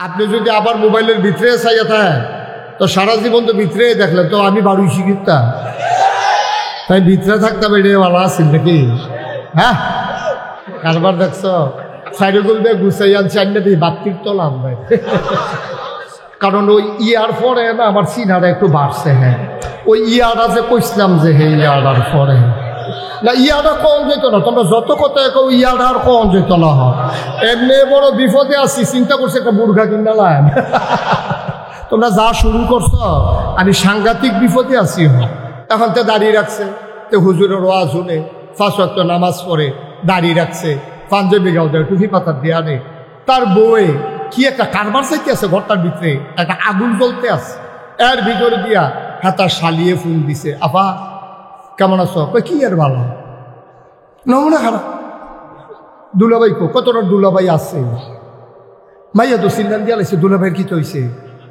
আপনি যদি আবার মোবাইলের ভিতরে চাইয়া থাকেন তো সারা জীবন তো ভিতরে দেখলেন, তো আমি বাড়ি শিখিতাম, তাই ভিতরে থাকতাম, এটা ভালো আসছিল নাকি? হ্যাঁ, কারবার দেখছ সাইডগুল দিয়ে গুছাই আনছি, আনলে দিয়ে বাত্তির তোলাম ভাই। কারণ ওই ইয়ার পরে না আমার সিনারা একটু বাড়ছে। হ্যাঁ, ওই ইয়ার আছে কইসলাম যে হে ইয়ার পরে না, ইয়াটা কম যেত না, তোমরা যত কথা কেউ ইয়াটা আর কম যেত না। হয় এমনি বড় বিপদে আছি, চিন্তা করছে একটা বুর্খা কিনলাম। তোমরা যা শুরু করছো, আমি সাংঘাতিক বিপদে আছি। এখন তো দাঁড়িয়ে রাখছে, তো হুজুরের ওয়াজ শুনে 5 ওয়াক্ত নামাজ পড়ে দাঁড়িয়ে রাখছে, পাঞ্জাবি গাও দেয়, টুপি পাতার দেয়া নেই। তার বউয়ে কি একটা কারবার চাইতে আছে, ঘরটার ভিতরে একটা আগুন জ্বলতে আছে, এর ভিতরে দিয়া হাতা শালিয়ে ফুল দিছে, আপা কেমন আছো? কি আর ভালো, নমুনা খারাপ। দুলাভাই কতটা দুলাভাই আছে, মাইয়া তো সিল্লান দিয়া লাগছে, দুলাভাইয়ের কি হয়েছে?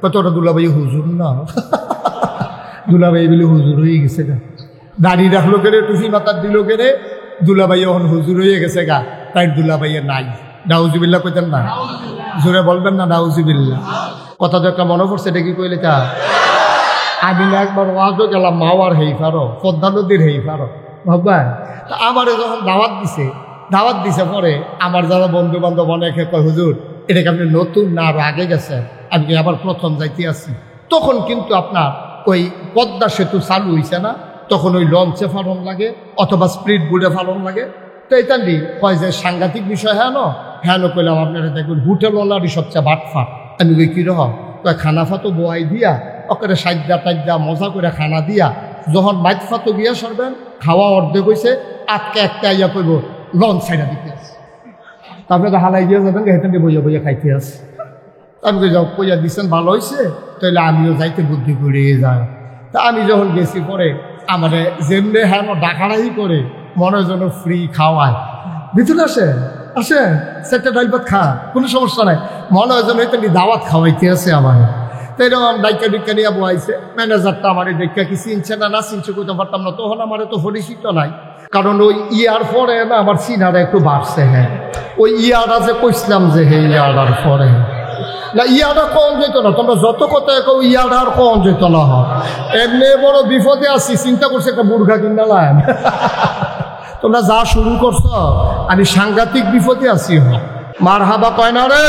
কতটা দুলাভাই হুজুর না, দুলাভাই বলে হুজুর হয়ে গেছে গা, দাঁড়িয়ে রাখলো কেড়ে, টুফি মাতার দিল কেড়ে, দুলাভাই এখন হুজুর হয়ে গেছে গা, তাই দুলাভাইয়ের নাই। নাউজুবিল্লাহ কইতেন না, জোরে বলবেন না নাউজুবিল্লাহ। কথা তো একটা মনে পড়ছে, এটা কি কইলে তা? আমি না একবার ওয়াজও গেলাম, মাওয়ার হেই পারো, পদ্মা নদীর হেই পারো ভাববা। তা আমারে যখন দাওয়াত দিছে পরে আমার যারা বন্ধু বান্ধব অনেকে কয়, হুজুর এটাকে আপনি নতুন না আরো আগে গেছেন, আমি আবার প্রথম যাইতে আসি। তখন কিন্তু আপনার ওই পদ্মা সেতু চালু হয়েছে না, তখন ওই লঞ্চে ফালন লাগে অথবা স্পিড বোর্ডে ফালন লাগে। তো এইটান্ডি কয় যে সাংঘাতিক বিষয়, হ্যাঁ নো কইলাম আপনারা দেখবেন হোটেলওয়ালারই সবচেয়ে বাটফাট। আমি কই কীরকম? কয় খানা ফাতো বোয়াই দিয়া ওকে সাইডা টাইডা মজা করে খানা দিয়া, যখন মাইট ফাতো গিয়া সরবেন, খাওয়া অর্ধেক হয়েছে, আটকে একটা ইয়া করব লঞ্চ সাইডা দিতে আছে, তারপরে তো হালাই দিয়ে যাবেন, হেঁটে বইয়া বইয়া খাইতে আছে। আমি কই যাও, কইয়া দিচ্ছেন ভালো হয়েছে, তাহলে আমিও যাইতে বুদ্ধি করে যাই। তা আমি যখন গেছি পরে আমারে যেমনি হ্যাঁ ডাকাড়াই করে মনে যেন ফ্রি খাওয়ায়, ভিতরে আসেন সেটা ডাইল ভাত খা, কোনো সমস্যা নাই, মনে হয় যেন এটা দাওয়াত খাওয়াইতে আছে আমার। তো এরকম ডাইকা ডিকা নিয়ে বয়াইছে। ম্যানেজারটা আমার ডাইকা কি চিনছে না চিনছে কইতে পারতাম না, তখন আমার তো পরিচিত নাই, কারণ ওই ইয়ার পরে না আমার সিনারা একটু বাড়ছে। হ্যাঁ, ওই ইয়ার আছে কইসলাম যে হে ইয়ার পরে না, ইয়াটা কম যেত না, তোমরা যত কথা কেউ ইয়াটা আর কম যেত না। হয় এমনি বড় বিপদে আছি, চিন্তা করছে একটা বুর্খা কিনলাম। তোমরা যা শুরু করছো, আমি সাংঘাতিক বিপদে আছি। মার হাবা কয় না রে,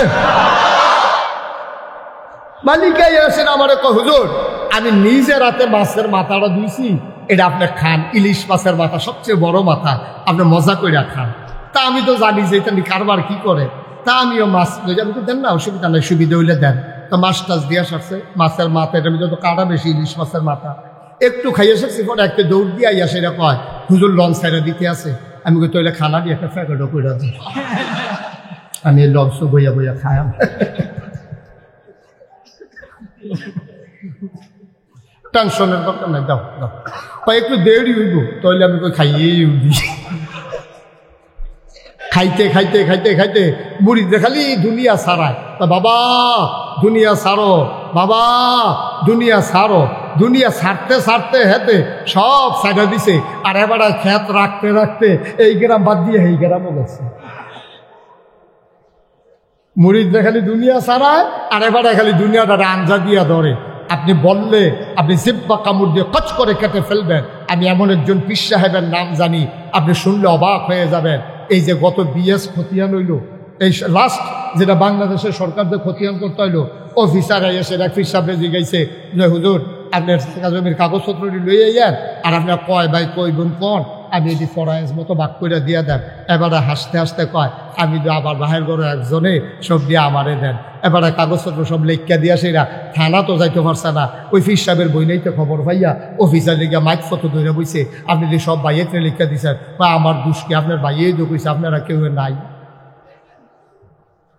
মালিকাই আসেন আমারে কয়, হুজুর আমি নিজে রাতে মাছের মাথাটা দিয়েছি, এটা আপনি খান, ইলিশ মাছের মাথা সবচেয়ে বড় মাথা, আপনি মজা করে খান। তা আমি তো জানি যে এটা কারবার কি করে, তা আমিও মাছ আমি তো দেন না, অসুবিধা নেই, সুবিধা হইলে দেন। তো মাছ টাছ দিয়ে আসছে, মাছের মাথা, এটার মধ্যে তো কাটা বেশি, ইলিশ মাছের মাথা একটু খাইয়ে এসেছি। পরে একটা দৌড় দিয়ে আইয়া সেটা কয়, হুজুর লঞ্চ সাইডে দিতে আছে। আমি কই তৈলে খানা দিয়ে একটা প্যাকেটও করে দিই, আমি লঞ্চ বইয়া বইয়া খাই। টেনশনের দরকার নাই, দাও একটু দেরি হইব, তাহলে আমি কই খাইয়েই উঠি। খাইতে খাইতে খাইতে খাইতে বুড়ি দেখালি দুনিয়া সারায়, বাবা দুনিয়া সারো, বাবা দুনিয়া সারো। দুনিয়া ছাড়তে ছাড়তে হেতে সব সাইডা দিছে, আর এবার খেত রাখতে রাখতে এই গ্রাম বাদ দিয়ে এই গ্রামও গেছে। মুড়িদ খালি দুনিয়া সারায়, আর এবারে খালি দুনিয়াটা আঞ্জা দিয়া ধরে। আপনি বললে আপনি জিব্বা কামড় দিয়ে কচ করে কেটে ফেলবেন। আমি এমন একজন পীর সাহেবের নাম জানি, আপনি শুনলে অবাক হয়ে যাবেন। এই যে গত বিএস খতিয়ান হইল, এই লাস্ট যেটা বাংলাদেশের সরকার যে খতিয়ান করতে হইলো, অফিসার এসে পীর সাহেব জিগাইছে যে হুজুর আপনার জমির কাগজপত্র লইয়ে যান, আর আপনার কয় ভাই কই বোন কন, আমি এটি ফরাইজ মতো বাক করে দিয়ে দেন। এবারে হাসতে হাসতে কয়, আমি তো আবার বাহির ঘরে একজনে সব দিয়ে আমারে দেন। এবারে কাগজপত্র সব লেখা দিয়া সেরা থানা তো যাইতে পারছে না, ওই পীর সাহেবের বই নেই তো খবর পাইয়া অফিসার লিখা মাইক ফটো ধরে বইছে, আপনি যে সব বাইয়েতে লেখা দিচ্ছেন, বা আমার দুষ্কে আপনার বাইয়ে ঢুকেছে, আপনারা কেউ নাই।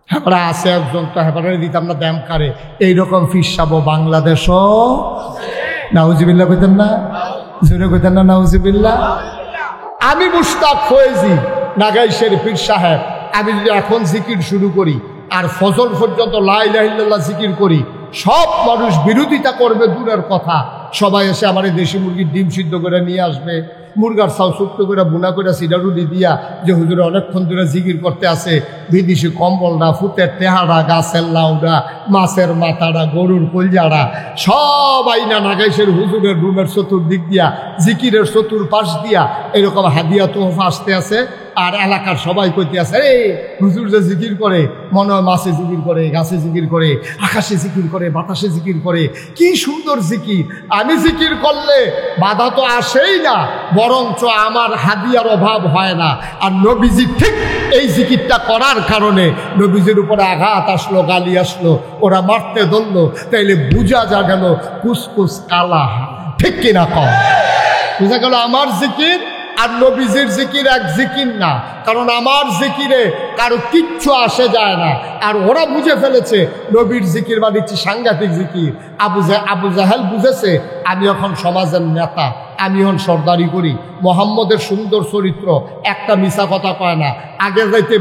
হেপারা আছে একজন, তো হেপারে দিতাম না ব্যায়াম কারে, এইরকম পীর সাহেব বাংলাদেশও। নাউজুবিল্লাহ কইতেন না, জোরে কইতেন না নাউজুবিল্লাহ। আমি মুশতাক হয়েছি নাগাইশের পীর সাহেব, আমি যদি এখন জিকির শুরু করি আর ফজর পর্যন্ত লা ইলাহা ইল্লাল্লাহ জিকির করি, সব মানুষ বিরোধিতা করবে দূরের কথা, সবাই এসে আমার দেশি মুরগির ডিম সিদ্ধ করে নিয়ে আসবে, মুরগার চাউ ছোট্ট করে বুনা করে সিডা রুটি দিয়া যে হুজুরে অনেকক্ষণ ধরে জিকির করতে আসে, বিদেশি কম্বলটা, ফুতের টেহারা, গাছের লাউডা, মাছের মাথাটা, গরুর কলজাড়া সব আইনা নাগাইশের হুজুরের রুমের চতুর্দিক দিয়া, জিকিরের চতুর্পাশ দিয়া এরকম হাদিয়া তোহফা আসতে আছে। আর এলাকার সবাই কইতে আছে, রে হুজুর যে জিকির করে, মনে হয় মাছে জিকির করে, গাছে জিকির করে, আকাশে জিকির করে, বাতাসে জিকির করে, কি সুন্দর জিকির। আমি জিকির করলে বাধা তো আসেই না, বরঞ্চ আমার হাদিয়ার অভাব হয় না। আর নবীজি ঠিক এই জিকিরটা করার কারণে নবীজির উপরে আঘাত আসলো, গালি আসলো, ওরা মারতে ধরলো, তাইলে বুঝা যা গেল কুসকুস কালা, ঠিক কিনা কম? বুঝা গেল আমার জিকির আর নবীজির জিকির এক জিকির না, কারণ আমার জিকিরে কারো কিচ্ছু আসে যায় না। আর ওরা বুঝে ফেলেছে নবীর জিকির বানিয়েছি সাংঘাতিক জিকির। আবু জাহেল বুঝেছে আমি এখন সমাজের নেতা, আমি এখন সর্দারি করি। মোহাম্মদের সুন্দর চরিত্র, একটা মিশা কথা কয় না, আগের যাইতে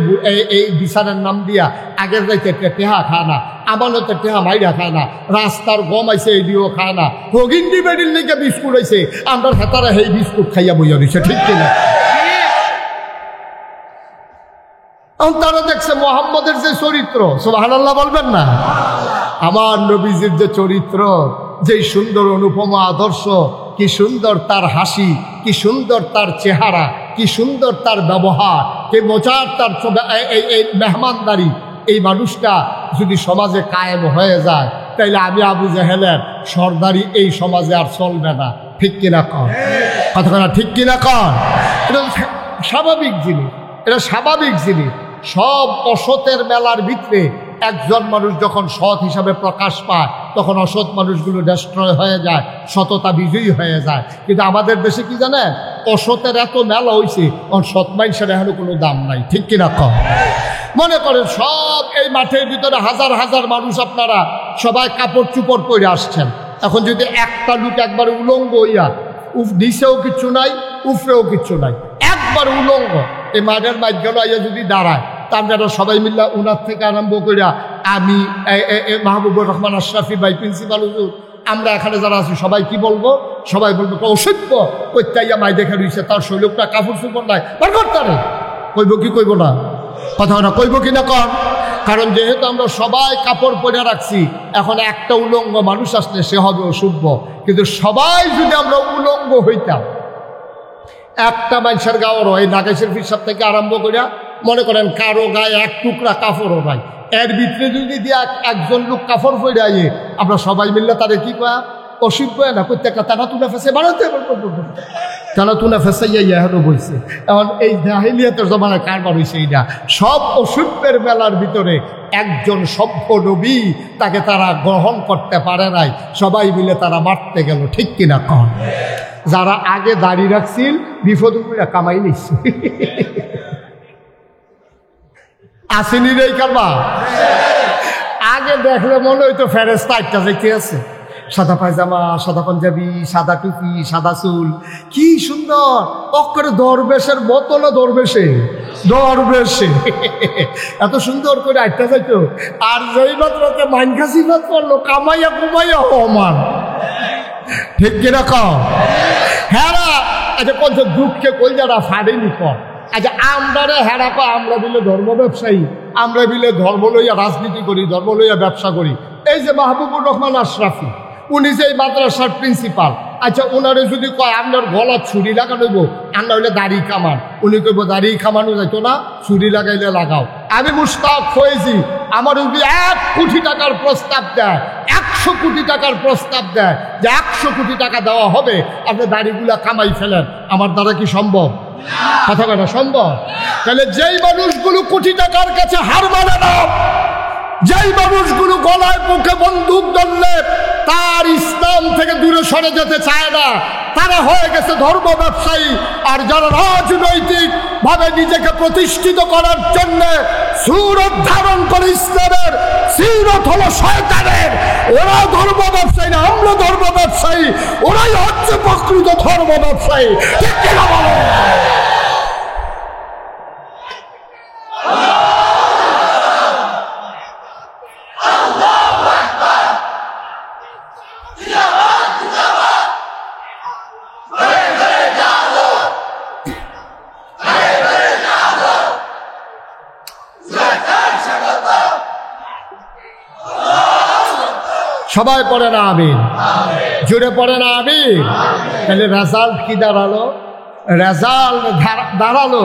এই বিচারের নাম দিয়া আগের যাইতে টেহা খায় না, আমানতে টেহা মাইরা খায় না, রাস্তার গম আইছে এডিও খায় না, হগিন্ডি বেডির লিগে বিস্কুট আইছে, আমরা হেতারা সেই বিস্কুট খাইয়া বইয়া দিছে, ঠিক কিনা? তারা দেখছে মোহাম্মদের যে চরিত্র, সুবহানাল্লাহ বলবেন না? আমার নবীজির যে চরিত্র, যেই সুন্দর অনুপমা আদর্শ, কি সুন্দর তার হাসি, কি সুন্দর তার চেহারা, কি সুন্দর তার ব্যবহার, কি মজার তার এই মেহমানদারি। এই মানুষটা যদি সমাজে কায়েম হয়ে যায়, তাইলে আমি আবু জাহেলের সর্দারি এই সমাজে আর চলবে না, ঠিক কিনা কন? কথা ঠিক কিনা কন? এটা স্বাভাবিক জিনিস, এটা স্বাভাবিক জিনিস। সব অসতের মেলার ভিতরে একজন মানুষ যখন সৎ হিসাবে প্রকাশ পায়, তখন অসৎ মানুষগুলো ডেস্ট্রয় হয়ে যায়, সততা বিজয়ী হয়ে যায়। কিন্তু আমাদের দেশে কি জানেন, অসতের এত মেলা হয়েছে, সৎ মানুষের এখনো কোনো দাম নাই, ঠিক কিনা কম? মনে করেন সব এই মাঠের ভিতরে হাজার হাজার মানুষ, আপনারা সবাই কাপড় চুপড় পরে আসছেন। এখন যদি একটা লোক একবার উলঙ্গ হইয়া, নিচেও কিচ্ছু নাই, উপরেও কিচ্ছু নাই, একবার উলঙ্গ এই মাঠের মাঝখানে আইয়া যদি দাঁড়ায়, তারা সবাই মিল্লা উনার থেকে আরম্ভ করিয়া আমি মাহবুবুর রহমান আশরাফি ভাই, প্রিন্সিপাল হুজুর, আমরা এখানে যারা আছি সবাই কি বলবো? সবাই বলবো অসভ্য, প্রত্যাইয়া মাই দেখে রয়েছে, তার শৈলকটা কাপড় চুপড় নাই, বার করতারে। কইব কি কইব না? কথা না কইব কি না কন? কারণ যেহেতু আমরা সবাই কাপড় পরে রাখছি, এখন একটা উলঙ্গ মানুষ আসলে সে হবে অসভ্য। কিন্তু সবাই যদি আমরা উলঙ্গ হইতাম, একটা মানুষের গাওয়ারও এই নাগেশের ফিসাব থেকে আরম্ভ করিয়া মনে করেন কারো গায়ে এক টুকরা কাপড়ও নাই, এর ভিতরে যদি দিয়া একজন লোক কাপড় পরে আইয়ে, আমরা সবাই মিললে তাদের কি কয়া অসভ্য না, প্রত্যেকটা টানা তুলে ফেসে বাড়াতে, টানা তুলে ফেসাইয়া এখনো বইছে। এখন এই জাহিলিয়াতের জমানায় কারবার হয়েছে এইটা। সব অসভ্যের মেলার ভিতরে একজন সভ্য নবী, তাকে তারা গ্রহণ করতে পারে নাই, সবাই মিলে তারা মারতে গেল, ঠিক কিনা কন? যারা আগে দাঁড়িয়ে রাখছিল বিপদ কামাই নিচ্ছে, আসেনি রে কারবা। আগে দেখলে মনে হইতো ফেরেস্তা একটা যেতে আছে, সাদা পায়জামা, সাদা পাঞ্জাবি, সাদা টুপি, সাদা চুল, কি সুন্দর, অক্ষরে দরবেশের মতো না, দরবেশে এত সুন্দর করে আটটা যাইতো। আর যেই মাত্রতে মাইন খাসি ভাত করলো, কামাইয়া কুমাইয়া হমান, ঠিক কিরকম? হ্যাঁ, আচ্ছা কোন দুঃখে কই যারা ফাড়েনি কর। আচ্ছা আমরা রে হেরা পা, আমরা বিলে ধর্ম ব্যবসায়ী, আমরা বিলে ধর্ম লইয়া রাজনীতি করি, ধর্ম লইয়া ব্যবসা করি। এই যে মাহবুবুর রহমান আশরাফি, উনি যে এই মাদ্রাসার প্রিন্সিপাল, আচ্ছা ওনারে যদি কয় আপনার গলা ছুরি লাগানো হইব, আমরা হইলে দাড়ি কামান, উনি কইব দাড়ি কামানো যাইতো না, ছুরি লাগাইলে লাগাও। আমি মুশতাক হয়েছি, আমার যদি 1 কোটি টাকার প্রস্তাব দেয়, 100 কোটি টাকার প্রস্তাব দেয় যে 100 কোটি টাকা দেওয়া হবে, আপনি দাড়িগুলা কামাই ফেলেন, আমার দ্বারা কি সম্ভব? কথা বলা সম্ভব? তাহলে যেই মানুষগুলো কোটি টাকার কাছে হার মানে না, যেই মানুষগুলো গলায় মুখে বন্দুক ধরলে তার ইসলাম থেকে দূরে সরে যেতে চায় না, তারা হয়ে গেছে ধর্ম ব্যবসায়ী। আর যারা রাজনৈতিক ভাবে নিজেকে প্রতিষ্ঠিত করার জন্য সুরত ধারণ করে ইসলামের, সিরত হলো শয়তানের, ওরা ধর্ম ব্যবসায়ী না, আমরা ধর্ম ব্যবসায়ী, ওরাই হচ্ছে প্রকৃত ধর্ম ব্যবসায়ী, ঠিক কিনা বলো? সবাই পড়ে না আমিন, জুড়ে পড়ে না আমিন। তাহলে রেজাল্ট কি দাঁড়ালো? রেজাল্ট দাঁড়ালো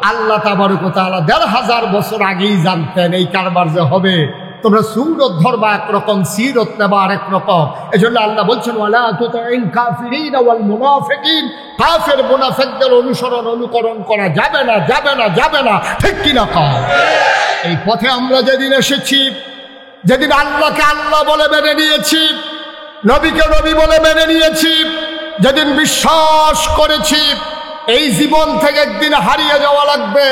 আল্লাহ তাবারক ওয়া তাআলা ১৫০০ বছর আগেই জানতেন এই কারবার যে হবে। তোমরা সূরত ধরবা একরকম, সিরত নেবা আরেক রকম। এজন্য আল্লাহ বলছেন ওয়ালা তুতিল কাফিরিন ওয়াল মুনাফিকিন, কাফের মুনাফিকদের অনুকরণ করা যাবে না, যাবে না, যাবে না। ঠিক কি না কও? এই পথে আমরা যেদিন এসেছি, যেদিন আল্লাহকে আল্লাহ বলে মেনে নিয়েছি, নবীকে নবী বলে মেনে নিয়েছি, যেদিন বিশ্বাস করেছি এই জীবন থেকে একদিন হারিয়ে যাওয়া লাগবে,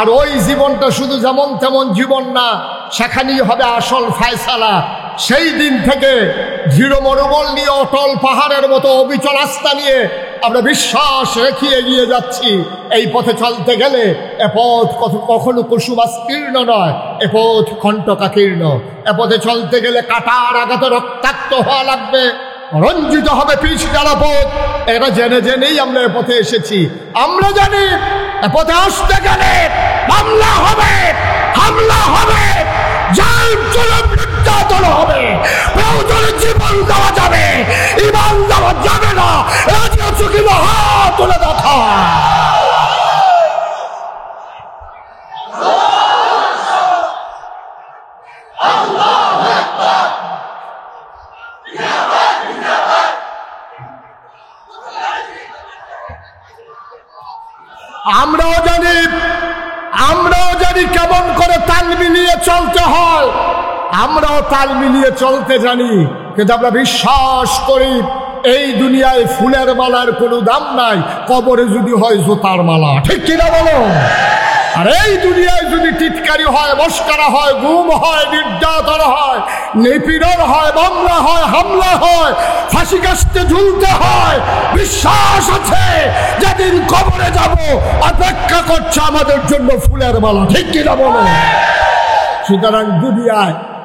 আর ওই জীবনটা শুধু যেমন তেমন জীবন না, সেখানেই হবে আসল ফায়সালা। সেই দিন থেকে দৃঢ় মনোবল নিয়ে, অটল পাহাড়ের মতো অবিচল আস্থা নিয়ে আমরা বিশ্বাস রেখে এগিয়ে যাচ্ছি। এই পথে চলতে গেলে এ পথ কখনো কুসুমাস্তীর্ণ নয়, এ পথ কণ্টকাকীর্ণ। এ পথে চলতে গেলে কাটার আঘাতে রক্তাক্ত হওয়া লাগবে, রঞ্জিত হবে পিছ জ্বালা পথ। এটা জেনে জেনেই আমরা এ পথে এসেছি। আমরা জানি এ পথে আসতে গেলে মামলা হবে, হামলা হবে, নির্যাতন হবে, প্রয়োজনে জীবন দেওয়া যাবে, ঈমান দেওয়া যাবে না। হাত তুলে দেখা আমরাও জানি কেমন করে তাল মিলিয়ে চলতে হয়। আমরাও তাল মিলিয়ে চলতে জানি, কিন্তু আমরা বিশ্বাস করি এই দুনিয়ায় ফুলের মালার কোনো দাম নাই, কবরে যদি হয় জুতার মালা। ঠিক কিনা বলো? আর এই দুনিয়ায় যদি টিটকারি হয়, মস্করা হয়, গুম হয়, নির্যাতন হয়, নিপীড়ন হয়, মামলা হয়, হামলা হয়, ফাঁসি কাস্তে ঝুলতে হয়, বিশ্বাস আছে যেদিন কবরে যাব অপেক্ষা করছে আমাদের জন্য ফুলের মালা। ঠিক কিনা বলো? সুতরাং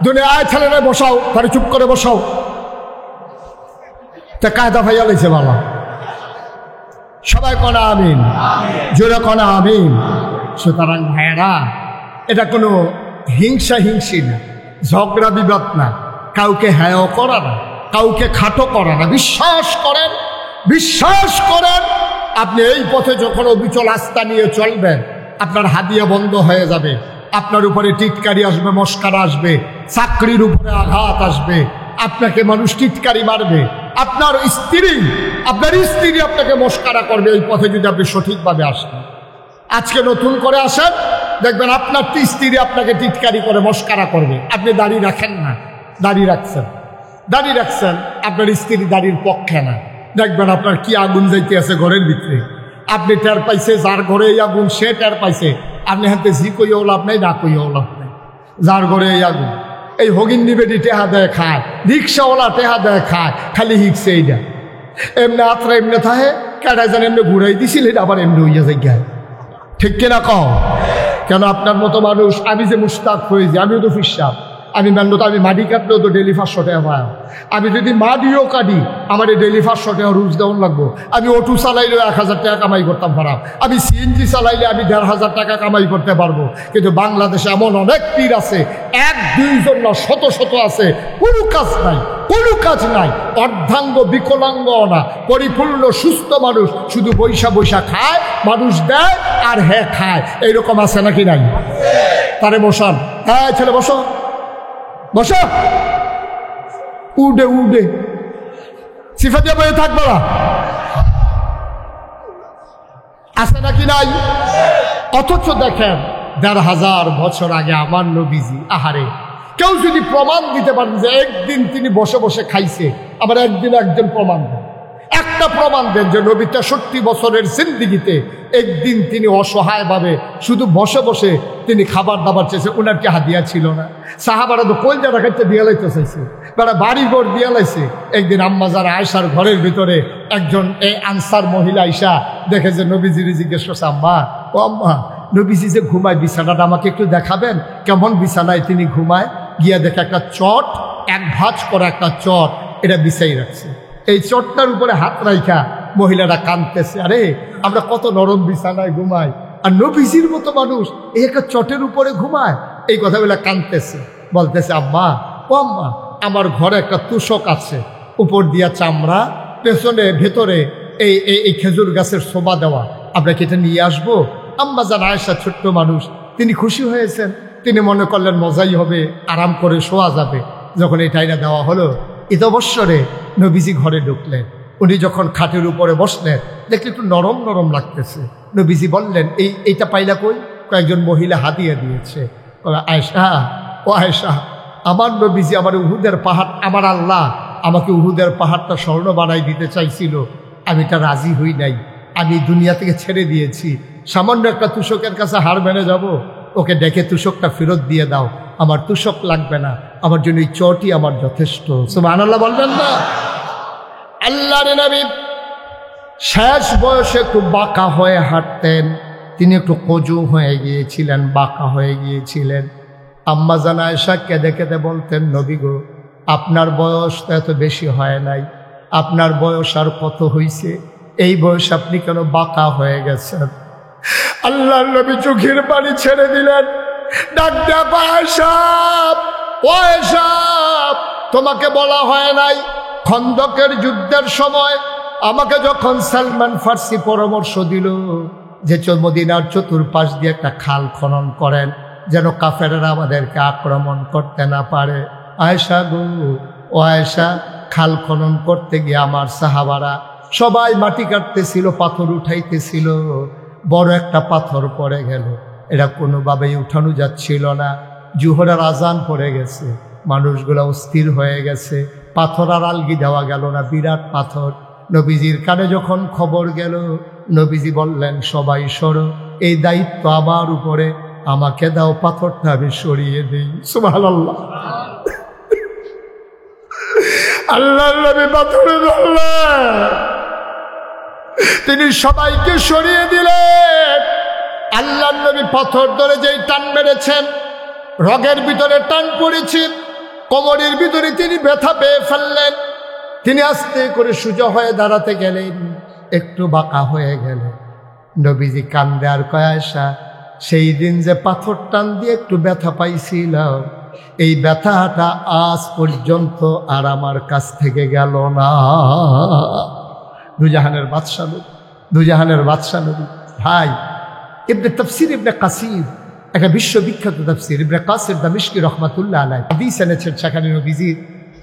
দুনিয়ায় ছেলেরা বসাও, তারা চুপ করে বসাও। তা কায়দা ভাইয়া লেছে বাবা, সবাই কনা আমিন, জোরে কনা আমিন। সুতরাং ভাইয়েরা, এটা কোনো হিংসি না, ঝগড়া বিবাদ না, কাউকে হেয় করা না, কাউকে খাটো করা না। বিশ্বাস করেন আপনি এই পথে যখন অবিচল আস্থা নিয়ে চলবেন, আপনার হাদিয়া বন্ধ হয়ে যাবে, আপনার উপরে টিটকারি আসবে, মস্কারা আসবে, চাকরির উপরে আঘাত আসবে, আপনাকে মানুষ টিটকারি মারবে, আপনার স্ত্রী আপনাকে মস্কারা করবে এই পথে যদি আপনি সঠিকভাবে আসেন। আজকে নতুন করে আসেন, দেখবেন আপনার স্ত্রী আপনাকে টিটকারি করে, মস্কারা করবে। আপনি দাড়ি রাখেন না, দাড়ি রাখছেন, আপনার স্ত্রী দাড়ির পক্ষে না, দেখবেন আপনার কি আগুন যাইতে আছে ঘরের ভিতরে। আপনি টের পাইছে, যার ঘরে এই আগুন সে টের পাইছে। আপনি হাতে জি কইও লাভ নাই, না কইও লাভ নাই, যার ঘরে এই আগুন। এই হগিন নিবেদি টেহা দেয় খায়, রিক্সাওয়ালা টেহা দেয় খায়, খালি হিকছে এইটা। এমনি আত্রা এমনি থাহে, কেটায় যেন এমনি ঘুরাই দিছিল, এটা আবার এমনি হইয়া যায়। ঠিক কিনা কও? কেন আপনার মতো মানুষ, আমি যে মুস্তাক হয়েছি, আমিও তো ফিসাব, আমি মানলো তো, আমি মাটি কাটলেও তো ডেলি 500 টাকা পাই। আমি যদি মাটিও কাটি, আমার ডেলি 500 টাকা রুজ দেওয়ান লাগবো। আমি অটো চালাইলেও 1000 টাকা কামাই করতাম পারাম, আমি সিএনজি চালাইলে আমি 1500 টাকা কামাই করতে পারবো। কিন্তু বাংলাদেশে এমন অনেক পীর আছে, 1-2 জন না, শত আছে, কোনো কাজ নাই, অর্ধাঙ্গ বিকলাঙ্গ না, পরিপূর্ণ সুস্থ মানুষ, শুধু বৈশা খায়, মানুষ দেয় আর খায়। এইরকম আছে নাকি নাই? তারে বসান, হ্যাঁ ছেলে বসো, উডে সিফা দিয়ে বয়ে থাকবো না, আছে নাকি নাই? অথচ দেখেন 1500 বছর আগে আমার নবীজি, আহারে, কেউ যদি প্রমাণ দিতে পারেন যে একদিন তিনি বসে খাইছে, আবার একজন প্রমাণ দেন, একটা প্রমাণ দেন যে নবী 63 বছরের জিন্দিগিতে একদিন তিনি অসহায়ভাবে শুধু বসে তিনি খাবার দাবার চেয়েছে। ওনার কি হাদিয়া ছিল না? সাহাবারা তো কলজাটা খাইতে দিয়ে লাইতে চাইছে, তারা বাড়ি ঘর দিয়ে লাইছে। একদিন আম্মাজার আয়েশার ঘরের ভিতরে একজন এই আনসার মহিলা আয়েশা দেখে যে নবীজির জিজ্ঞেস করছে, আম্মা নবীজি যে ঘুমায়, বিছানাটা আমাকে একটু দেখাবেন, কেমন বিছানায় তিনি ঘুমায়? গিয়া দেখে একটা চট, 1 ভাঁজ করা একটা চট, এটা বিছাই রাখছে। এই চটটার উপরে হাত রাইখা মহিলারা কাঁদতেছে, আরে আমরা কত নরম বিছানায় ঘুমাই, আর নবীজির মতো মানুষ এই একটা চটের উপরে ঘুমায়। এই কথাগুলো কাঁদতেছে, বলতেছে, আম্মা আমার ঘরে একটা তুষক আছে, উপর দিয়া চামড়া, পেছনে ভেতরে এই এই খেজুর গাছের শোভা দেওয়া, আমরা কি এটা নিয়ে আসবো? আম্মা জান আয়েশা ছোট্ট মানুষ, তিনি খুশি হয়েছেন, তিনি মনে করলেন মজাই হবে, আরাম করে শোয়া যাবে। যখন এই টাইনা দেওয়া হলো, ঈদ অবসরে নবীজি ঘরে ঢুকলেন। উনি যখন খাটের উপরে বসলেন, দেখলে একটু নরম নরম লাগতেছে। নবীজি বললেন, এইটা পাইলা কই? কয়েকজন মহিলা হাদিয়া দিয়েছে। আয়েশা, ও আয়েশা, আমার নবীজি আমার উহুদের পাহাড়, আমার আল্লাহ আমাকে উহুদের পাহাড়টা স্বর্ণ বানাই দিতে চাইছিল, আমি এটা রাজি হই নাই, আমি দুনিয়া থেকে ছেড়ে দিয়েছি। সামান্য একটা তুষকের কাছে হার মেনে যাব? ওকে ডেকে তুষকটা ফেরত দিয়ে দাও, আমার তুষক লাগবে না, আমার জন্য এই চটি আমার যথেষ্ট। সুবহানাল্লাহ বলবেন না? আল্লাহর নবী শেষ বয়সে একটু বাঁকা হয়ে হাঁটতেন, তিনি একটু কজু হয়ে গিয়েছিলেন, বাঁকা হয়ে গিয়েছিলেন। আম্মা জান আয়েশা কেঁদে কেঁদে বলতেন, নবী গো, আপনার বয়স তো এত বেশি হয় নাই, আপনার বয়স আর কত হইছে, এই বয়স আপনি কেন বাঁকা হয়ে গেছেন? আল্লাহর নবী চোখের পানি ছেড়ে দিলেন, ডাক দেয়া, আয়েশা, ও আয়েশা, তোমাকে বলা হয় নাই খন্দকের যুদ্ধের সময় আমাকে যখন সালমান ফার্সি পরামর্শ দিল যে মদিনার চতুর্পাশ দিয়ে একটা খাল খনন করেন যেন কাফেররা আমাদেরকে আক্রমণ করতে না পারে? আয়েশা গো, ও আয়েশা, খাল খনন করতে গিয়ে আমার সাহাবারা সবাই মাটি কাটতেছিল, পাথর উঠাইতেছিল, বড় একটা পাথর পড়ে গেল, এটা কোনোভাবেই উঠানো যাচ্ছিল না। জুহরের আজান পড়ে গেছে, মানুষগুলো অস্থির হয়ে গেছে, পাথর আর আলগি দেওয়া গেল না, বিরাট পাথর। নবীজির কানে যখন খবর গেল, নবীজি বললেন, সবাই সরো, এই দায়িত্ব আমার উপরে, আমাকে দাও, পাথরটা আমি সরিয়ে দিই। সুবহানাল্লাহ। আল্লাহর নবী পাথরে ধরলেন, তিনি সবাইকে সরিয়ে দিলেন। আল্লাহর নবী পাথর ধরে যেই টান মেরেছেন, রগের ভিতরে টান পড়েছে, কোমরের ভিতরে তিনি ব্যথা পেয়ে ফেললেন। তিনি আস্তে করে সোজা হয়ে দাঁড়াতে গেলেন, একটু বাঁকা হয়ে গেলেন। নবীজি কান্দে আর কয়, আয়েশা, সেই দিন যে পাথর টান দিয়ে একটু ব্যথা পাইছিলাম, এই ব্যথাটা আজ পর্যন্ত আর আমার কাছ থেকে গেল না। দুজাহানের বাদশা নবী, দুজাহানের বাদশা নবী। ভাই, ইবনে তাফসীর ইবনে কাসির, একটা বিশ্ববিখ্যাত তাফসীর, ইবনে কাসির দামিশকি রহমাতুল্লাহ আলাইহি হাদিস এনেছেন সেখানে নবীজি।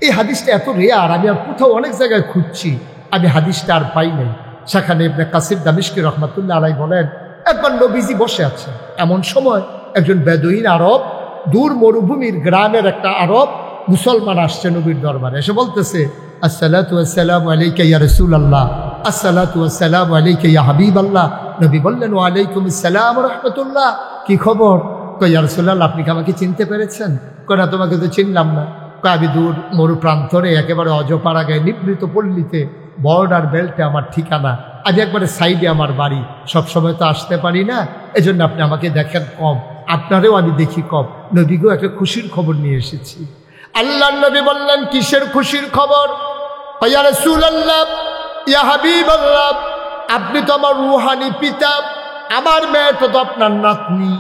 এই হাদিসটা এত রেয়ার, আমি আর কোথাও অনেক জায়গায় খুঁজছি, আমি হাদিসটা আর পাই নাই। সেখানে ইবনে কাসির দামিশকি রহমাতুল্লাহ আলাইহি বলেন, একবার নবীজি বসে আছেন, এমন সময় একজন বেদুইন আরব, দূর মরুভূমির গ্রামের একটা আরব মুসলমান আসছে নবীর দরবারে, এসে বলতেছে, আসসালাতু ওয়াসসালামু আলাইকা ইয়া রাসূলুল্লাহ, আসসালাতু ওয়াসসালামু আলাইকা ইয়া হাবিবাল্লাহ। নবী বললেন, ওয়া আলাইকুম আসসালাম ওয়া রাহমাতুল্লাহ, কি খবর? কই, ইয়া রাসূলুল্লাহ, আপনি কি আমাকে চিনতে পেরেছেন? কই, না, তোমাকে তো চিনলাম না। কই, আমি দূর মরু প্রান্তরে একেবারে অজপাড়া গায়ে নিবৃত পল্লীতে বর্ডার বেল্টে আমার ঠিকানা, আজ একবারে সাইডে আমার বাড়ি, সবসময় তো আসতে পারি না, এজন্য আপনি আমাকে দেখেন কম, আপনারেও আমি দেখি কম। নবীকেও একটা খুশির খবর নিয়ে এসেছি। আল্লাহর নবী বললেন, কিসের খুশির খবর? ইয়া রাসূলুল্লাহ, ইয়া হাবিবাল্লাহ, আপনি তো আমার রুহানি পিতা, আমার মেয়েটা তো আপনার নাতনি,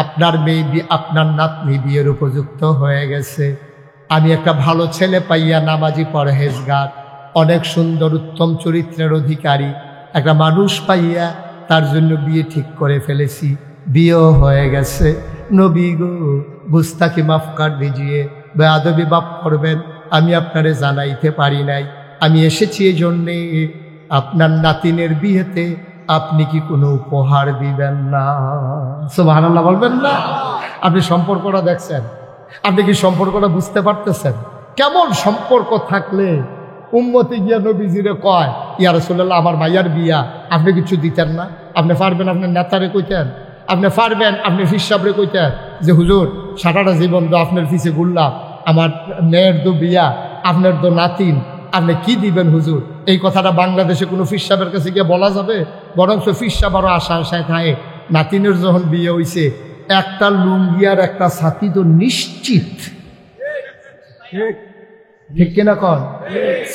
আপনার মেয়ে, আপনার নাতনি বিয়ের উপযুক্ত হয়ে গেছে। আমি একটা ভালো ছেলে পাইয়া, নামাজি, পরহেজগার, অনেক সুন্দর উত্তম চরিত্রের অধিকারী একটা মানুষ পাইয়া তার জন্য বিয়ে ঠিক করে ফেলেছি, বিয়েও হয়ে গেছে। নবী গো, গুস্তাকি মাফ কর দিজিয়ে, বেয়াদবি মাফ করবেন, আমি আপনারে জানাইতে পারি নাই, আমি এসেছি এই জন্যে আপনার নাতিনের বিয়েতে আপনি কি কোনো উপহার দিবেন না? সুবহানাল্লাহ বলবেন না? আপনি সম্পর্কটা দেখছেন, আপনি কি সম্পর্কটা বুঝতে পারতেছেন? কেমন সম্পর্ক থাকলে উম্মতে গিয়া নবীজিরে কয়, ইয়া রাসূলুল্লাহ, আমার ভাইয়ার বিয়া, আপনি কিছু দিতেন না? আপনি পারবেন আপনার নেতারে কইতেন? আপনি পারবেন আপনি ফির সাহেবরে কইতেন যে হুজুর, সারাটা জীবন তো আপনার পিছে ঘুরলাম, আমার মেয়ের তো বিয়া, আপনার তো নাতিন, আপনি কি দিবেন হুজুর? এই কথাটা বাংলাদেশে কোনো ফির সাহেবের কাছে গিয়ে বলা যাবে? বরঞ্চ ফির সাহেব আরও আশা আশায় থাকে, নাতিনের যখন বিয়ে হইছে একটা লুঙ্গি আর একটা ছাতি তো নিশ্চিত, ঠিক কিনা কন?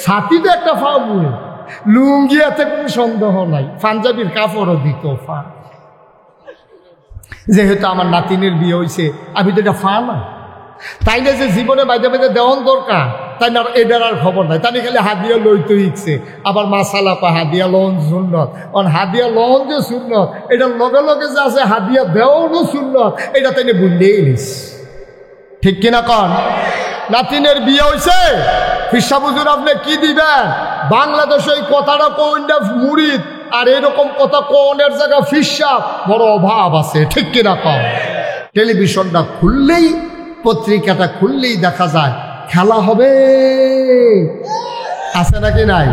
ছাতি তো একটা পাবো, লুঙ্গি এতে কোনো সন্দেহ নাই, পাঞ্জাবির কাপড়ও দিত ফা। যেহেতু আমার নাতিনের বিয়ে হয়েছে, আমি তো এটা ফা না, তাইলে যে জীবনে বাইদে বাইদে দেওয়ান দরকার, তাই না এটার আর খবর নাই। তাই খালি হাদিয়া লইতে ইচ্ছে, আবার মাসালা পা হাদিয়া লন সুন্নত, কারণ হাদিয়া লন যে সুন্নত, এটার লগে লগে যে আছে হাদিয়া দেওয়ানো সুন্নত, এটা তাই বুঝলেই নিস। ঠিক কিনা কন? নাতিনের বিয়ে হয়েছে, ফিরসা বুঝুন আপনি কি দিবেন? বাংলাদেশে এই কথাটা কোনটা মুরিদ, আর এরকম কথা কোনের জায়গা ফিরসা বড় অভাব আছে। ঠিক কিনা কন? টেলিভিশনটা খুললেই, পত্রিকাটা খুললেই দেখা যায় খেলা হবে, আছে নাকি নাই?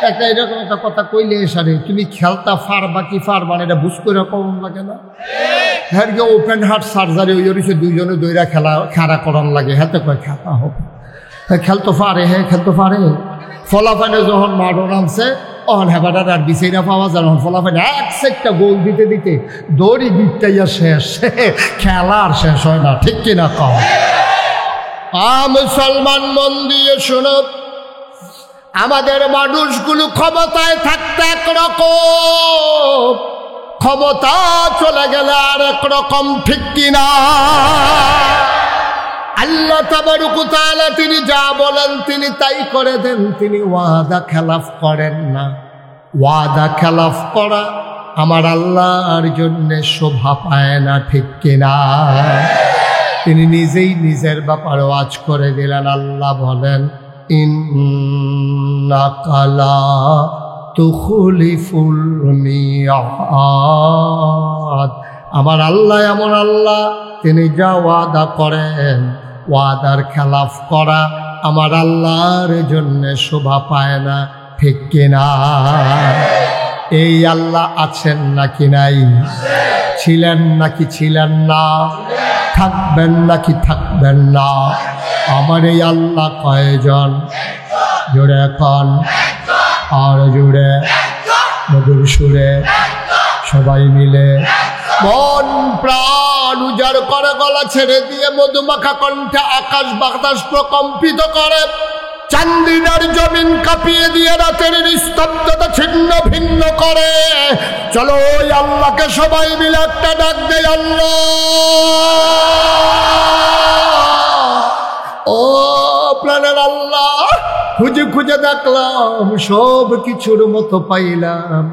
একটা এরকম একটা কথা কইলে সারে, তুমি খেলতা ফারবা কি ফারবা না, এটা বুঝ করে কম লাগে না? হ্যাঁ, ওপেন হার্ট সার্জারি ওই রয়েছে, দুইজনে দইরা খেলা করার লাগে, হাতে কয় খেলা হবে। খেলতো পারে, হ্যাঁ খেলতো পারে। ফলাফানে যখন মাঠও নামছে, অহন হেবাটার আর বিছাইরা পাওয়া যায়, ফলাফানে এক সেটটা গোল দিতে দিতে দড়ি বিটটাইয়া শেষ, খেলা আর শেষ হয় না। ঠিক কিনা কম? মুসলমান মন দিয়ে শোনো, আমাদের মানুষগুলো ক্ষমতায় থাকতে একরকম, ক্ষমতা চলে গেলে আর একরকম। ঠিক কিনা? আল্লাহ তাবারক ওয়া তাআলা তিনি যা বলেন তিনি তাই করে দেন, তিনি ওয়াদা খেলাফ করেন না। ওয়াদা খেলাফ করা আমার আল্লাহর জন্য শোভা পায় না। ঠিক কিনা? তিনি নিজেই নিজের ব্যাপারে ওয়াজ করে দিলেন। আল্লাহ বলেন, ইন্নাকা লা তুখলিফুল মিয়াদ। আমার আল্লাহ এমন আল্লাহ, তিনি যা ওয়াদা করেন, ওয়াদার খেলাফ করা আমার আল্লাহর জন্য শোভা পায় না। ঠিক কিনা? এই আল্লাহ আছেন নাকি নাই? ছিলেন নাকি ছিলেন না? থাকবেন নাকি থাকবেন না? আমার এই আল্লাহ কয়জন? জোরে কন, আর জোরে, মধুর সুরে, সবাই মিলে মন প্রাণ উজাড় করে গলা ছেড়ে দিয়ে মধুমাখা কণ্ঠে আকাশ বাতাস প্রকম্পিত করে, চান্দিনার জমিন কাঁপিয়ে দিয়ে রাতের নিস্তব্ধতা ছিন্ন ভিন্ন করে। চলো ওই আল্লাহকে সবাই মিলে একটা ডাক দেই, আল্লাহ। ও প্রাণের আল্লাহ, খুঁজে খুঁজে দেখলাম, সব কিছুর মতো পাইলাম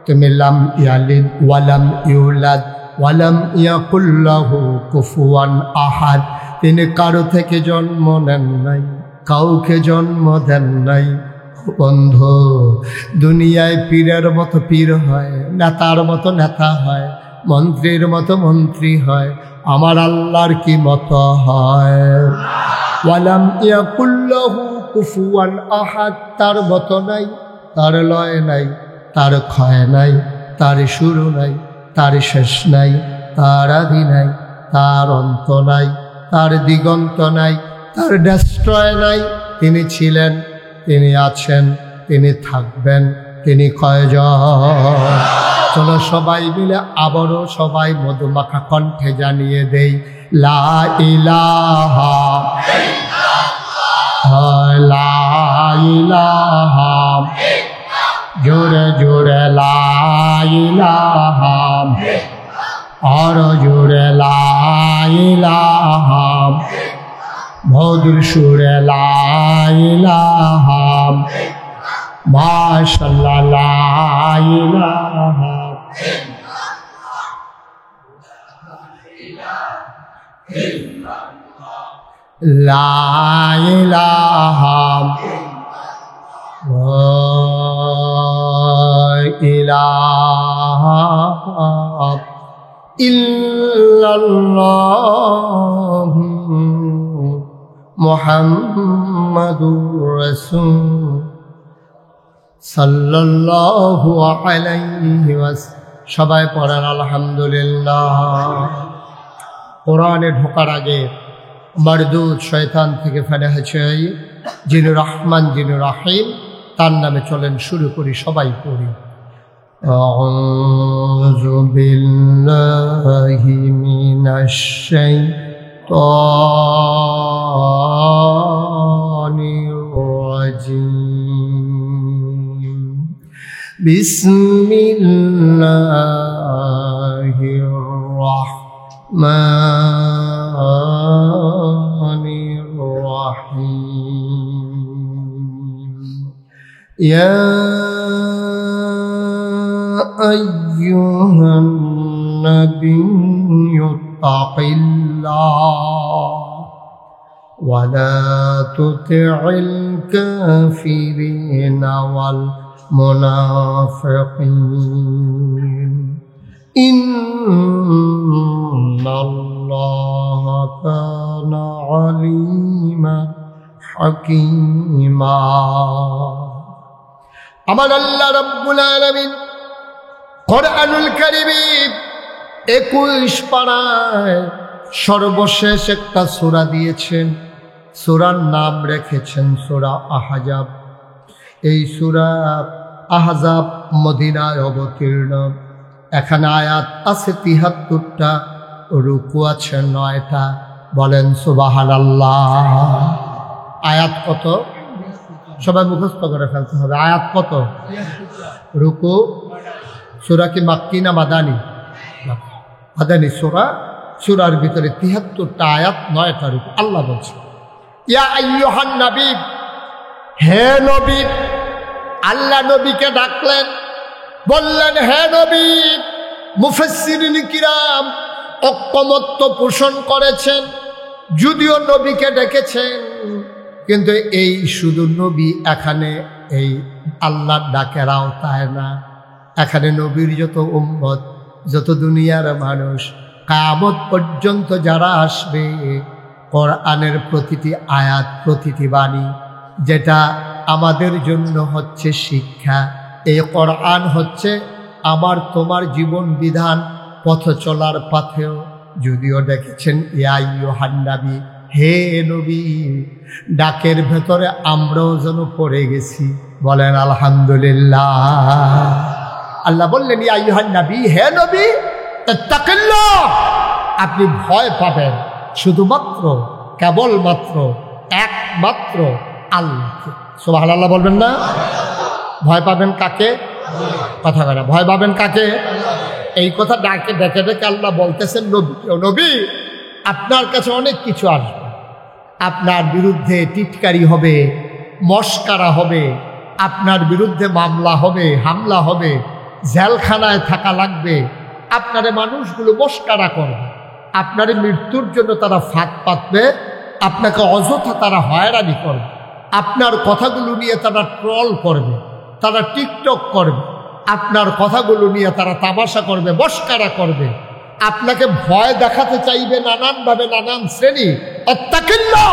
তুমি লাম ইয়ালিদ ওয়ালাম ইউলাদ ওয়ালাম ইয়াকুল লাহু কুফুয়ান আহাদ। তিনি কারো থেকে জন্ম নেন নাই, কাউকে জন্ম দেন নাই। বন্ধু, দুনিয়ায় পীরের মতো পীর হয়, নেতার মতো নেতা হয়, মন্ত্রীর মতো মন্ত্রী হয়, আমার আল্লাহর কি মতো হয়? ওয়ালাম ইয়াকুল লাহু কুফুয়ান আহাদ। তার মতো নাই, তার লয় নাই, তার ক্ষয় নাই, তার শুরু নাই, তার শেষ নাই, তার আদি নাই, তার অন্ত নাই, তার দিগন্ত নাই, তার ডেস্ট্রয় নাই। তিনি ছিলেন, তিনি আছেন, তিনি থাকবেন, তিনি কয়জন? চলো সবাই মিলে আবারও সবাই মধুমাখা কণ্ঠে জানিয়ে দেই, লা ইলাহা লা ইলাহা, জোরে জোরে লা ইলাহা, আর জোরে লা ইলাহা, মধুর সুরে লা ইলাহা, মাশাআল্লাহ লা ইলাহা। লা ইলাহা ইলাহা ইল্লাল্লাহ মুহাম্মাদুর রাসূল সাল্লাল্লাহু আলাইহি ওয়াসাল্লাম। সবাই পড়েন আলহামদুলিল্লাহ। কোরআনে ঢোকার আগে মারদুদ শয়তান থেকে ফানাহ চাই, যিনি রহমান যিনি রাহিম, তার নামে চলেন শুরু করি, সবাই পড়ি। আউযু বিল্লাহি মিনাশ শাইতানির রাজিম। বিসমিল্লাহির রাহমানির ইয়া আইয়ুহান নাবিয়্যু তাকিল্লাহ ولا تطع الكافرين والمنافقين إن الله كان عليما حكيما আমার আল্লাহ রাব্বুল আলামিন কোরআনুল কারীমে 21 পারায় সর্বশেষ একটা সূরা দিয়েছেন। সূরার নাম রেখেছেন সূরা আহজাব। এই সূরা আহজাব মদিনায় অবতীর্ণ। এখানে আয়াত আছে ৭৩টা, রুকু আছে ৯টা। বলেন সুবহানাল্লাহ। আয়াত কত? সবাই মুখস্থ করে ফেলতে হবে। আয়াত কত? রুকু। সূরা কি মাক্কি না মাদানী? মাদানী সূরা। সূরার ভিতরে ৭৩টা আয়াত, ৯টা রুকু। আল্লাহ বলছে ইয়া আইয়ুহান নবী, হে নবী। আল্লাহ নবীকে ডাকলেন, বললেন হে নবী। মুফাসসিরিন কিরাম ঐকমত্য পোষণ করেছেন, যদিও নবীকে ডেকেছেন, কিন্তু এই শুধু নবী এখানে এই আল্লাহর ডাকের আওতায় না। এখানে নবীর যত উম্মত, যত দুনিয়ার মানুষ, কিয়ামত পর্যন্ত যারা আসবে, কোরআনের প্রতিটি আয়াত, প্রতিটি বাণী যেটা আমাদের জন্য হচ্ছে শিক্ষা। এই কোরআন হচ্ছে আমার তোমার জীবন বিধান, পথ চলার পথেও। যদিও দেখেছেন ইয়া আইয়ুহান নবী, হে নবী। ডাকের ভেতরে আমরাও যেন পড়ে গেছি। বলেন আলহামদুলিল্লাহ। আল্লাহ বললেন ইয়া আইয়ুহান নবী, হে নবী, ইত্তাকিল্লাহ, আপনি ভয় পাবেন শুধুমাত্র, কেবলমাত্র, একমাত্র আল্লাহকে। সুবহানাল্লাহ বলবেন না? ভয় পাবেন কাকে? কথা বলে ভয় পাবেন কাকে? এই কথা ডাকে ডেকে ডেকে আল্লাহ বলতেছেন নবী, নবী আপনার কাছে অনেক কিছু আসবে। আপনার বিরুদ্ধে টিটকারি হবে, মস্কারা হবে, আপনার বিরুদ্ধে মামলা হবে, হামলা হবে, জেলখানায় থাকা লাগবে। আপনারে মানুষগুলো মস্কারা করবে, আপনার মৃত্যুর জন্য তারা ফাঁদ পাতবে, আপনাকে অযথা তারা হয়রানি করবে, আপনার কথাগুলো নিয়ে তারা ট্রল করবে, তারা টিকটক করবে, আপনার কথাগুলো নিয়ে তারা তামাশা করবে, মস্কারা করবে, আপনাকে ভয় দেখাতে চাইবে নানানভাবে, নানান শ্রেণী। ইত্তাকিল্লাহ,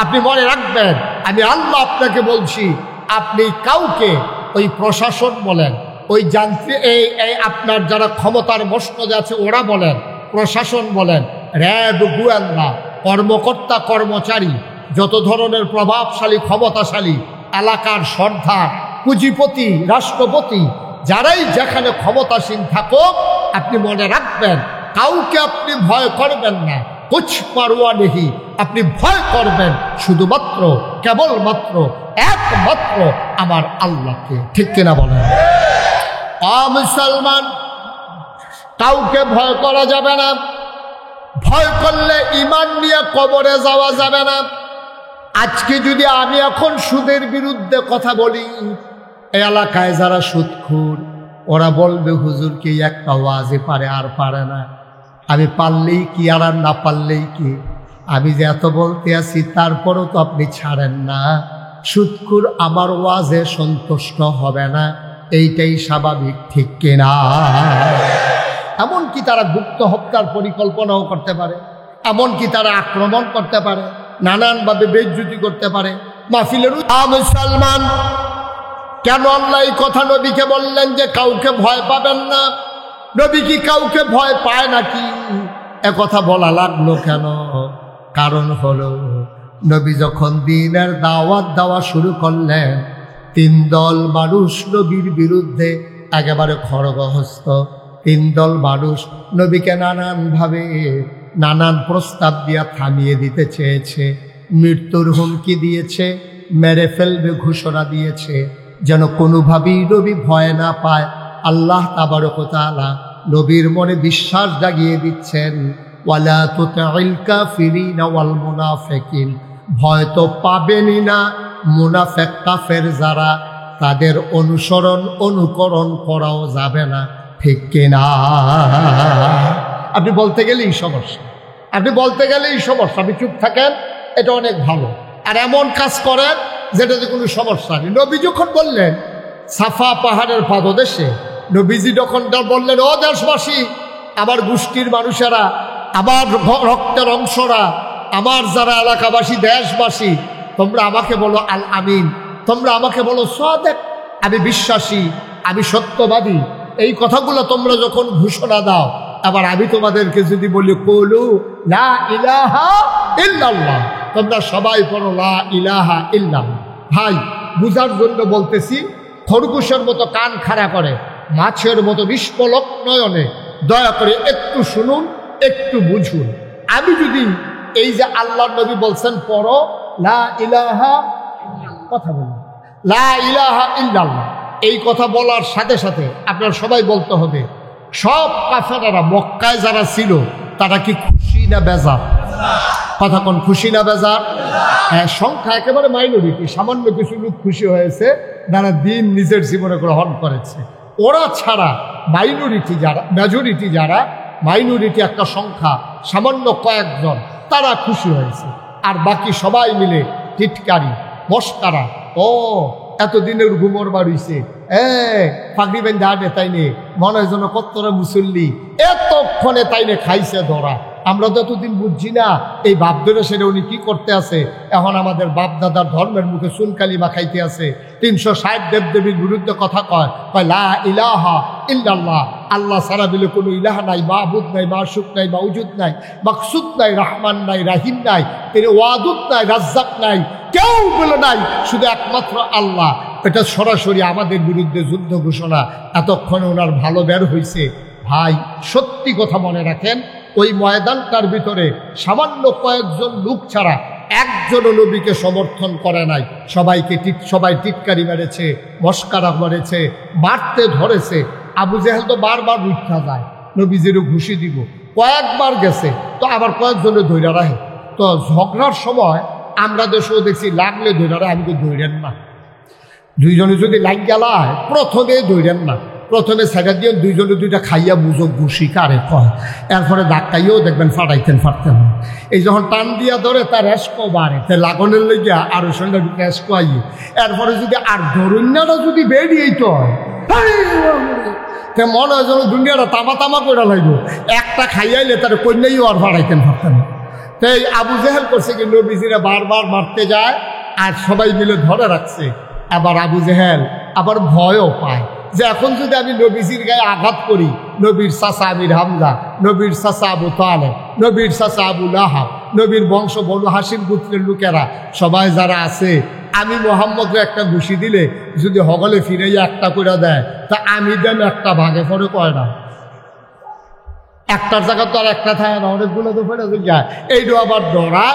আপনি মনে রাখবেন আমি আল্লাহ আপনাকে বলছি। আপনি কাউকে, ওই প্রশাসন বলেন, ওই যান্ত্রিক এই আপনার যারা ক্ষমতার মসনদে আছে ওরা বলেন, প্রশাসন বলেন, র্যাব, গোয়েন্দা, কর্মকর্তা, কর্মচারী, যত ধরনের প্রভাবশালী, ক্ষমতাশালী, এলাকার সর্দার, পুঁজিপতি, রাষ্ট্রপতি, যারাই যেখানে ক্ষমতাসীন থাকুক, আপনি মনে রাখবেন কাউকে আপনি ভয় করবেন না। কুছ পারোয়া নেহি, আপনি ভয় করবেন শুধুমাত্র, কেবলমাত্র, একমাত্র আমার আল্লাহকে। ঠিক কিনা বলেন? মুসলমান, কাউকে ভয় করা যাবে না। ভয় করলে ঈমান নিয়ে কবরে যাওয়া যাবে না। আজকে যদি আমি এখন সুদের বিরুদ্ধে কথা বলি, এই এলাকায় যারা সুদখোর ওরা বলবে হুজুর কি একটা ওয়াজে পারে আর পারে না। আমি পারলেই কি আর না পারলেই কি, আমি যে এত বলতে আছি তারপরও তো আপনি ছাড়েন না। সুদখোর আমার ওয়াজে সন্তুষ্ট হবে না, এইটাই স্বাভাবিক। ঠিক কিনা? এমনকি তারা গুপ্ত হত্যার পরিকল্পনাও করতে পারে, এমনকি তারা আক্রমণ করতে পারে, নানানভাবে বেইজ্জতি করতে পারে মাহফিলের। মুসলমান, কেন আল্লাহ এই কথা নবীকে বললেন যে কাউকে ভয় পাবেন না? নবী কি কাউকে ভয় পায় নাকি? এ কথা বলা লাগলো কেন? কারণ হলো নবী যখন দ্বীনের দাওয়াত দেওয়া শুরু করলেন, 3 দল মানুষ নবীর বিরুদ্ধে একেবারে খড়গহস্ত। 3 দল মানুষ নবীকে নানানভাবে, নানান প্রস্তাব দিয়া থামিয়ে দিতে চেয়েছে, মৃত্যুর হুমকি দিয়েছে, মেরে ফেলবে ঘোষণা দিয়েছে, যেন কোনোভাবেই নবী ভয় না পায়। আল্লাহ তাবারক ওয়া তাআলা নবীর মনে বিশ্বাস জাগিয়ে দিচ্ছেন, ওয়ালা তুতিল কাফিরিনা ওয়াল মুনাফিকিন, ভয় তো পাবেনই না মুনাফিক কাফের যারা, তাদের অনুসরণ অনুকরণ করাও যাবে না, ঠিক কিনা? আপনি বলতে গেলেই সমস্যা, আপনি বলতে গেলেই সমস্যা। আপনি চুপ থাকেন, এটা অনেক ভালো। আর এমন কাজ করেন যেটাতে কোনো সমস্যা নেই। নবী যখন বললেন সাফা পাহাড়ের পাদদেশে, নবীজি যখন বললেন, ও দেশবাসী, আমার গোষ্ঠীর মানুষেরা, আমার রক্তের অংশরা, আমার যারা এলাকাবাসী, দেশবাসী, তোমরা আমাকে বলো আল আমিন, তোমরা আমাকে বলো সাদেক, আমি বিশ্বাসী, আমি সত্যবাদী। এই কথাগুলো তোমরা যখন ঘোষণা দাও, আবার আমি তোমাদেরকে যদি বলি কুলু লা ইলাহা ইল্লাল্লাহ, তোমরা সবাই পড়ো লা ইলাহা ইল্লাল্লাহ। ভাই, বুঝার জন্য বলতেছি, খরগোশের মতো কান খাড়া করে, মাছের মতো নিষ্পলক নয়নে দয়া করে একটু শুনুন, একটু বুঝুন। আমি যদি এই যে আল্লাহর নবী বলছেন পড়ো লা ইলাহা, কথা বলুন লা ইলাহা ইল্লাল্লাহ, এই কথা বলার সাথে সাথে আপনার সবাই বলতে হবে, সব কাফেররা মক্কায় যারা ছিল তারা কি খুশি না বেজার? কথা কোন, খুশি না বেজার? হ্যাঁ, সংখ্যা একেবারে মাইনরিটি, সামান্য কিছু লোক খুশি হয়েছে যারা দিন নিজের জীবনে গ্রহণ করেছে। ওরা ছাড়া মাইনরিটি যারা, মেজরিটি যারা, মাইনরিটি একটা সংখ্যা, সামান্য কয়েকজন, তারা খুশি হয়েছে। আর বাকি সবাই মিলে টিটকারি মস্কারা, ও এতদিনের ঘুমর বাড়িছে, পাগড়ি বেঁধে আডে তাইনে মনে হয় যেন কত্তরা মুসল্লি, এতক্ষণে তাইনে খাইছে ধরা। আমরা তো এতদিন বুঝছি না এই বাপ ধরে সেটা উনি কি করতে আছে। এখন আমাদের বাপ দাদার ধর্মের মুখে চুনকালি মাখাইতে আছে, 360 দেবদেবীর বিরুদ্ধে কথা কয়, লা ইলাহা ইল্লাল্লাহ, আল্লাহ সারা দিলে কোনো ইলাহা নাই, মাহবুদ নাই, মাশুক নাই, মাউজুদ নাই, মাকসুদ নাই, রহমান নাই, রাহিম নাই, তিনি ওয়াদুদ নাই, রাজ্জাক নাই, কেউ বলে নাই, শুধু একমাত্র আল্লাহ। এটা সরাসরি আমাদের বিরুদ্ধে যুদ্ধ ঘোষণা। এতক্ষণে ওনার ভালো বের হয়েছে। ভাই, সত্যি কথা মনে রাখেন, ওই ময়দানটার ভিতরে সামান্য কয়েকজন লোক ছাড়া একজনও নবীকে সমর্থন করে নাই। সবাই টিটকারি মেরেছে, মস্কারা মেরেছে, মারতে ধরেছে। আবু জেহেল তো বারবার উঠা যায়, নবীজিরও ঘুষি দিব, কয়েকবার গেছে, তো আবার কয়েকজনে ধৈর্য রাখে। তো ঝগড়ার সময় আমরা দেশেও দেখছি লাগলে ধৈর্য রাখে, আমি তো ধৈর্যেন না। দুইজনে যদি লাগ গেলায় প্রথমে ধৈর্যেন না, প্রথমে সেটা দিয়ে দুইজনে দুইটা খাইয়া বুঝো ঘুষি কারে কয়, এরপরে ধাক্কাইও দেখবেন ফাটাইতেন ফাটতেন। এই যখন টান দিয়া ধরে তার রেস্কো বাড়ে, তাই লাগনের লেগে আরো সঙ্গে রেস্কো আই, এরপরে যদি আর ধরুন্যাটা যদি বেরিয়েই তো মনে হয় যেন দুনিয়াটা তামা তামা করে লাগবে, একটা খাইয়াইলে তার কন্যাইও আর ফাটাইতেন ফাটতেন। তাই আবু জেহেল করছে কি, নবীজিরা বারবার মারতে যায় আর সবাই মিলে ধরে রাখছে। আবার আবু জেহেল আবার ভয়ও পায় যে এখন যদি আমি নবীজির গায়ে আঘাত করি, নবীর চাচা আমির হামজা, নবীর চাচা আবু তালেব, নবীর চাচা আবু লাহাব, নবীর বংশ বনু হাসিম গোত্রের লোকেরা সবাই যারা আছে, আমি মোহাম্মদকে একটা ঘুষি দিলে যদি হগলে ফিরাইয়া একটা করে দেয়, তা আমি দেন একটা ভাগে পরে কয় না, একটার জায়গা তো আর একটা থাকে না, অনেকগুলো তো ফেরে যায়। এইটা আবার ডরা।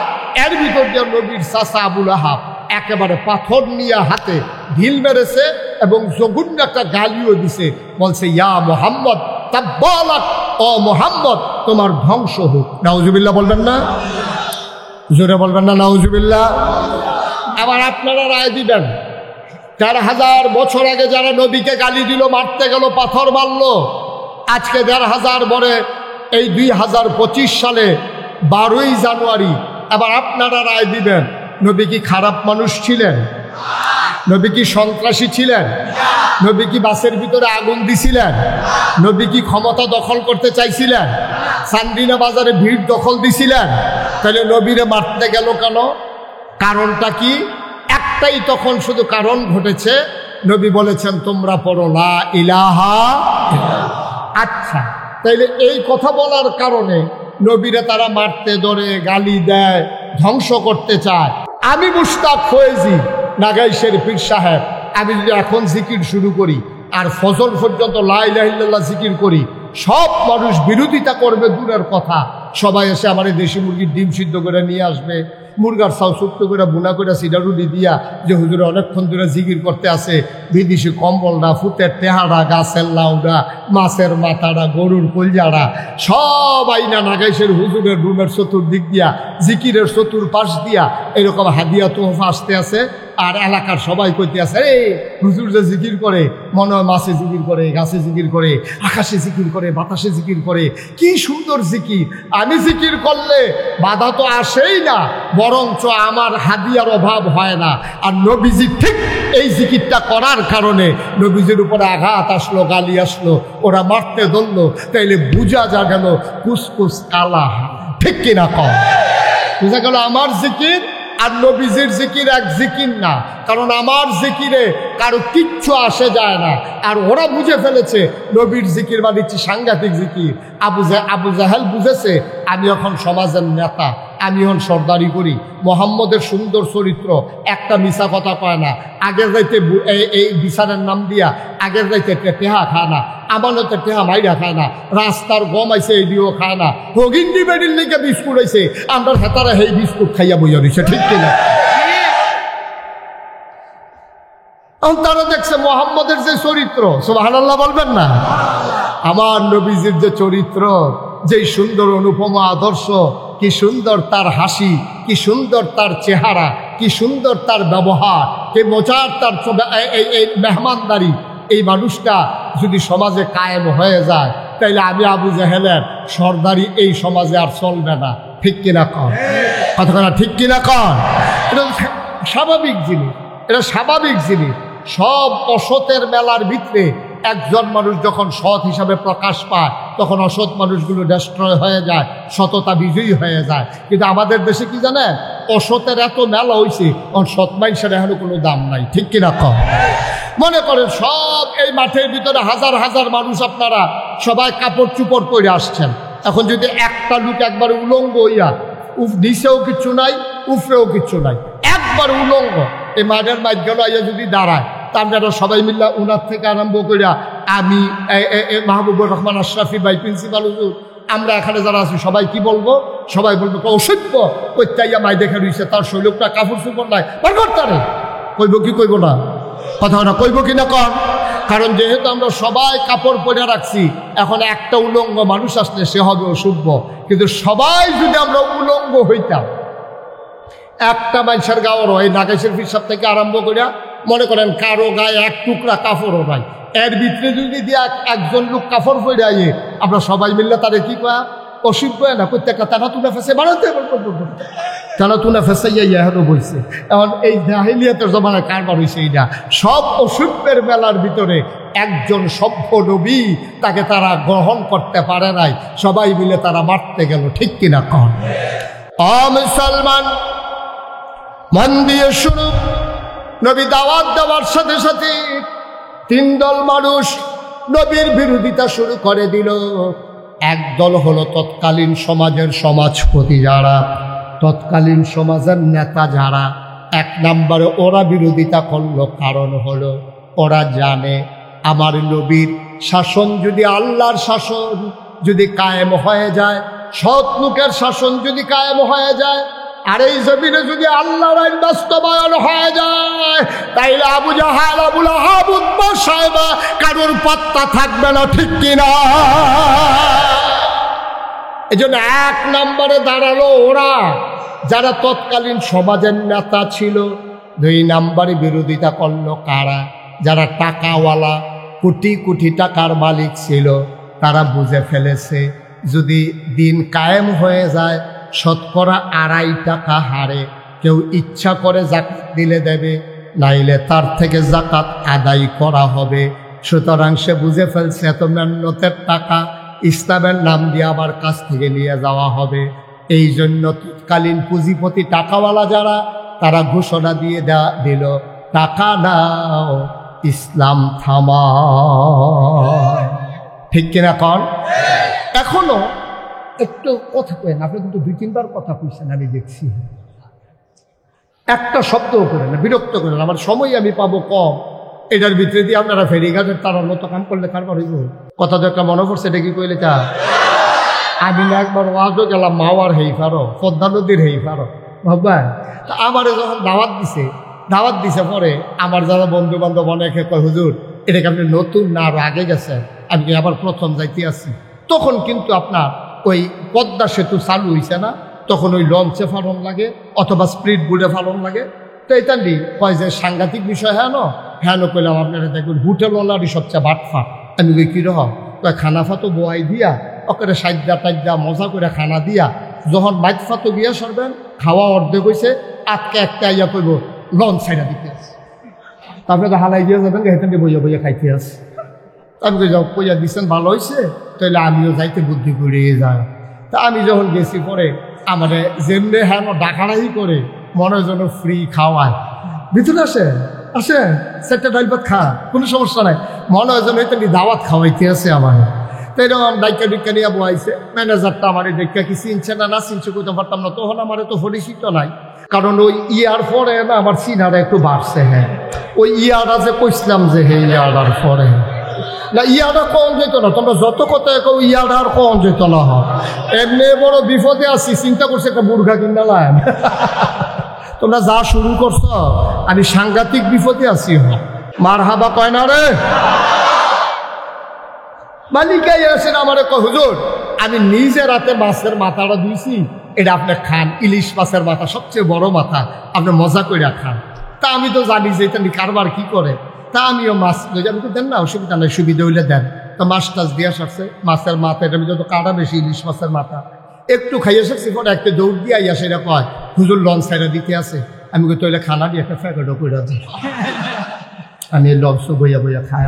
এর ভিতর দিয়ে নবীর চাচা আবু লাহাব একেবারে পাথর নিয়ে হাতে ঢিল মেরেছে এবং জঘন্য একটা গালিও দিছে, বলছে ইয়া মোহাম্মদ তাব্বালাক, ও মোহাম্মদ তোমার ধ্বংস হোক। নাউজুবিল্লাহ বলবেন না? জোরে বলবেন না নাউজুবিল্লাহ? আবার আপনারা রায় দিবেন, 4000 বছর আগে যারা নবীকে গালি দিল, মারতে গেল, পাথর মারল, আজকে 1500 পরে এই 2025 সালে 12ই জানুয়ারি আবার আপনারা রায় দিবেন, নবী কি খারাপ মানুষ ছিলেন? নবী কি সন্ত্রাসী ছিলেন? নবী কি বাসের ভিতরে আগুন দিছিলেন? নবী কি ক্ষমতা দখল করতে চাইছিলেন? চান্দিনা বাজারে ভিড় দখল দিছিলেন? তাহলে নবীরে মারতে গেল কেন? কারণটা কি? একটাই তখন শুধু কারণ ঘটেছে, নবী বলেছেন তোমরা পড়ো লা ইলাহা। আচ্ছা, তাইলে এই কথা বলার কারণে নবীরে তারা মারতে ধরে, গালি দেয়, ধ্বংস করতে চায়। আমি মুশতাক ফয়েজি নাগাইশের পীর সাহেব, আমি যদি এখন জিকির শুরু করি আর ফজর পর্যন্ত লা ইলাহা ইল্লাল্লাহ জিকির করি, সব মানুষ বিরোধিতা করবে দূরের কথা, সবাই এসে আমার দেশি মুরগির ডিম সিদ্ধ করে নিয়ে আসবে, মুরগার চাউ শুক্ত করে বুনা করে সিডারুডি দিয়া যে হুজুরে অনেকক্ষণ ধরে জিকির করতে আসে, বিদেশি কম্বলটা, ফুটের টেহারা, গাছের লাউডা, মাছের মাথাটা, গরুর কলজাড়া সব আইনা নাগাইশের হুজুরের রুমের চতুর্দিক দিয়া, জিকিরের চতুর্পাশ দিয়া এরকম হাদিয়া তোহফা আসতে আছে। আর এলাকার সবাই কইতে আছে, এই হুজুর যে জিকির করে, মনে হয় মাছে জিকির করে, গাছে জিকির করে, আকাশে জিকির করে, বাতাসে জিকির করে, কি সুন্দর জিকির। আমি জিকির করলে বাধা তো আসেই না, বরঞ্চ আমার হাদিয়ার অভাব হয় না। আর নবীজি ঠিক এই জিকিরটা করার কারণে নবীজির উপরে আঘাত আসলো, গালি আসলো, ওরা মারতে ধরলো, তাইলে বুঝা যা গেল কুসকুস কালা, ঠিক কিনা কম? বুঝা গেল আমার জিকির আর নবীজির জিকির এক জিকির না, কারণ আমার জিকিরে কারো কিচ্ছু আসে যায় না। আর ওরা বুঝে ফেলেছে নবীর জিকির বানিয়েছি সাংঘাতিক জিকির। আবু জাহেল বুঝেছে আমি এখন সমাজের নেতা, আমি এখন সর্দারি করি। মোহাম্মদের সুন্দর চরিত্র, একটা মিশা কথা কয় না, আগের রাইতে এই বিচারের নাম দিয়া আগের রাইতে টেহা খায় না, আমানতের টেহা মাইরা খায় না, রাস্তার গম আইছে এইদিও খায় না, হগিন্দি বেডির লিগে বিস্কুট হয়েছে, আমরা হেতারা সেই বিস্কুট খাইয়া বইয়া রয়েছে, ঠিক কিনা? তারা দেখছে মোহাম্মদের যে চরিত্র, সুবহানাল্লাহ বলবেন না? আমার নবীজির যে চরিত্র, যেই সুন্দর অনুপমা আদর্শ, কি সুন্দর তার হাসি, কি সুন্দর তার চেহারা, কি সুন্দর তার ব্যবহার, কি মজার তার এই মেহমানদারি, এই মানুষটা যদি সমাজে কায়েম হয়ে যায়, তাইলে আমি আবু জাহেলের সর্দারি এই সমাজে আর চলবে না, ঠিক কিনা কন? কথা ঠিক কিনা কন? এটা স্বাভাবিক জিনিস, এটা স্বাভাবিক জিনিস। সব অসতের মেলার ভিতরে একজন মানুষ যখন সৎ হিসাবে প্রকাশ পায়, তখন অসৎ মানুষগুলো ডেস্ট্রয় হয়ে যায়, সততা বিজয়ী হয়ে যায়। কিন্তু আমাদের দেশে কি জানেন, অসতের এত মেলা হয়েছে, সৎ মানুষের এখনো কোনো দাম নাই, ঠিক কিনা কম? মনে করেন সব এই মাঠের ভিতরে হাজার হাজার মানুষ, আপনারা সবাই কাপড় চুপড় পরে আসছেন। এখন যদি একটা লোক একবার উলঙ্গ হইয়া, নিচেও কিচ্ছু নাই, উফরেও কিচ্ছু নাই, একবার উলঙ্গ এই মাঠের মাঝখানে আইয়া যদি দাঁড়ায়, তা আমরা সবাই মিল্লা উনার থেকে আরম্ভ করিয়া আমি মাহবুবুর রহমান আশরাফি ভাই, প্রিন্সিপাল হুজুর, আমরা এখানে যারা আছি সবাই কি বলবো? সবাই বলবো অসভ্য, কইতাইয়া মাই দেখে রয়েছে, তার শৈলকটা কাপড় চুপড় নাই, তারে কইব কি কইব না? কথা না কইব কি না কন? কারণ যেহেতু আমরা সবাই কাপড় পরে রাখছি, এখন একটা উলঙ্গ মানুষ আসলে সে হবে অসভ্য। কিন্তু সবাই যদি আমরা উলঙ্গ হইতাম, একটা মানুষের গাওয়ার হয়, নাগেশের পিসাব থেকে আরম্ভ করিয়া মনে করেন কারো গায়ে এক টুকরা কাপড়ও নাই, এর ভিতরে যদি দিয়ে একজন লোক কাপড় পরে আইয়ে, আমরা সবাই মিললে তাদের কি কয়া অসভ্য না, প্রত্যেকটা টানা তুলে ফেসে বানাতে টানা তুলে ফেসে এখনো বইছে। এখন এই জাহিলিয়াতের জমানায় কারবার হয়েছে এইটা। সব অসভ্যের মেলার ভিতরে একজন সভ্য নবী, তাকে তারা গ্রহণ করতে পারে নাই, সবাই মিলে তারা মারতে গেল, ঠিক কিনা কন? মুসলমান মন দিয়ে শুরু, নবী দাওয়াত দেওয়ার সাথে সাথে তিন দল মানুষ নবীর বিরোধিতা শুরু করে দিল। এক দল হলো তৎকালীন সমাজের সমাজপতি যারা, তৎকালীন সমাজের নেতা যারা, এক নম্বরে ওরা বিরোধিতা করলো। কারণ হলো ওরা জানে আমার নবীর শাসন যদি, আল্লাহর শাসন যদি কায়েম হয়ে যায়, সৎ লোকের শাসন যদি কায়েম হয়ে যায়, আর এই জমিনে যদি আল্লাহর আইন বাস্তবায়ন হয়ে যায়, তাইলে আবু জাহাল, আবু লাহাব, উতবা, সায়বা কারোর পাত্তা থাকবে না, ঠিক কিনা? এই জন্য এক নম্বরে দাঁড়ালো ওরা যারা তৎকালীন সমাজের নেতা ছিল। দুই নম্বরে বিরোধিতা করলো কারা? যারা টাকাওয়ালা, কোটি কোটি টাকার মালিক ছিল। তারা বুঝে ফেলেছে যদি দিন কায়েম হয়ে যায়, শতকরা 2.5 টাকা হারে কেউ ইচ্ছা করে জাকাত দিলে দেবে, নাইলে তার থেকে জাকাত আদায় করা হবে। সুতরাং সে বুঝে ফেলছে এত মেহনতের টাকা ইসলামের নাম দিয়ে আবার কাছ থেকে নিয়ে যাওয়া হবে। এই জন্য তৎকালীন পুঁজিপতি টাকাওয়ালা যারা, তারা ঘোষণা দিয়ে দিল, টাকা নাও, ইসলাম থামা, ঠিক কিনা কন? এখনো একটু কথা কেন, আপনি কিন্তু 2-3 বার কথা কইছেন, আমি দেখছি, একটা শব্দও করেন না, বিরক্ত করেন। আমার সময় আমি পাবো কম, এটার ভিতরে দিয়ে আপনারা ফেরিঘাটের তারার মতো কাম করলে কারবার হইব। কথা তো একটা মনে পড়ছে, এটা কি কইলে তা? আমি না একবার ওয়াজও গেলাম, মাওয়ার হেই পারো, পদ্মা নদীর হেই পারো, বাবা তা আমারে যখন দাওয়াত দিছে পরে আমার যারা বন্ধু বান্ধব অনেকে কয় হুজুর এটাকে আপনি নতুন না আরো আগে গেছেন, আমি আবার প্রথম যাইতে আসি। তখন কিন্তু আপনার ওই পদ্মা সেতু চালু হয়েছে না, তখন ওই লঞ্চে ফালন লাগে অথবা স্পিড বোর্ডে ফালন লাগে। তো এটা নি কয় যে সাংঘাতিক বিষয় হ্যাঁ কইলাম আপনারা দেখবেন হোটেলওয়ালারই সবচেয়ে বাটফা। আমি কই কীরকম? কয় খানা ফাতো বোয়াই দিয়া ওকে সাইডা টাইডা মজা করে খানা দিয়া যখন মাইক ফাতো গিয়া সরবেন খাওয়া অর্ধেক হয়েছে আটকে একটা ইয়া করবো লঞ্চ ছাইড়া দিতে আছে। তারপরে তো হালাই দিয়ে যাবেন হেঁটে বইয়া বইয়া খাইতে আছে। আমি কই যাও কইয়া দিচ্ছেন ভালো হয়েছে, তাহলে আমিও যাইতে বুদ্ধি করে যায়। তা আমি যখন গেছি পরে আমাদের যেমনি হ্যাঁ ডাকাড়াই করে মনে যেন ফ্রি খাওয়ায়, ভিতরে আসেন সেটা ডাইল ভাত খা, কোনো সমস্যা নাই, মনে হয় যেন এটা দাওয়াত খাওয়াইতে আছে আমার। তো এরকম ডাইকা ডিক্কা নিয়ে বয়াইছে। ম্যানেজারটা আমার ডাইকা কি চিনছে না চিনছে করতে পারতাম না, তখন আমার তো পরিচিত নাই, কারণ ওই ইয়ার পরে না আমার চিনারা একটু বাড়ছে। হ্যাঁ ওই ইয়ারা যে কইছিলাম যে হে ইয়ারার পরে না, ইয়ারা কম যেত না, তোমরা যত কথা কেউ ইয়ারা আর কম যেত না। হয় এমনি বড় বিপদে আছি, চিন্তা করছে একটা বুর্গা কিনলাম। তোমরা যা শুরু করছো আমি সাংঘাতিক বিপদে আছি। মার হাবা কয় না রে মালিকাই আসেন আমার কয় হুজুর আমি নিজে রাতে মাছের মাথাটা দিয়েছি, এটা আপনি খান, ইলিশ মাছের মাথা সবচেয়ে বড় মাথা, আপনি মজা করে খান। তা আমি তো জানি যে এটা কারবার কি করে, তা আমিও মাছ আমি তো দেন না, অসুবিধা নেই, সুবিধা হইলে দেন। তো মাছ টাছ দিয়ে আসছে, মাছের মাথা এটা তো কাটা বেশি, ইলিশ মাছের মাথা একটু খাইয়ে এসেছি। পরে একটা দৌড় দিয়ে আইয়া সেটা কয় হুজুর লঞ্চ সাইডে দিতে আছে। আমি কই তৈলে খানা দিয়ে একটা ফ্যাকেটও করে দিই, আমি লঞ্চ বইয়া বইয়া খাই।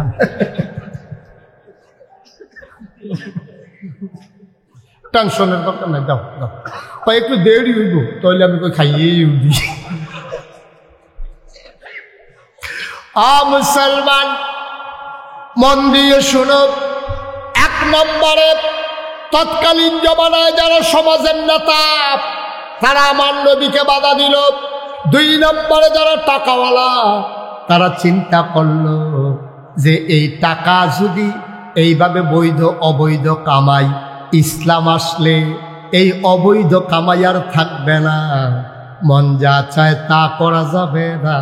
টেনশনের দরকার নাই, দাও দাও একটু দেরি হইব, তাহলে আমি কই খাইয়েই উঠি। মুসলমান মন দিয়ে শুনো, এক নম্বরে তৎকালীন জমানায় যারা সমাজের নেতা তারা আমার নবীকে বাধা দিল। 2 নম্বরে যারা টাকাওয়ালা তারা চিন্তা করলো যে এই টাকা যদি এইভাবে বৈধ অবৈধ কামাই, ইসলাম আসলে এই অবৈধ কামাই আর থাকবে না, মন যা চায় তা করা যাবে না।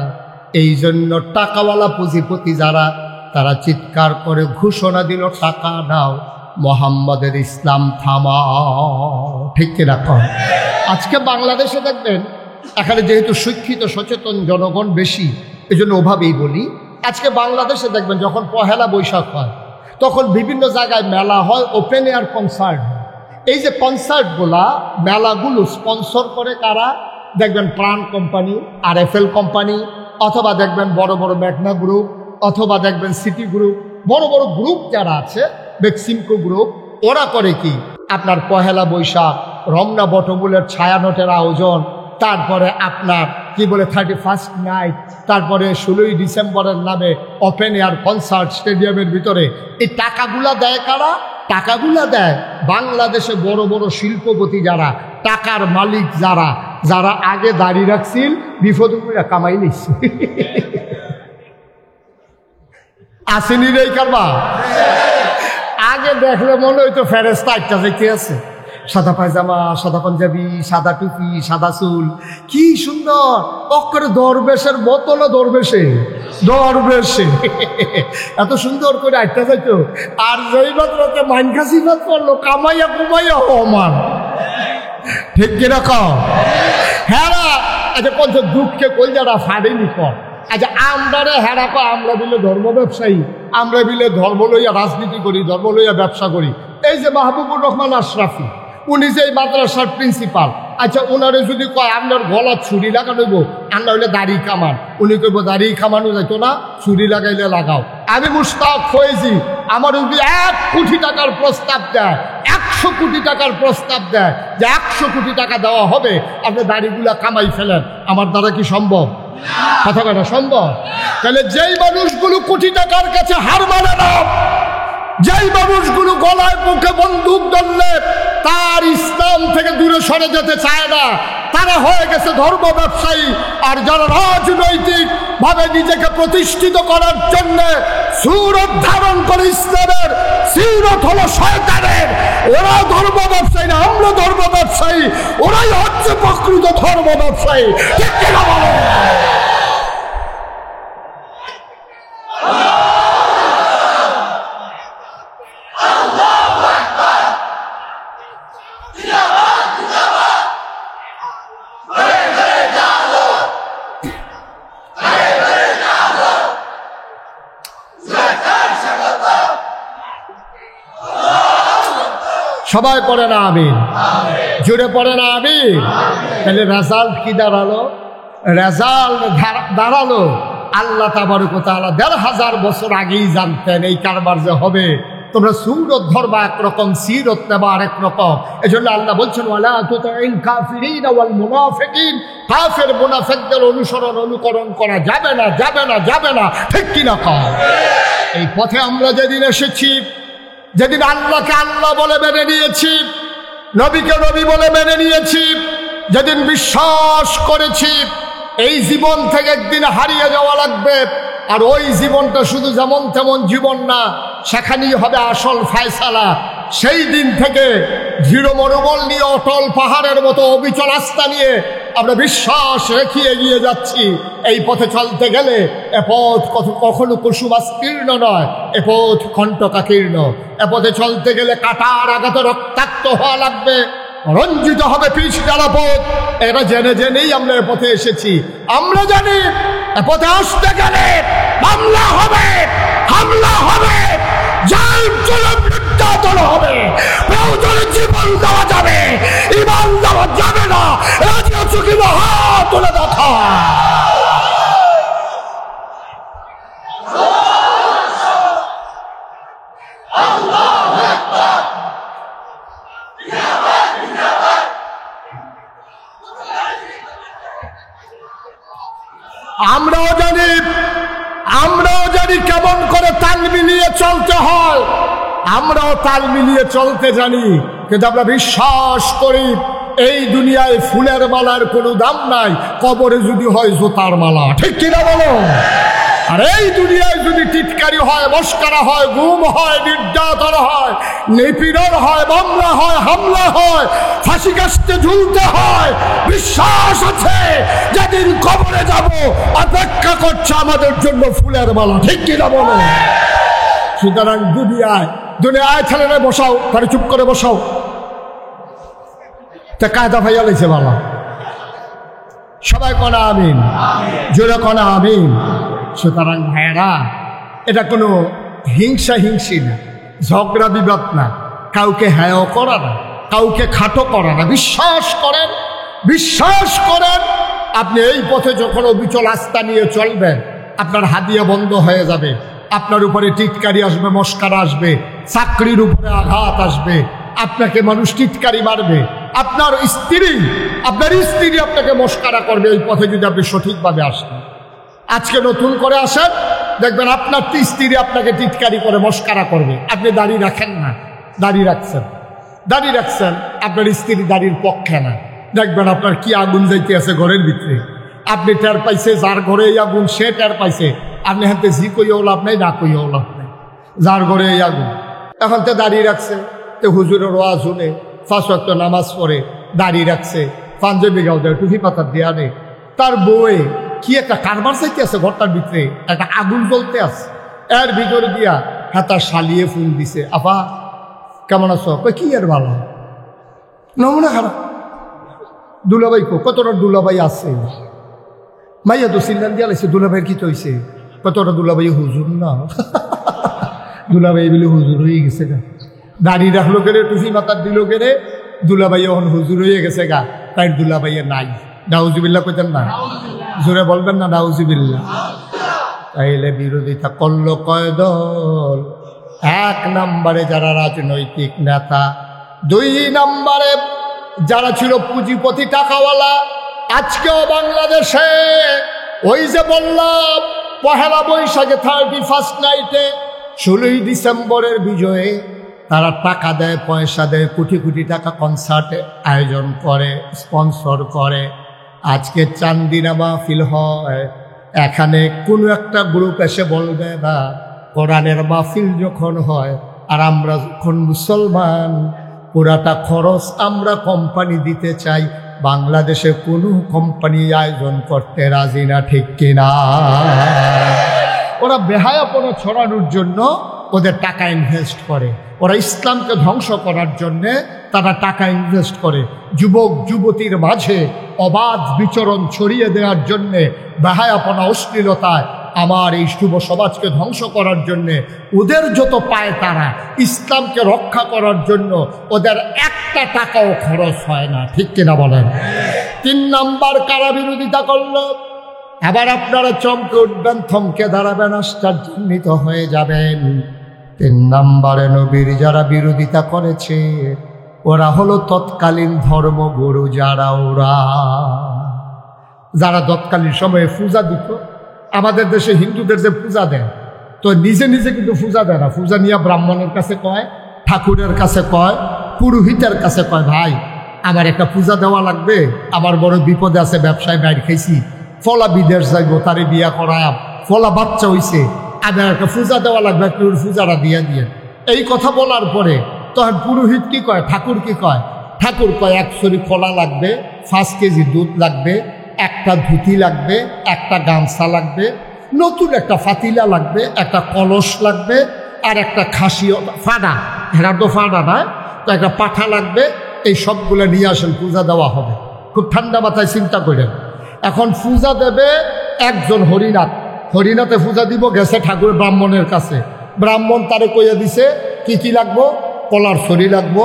এই জন্য টাকাওয়ালা পুঁজিপতি যারা তারা চিৎকার করে ঘোষণা দিল টাকা নাও, মোহাম্মদের ইসলাম থামাও। ঠিক কিনা? আজকে বাংলাদেশে দেখবেন এখানে যেহেতু শিক্ষিত সচেতন জনগণ বেশি, এই জন্য ওভাবেই বলি, আজকে বাংলাদেশে দেখবেন যখন পহেলা বৈশাখ হয় তখন বিভিন্ন জায়গায় মেলা হয়, ওপেন এয়ার কনসার্ট। এই যে কনসার্টগুলা মেলাগুলো স্পন্সর করে কারা? দেখবেন প্রাণ কোম্পানি, RFL কোম্পানি, অথবা দেখবেন বড় বড় মেঘনা গ্রুপ, অথবা দেখবেন সিটি গ্রুপ, বড় বড় গ্রুপ যারা আছে, বেক্সিমকো গ্রুপ। ওরা করে কি আপনার পহেলা বৈশাখ, রমনা বটমূলের ছায়ানটের আয়োজন, তারপরে আপনার কি বলে 31st নাইট, তারপরে 16ই ডিসেম্বরের নামে ওপেন এয়ার কনসার্ট স্টেডিয়ামের ভিতরে। এই টাকাগুলা দেয় কারা? টাকাগুলা দেয় বাংলাদেশে বড় বড় শিল্পপতি যারা, টাকার মালিক যারা, যারা আগে দাঁড়িয়ে রাখছিল বিপদগুলা কামাই নিচ্ছে। আসেনি রে কারবা? আগে দেখলে মনে হইতো ফেরেস্তা একটা দেখতে আছে, সাদা পায়জামা, সাদা পাঞ্জাবি, সাদা টুপি, সাদা চুল, কি সুন্দর, অক্ষরে দরবেশের বোতল, দরবেশে এত সুন্দর করে আটটা যাইতো। আর যেই মাত্রতে মাইনখাসি ভাত করলো, কামাইয়া কুমাইয়া হমান। ঠিক কিরকম? হ্যাঁ, আচ্ছা পঞ্চ দুঃখে কই যারা ফাড়েনি কর। আচ্ছা আমরা রে হেরা কো, আমরা বিলে ধর্ম ব্যবসায়ী, আমরা বিলে ধর্ম লইয়া রাজনীতি করি, ধর্ম লইয়া ব্যবসা করি। এই যে মাহবুবুর রহমান আশরাফি, উনি যে মাদ্রাসার প্রিন্সিপাল, আচ্ছা ওনারে যদি কয় আপনার গলা ছুরি লাগানোব, আমরা হইলে দাড়ি কামান, উনি কইব দাড়ি কামানো যাইতো না, ছুরি লাগাইলে লাগাও। আমি মুশতাক ফয়েজি, আমার যদি 1 কোটি টাকার প্রস্তাব দেয়, 100 কোটি টাকার প্রস্তাব দেয় যে 100 কোটি টাকা দেওয়া হবে, আপনি দাড়িগুলা কামাই ফেলেন, আমার দ্বারা কি সম্ভব? কথা বলা সম্ভব? তাহলে যেই মানুষগুলো কোটি টাকার কাছে হার মানে না, যেই মানুষগুলো গলায় মুখে বন্দুক ধরলে তার ইসলাম থেকে দূরে সরে যেতে চায় না, তারা হয়ে গেছে ধর্ম ব্যবসায়ী। আর যারা রাজনৈতিক ভাবে নিজেকে প্রতিষ্ঠিত করার জন্য সুরত ধারণ করে ইসলামের, সিরত হলো শয়তানের। ওরা ধর্ম ব্যবসায়ী না, আমরা ধর্ম ব্যবসায়ী, ওরাই হচ্ছে প্রকৃত ধর্ম ব্যবসায়ী। ঠিক কিনা বলো? সবাই পড়ে না আমিন, জুড়ে পড়ে না আমিন। তাহলে রেজাল্ট কি দাঁড়ালো? রেজাল্ট দাঁড়ালো আল্লাহ তাবারক ওয়া তাআলা ১৫০০ বছর আগেই জানতেন এই কারবার যে হবে। তোমরা সুরত ধরবা একরকম, সিরত নেবা আরেক রকম। এজন্য আল্লাহ বলছেন ওয়ালা তুতিল কাফিরিন ওয়াল মুনাফিকিন, কাফের মুনাফিকদের অনুকরণ করা যাবে না, যাবে না, যাবে না। ঠিক কিনা কও? এই পথে আমরা যেদিন এসেছি, যেদিন আল্লাহকে আল্লাহ বলে মেনে নিয়েছি, নবীকে নবী বলে মেনে নিয়েছি, যেদিন বিশ্বাস করেছি এই জীবন থেকে একদিন হারিয়ে যাওয়া লাগবে, আর ওই জীবনটা শুধু যেমন তেমন জীবন না, সেখানেই হবে আসল ফায়সালা। সেই দিন থেকে দৃঢ় মনোবল নিয়ে, অটল পাহাড়ের মতো অবিচল আস্থা নিয়ে আমরা বিশ্বাস রেখে এগিয়ে যাচ্ছি। এই পথে চলতে গেলে এ পথ কখনো কুসুমাস্তীর্ণ নয়, এ পথ কণ্টকাকীর্ণ। এ পথে চলতে গেলে কাটার আঘাতে রক্তাক্ত হওয়া লাগবে, রঞ্জিত হবে পিছ জ্বালা পথ। এরা জেনে জেনেই আমরা এ পথে এসেছি। আমরা জানি এ পথে আসতে গেলে মামলা হবে, হামলা হবে, নির্যাতন হবে, প্রয়োজনে জীবন দেওয়া যাবে, ঈমান দেওয়া যাবে না। রাজি আছো কি না? হাত তুলে দেখা। আমরাও জানি কেমন করে তাল মিলিয়ে চলতে হয়। আমরাও তাল মিলিয়ে চলতে জানি, কিন্তু আমরা বিশ্বাস করি এই দুনিয়ায় ফুলের মালার কোনো দাম নাই, কবরে যদি হয় জোতার মালা। ঠিক কিনা বলো? আর এই দুনিয়ায় যদি টিটকারি হয়, মস্করা হয়, গুম হয়, নির্যাতন হয়, নিপীড়ন হয়, মামলা হয়, হামলা হয়, ফাঁসি কাস্তে ঝুলতে হয়, বিশ্বাস আছে যেদিন কবরে যাব অপেক্ষা করছে আমাদের জন্য ফুলের মালা। ঠিক কিনা বলো? সুতরাং দুনিয়ায় ছেলেরা বসাও, তারা চুপ করে বসাও। তা কায়দা ভাইয়া লেছে বালা, সবাই কনা আমিন, জোরে কনা আমিন। সুতরাং ভাইয়েরা, এটা কোনো হিংসি না, ঝগড়া বিবাদ না, কাউকে হেয় করা না, কাউকে খাটো করা না। বিশ্বাস করেন আপনি এই পথে যখন অবিচল আস্থা নিয়ে চলবেন, আপনার হাদিয়া বন্ধ হয়ে যাবে, আপনার উপরে টিটকারি আসবে, মস্কারা আসবে, চাকরির উপরে আঘাত আসবে, আপনাকে মানুষ টিটকারি মারবে, আপনার স্ত্রী আপনাকে মস্কারা করবে এই পথে যদি আপনি সঠিকভাবে আসেন। আজকে নতুন করে আসেন, দেখবেন আপনার স্ত্রী আপনাকে টিটকারি করে মস্কারা করবে। আপনি দাড়ি রাখেন না, দাড়ি রাখছেন, আপনার স্ত্রী দাড়ির পক্ষে না, দেখবেন আপনার কি আগুন যাইতে আছে ঘরের ভিতরে। আপনি টের পাইছে, যার ঘরে এই আগুন সে টের পাইছে। আপনি হাতে জি কইও লাভ নাই, না কইও লাভ নাই, যার ঘরে এই আগুন। এখন তো দাড়ি রাখছে, তো হুজুরের ওয়াজ শুনে 5 ওয়াক্ত নামাজ পড়ে, দাড়ি রাখছে, পাঞ্জাবি গাও দেয়, টুপি পাতা দেয়া নেই, তার বউয়ে কি একটা কারবার চাইতে আছে ঘরটার ভিতরে, একটা আগুন জ্বলতে আছে, এর ভিতরে দিয়া হাতা শালিয়ে ফুল দিছে। আপা কেমন আছো? কি আর ভালো, নমুনা খারাপ। দুলাভাই কতটা দুলাভাই আছে, মাইয়া তো সিন্দান দিয়া লাগছে, দুলাভাইয়ের কি হয়েছে? কতটা দুলাভাই হুজুর না, দুলাভাই বলে হুজুর হয়ে গেছে গা। দাড়ি রাখলো কেড়ে, টুপি মাথার দিল কেড়ে, দুলাভাই এখন হুজুর হয়ে গেছে গা। তাই দুলাভাইয়ে নাই। নাউজুবিল্লাহ কইতেন না, জোরে বলবেন না নাউজুবিল্লাহ। তাইলে বিরোধিতা করলো কয় দল? 1 নম্বরে যারা রাজনৈতিক নেতা, 2 নম্বরে যারা ছিল পুঁজিপতি টাকাওয়ালা। আজকেও বাংলাদেশে ওই যে বললাম পহেলা বৈশাখে 31st নাইটে 16ই ডিসেম্বরের বিজয়ে তারা টাকা দেয়, পয়সা দেয়, কোটি কোটি টাকা কনসার্টে আয়োজন করে, স্পন্সর করে। আজকে চান্দিনা মাহফিল হয়, এখানে কোনো একটা গ্রুপ এসে বলবে না কোরআনের মাহফিল যখন হয় আর আমরা যখন মুসলমান, পুরাটা খরচ আমরা কোম্পানি দিতে চাই, বাংলাদেশে কোনো কোম্পানি আয়োজন করতে রাজি না, ঠিক কিনা? ওরা বেহায়াপনা ছড়ানোর জন্য ওদের টাকা ইনভেস্ট করে, ওরা ইসলামকে ধ্বংস করার জন্যে তারা টাকা ইনভেস্ট করে, যুবক যুবতীর মাঝে অবাধ বিচরণ ছড়িয়ে দেওয়ার জন্যে, বেহায়াপনা অশ্লীলতায় আমার এই শুভ সমাজকে ধ্বংস করার জন্যে ওদের যত পায় তারা, ইসলামকে রক্ষা করার জন্য ওদের একটা টাকাও খরচ হয় না, ঠিক কিনা বলেন? 3 নাম্বার কারা বিরোধিতা করল? আবার আপনারা চমকে উঠবেন, থমকে দাঁড়াবেন, আশ্চর্যান্বিত হয়ে যাবেন। 3 নাম্বারে নবীর যারা বিরোধিতা করেছে ওরা হলো তৎকালীন ধর্মগুরু, যারা তৎকালীন সময়ে পূজা দিত। আমাদের দেশে হিন্দুদের যে পূজা দেয়, তো নিজে নিজে কিন্তু পূজা দেয় না, পূজা নিয়ে ব্রাহ্মণের কাছে কয়, ঠাকুরের কাছে কয়, পুরোহিতের কাছে কয়, ভাই আমার একটা পূজা দেওয়া লাগবে, আমার বড় বিপদে আছে, ব্যবসায় বাইর খাইছি, ফলা বিদেশ যাইব, তারে বিয়া করায়, ফলা বাচ্চা হইছে, আমার একটা পূজা দেওয়া লাগবে, একটু পূজাটা দিয়ে দিয়ে। এই কথা বলার পরে তখন পুরোহিত কি কয়, ঠাকুর কি কয়? ঠাকুর কয় 1 ছড়ি ফলা লাগবে, 5 কেজি দুধ লাগবে, একটা ধুতি লাগবে, একটা গামছা লাগবে, নতুন একটা ফাতিলা লাগবে, একটা কলস লাগবে, আর একটা খাসি ফাড়া, হেরা তো ফাড়া না, তো একটা পাঠা লাগবে। এই সবগুলো নিয়ে আসেন, পূজা দেওয়া হবে। খুব ঠান্ডা মাথায় চিন্তা করেন। এখন পূজা দেবে একজন হরিনাথ, হরিনাথে পূজা দিব, গেছে ঠাকুর ব্রাহ্মণের কাছে, ব্রাহ্মণ তারে কইয়া দিছে কি কি লাগবো, কলার ছড়ি লাগবো,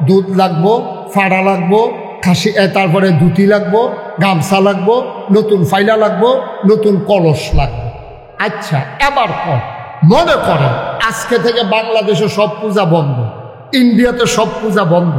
দুধ লাগবো, ফাড়া লাগবো, খাসি, তারপরে ধুতি লাগবো, গামছা লাগবো, নতুন ফাইলা লাগবো, নতুন কলস লাগবে। আচ্ছা, এবার মনে করেন আজকে থেকে বাংলাদেশে সব পূজা বন্ধ, ইন্ডিয়াতে সব পূজা বন্ধ,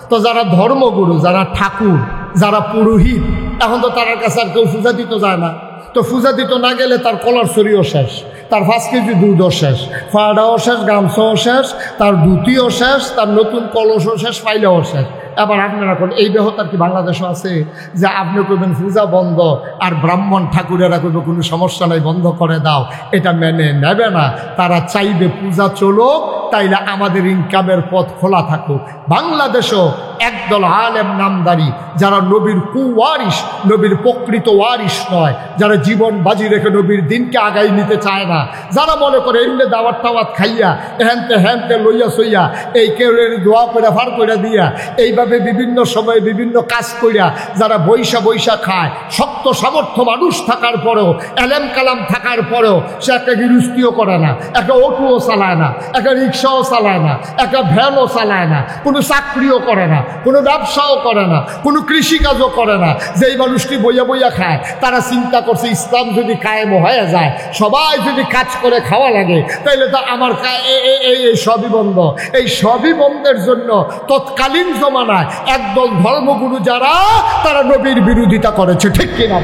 তো যারা ধর্মগুরু, যারা ঠাকুর, যারা পুরোহিত, এখন তো তার কাছে আর কেউ পূজা দিতে যায় না। তো পূজা দিতে না গেলে তার কলার ছড়িও শেষ, তার 5 কেজি দুধও শেষ, ফাড়াও শেষ, গামছাও শেষ, তার ধুতিও শেষ, তার নতুন কলসও শেষ, ফাইলাও শেষ। এবার আপনারা কোন এই ব্যবহার কি বাংলাদেশও আছে যে আপনি করবেন পূজা বন্ধ আর ব্রাহ্মণ ঠাকুরেরা করবে কোনো সমস্যা নাই, বন্ধ করে দাও? এটা মেনে নেবে না। তারা চাইবে পূজা চলুক, তাইলে আমাদের ইনকামের পথ খোলা থাকুক। বাংলাদেশও একদল আলেম নামদারি, যারা নবীর কুওয়ারিস, নবীর প্রকৃত ওয়ারিস নয়, যারা জীবন বাজি রেখে নবীর দিনকে আগাই নিতে চায় না, যারা মনে করে এমনি দাওয়াত টাওয়াত খাইয়া হ্যানতে হ্যানতে লইয়া সইয়া এই কেউ দোয়া করে ফার করে দিয়া এইভাবে বিভিন্ন সময়ে বিভিন্ন কাজ করিয়া যারা বৈশা বৈশা খায়, শক্ত সামর্থ্য মানুষ থাকার পরেও, এলেম কালাম থাকার পরেও সে একটা গৃহস্থিও করে না, একটা অটোও চালায় না, একটা রিক্সাও চালায় না, একটা ভ্যানও চালায় না, কোনো চাকরিও করে না, কোনো ব্যবসাও করে না, কোনো কৃষিকাজও করে না। যেই মানুষটি বইয়া বইয়া খায়, তারা চিন্তা করছে ইসলাম যদি কায়েম হয়ে যায়, সবাই যদি কাজ করে খাওয়া লাগে, তাইলে তো আমার এই সবই বন্ধ। এই সবই বন্ধের জন্য তৎকালীন জমানায় একদল ধর্মগুরু যারা, তারা নবীর বিরোধিতা করেছে, ঠিক কিনা?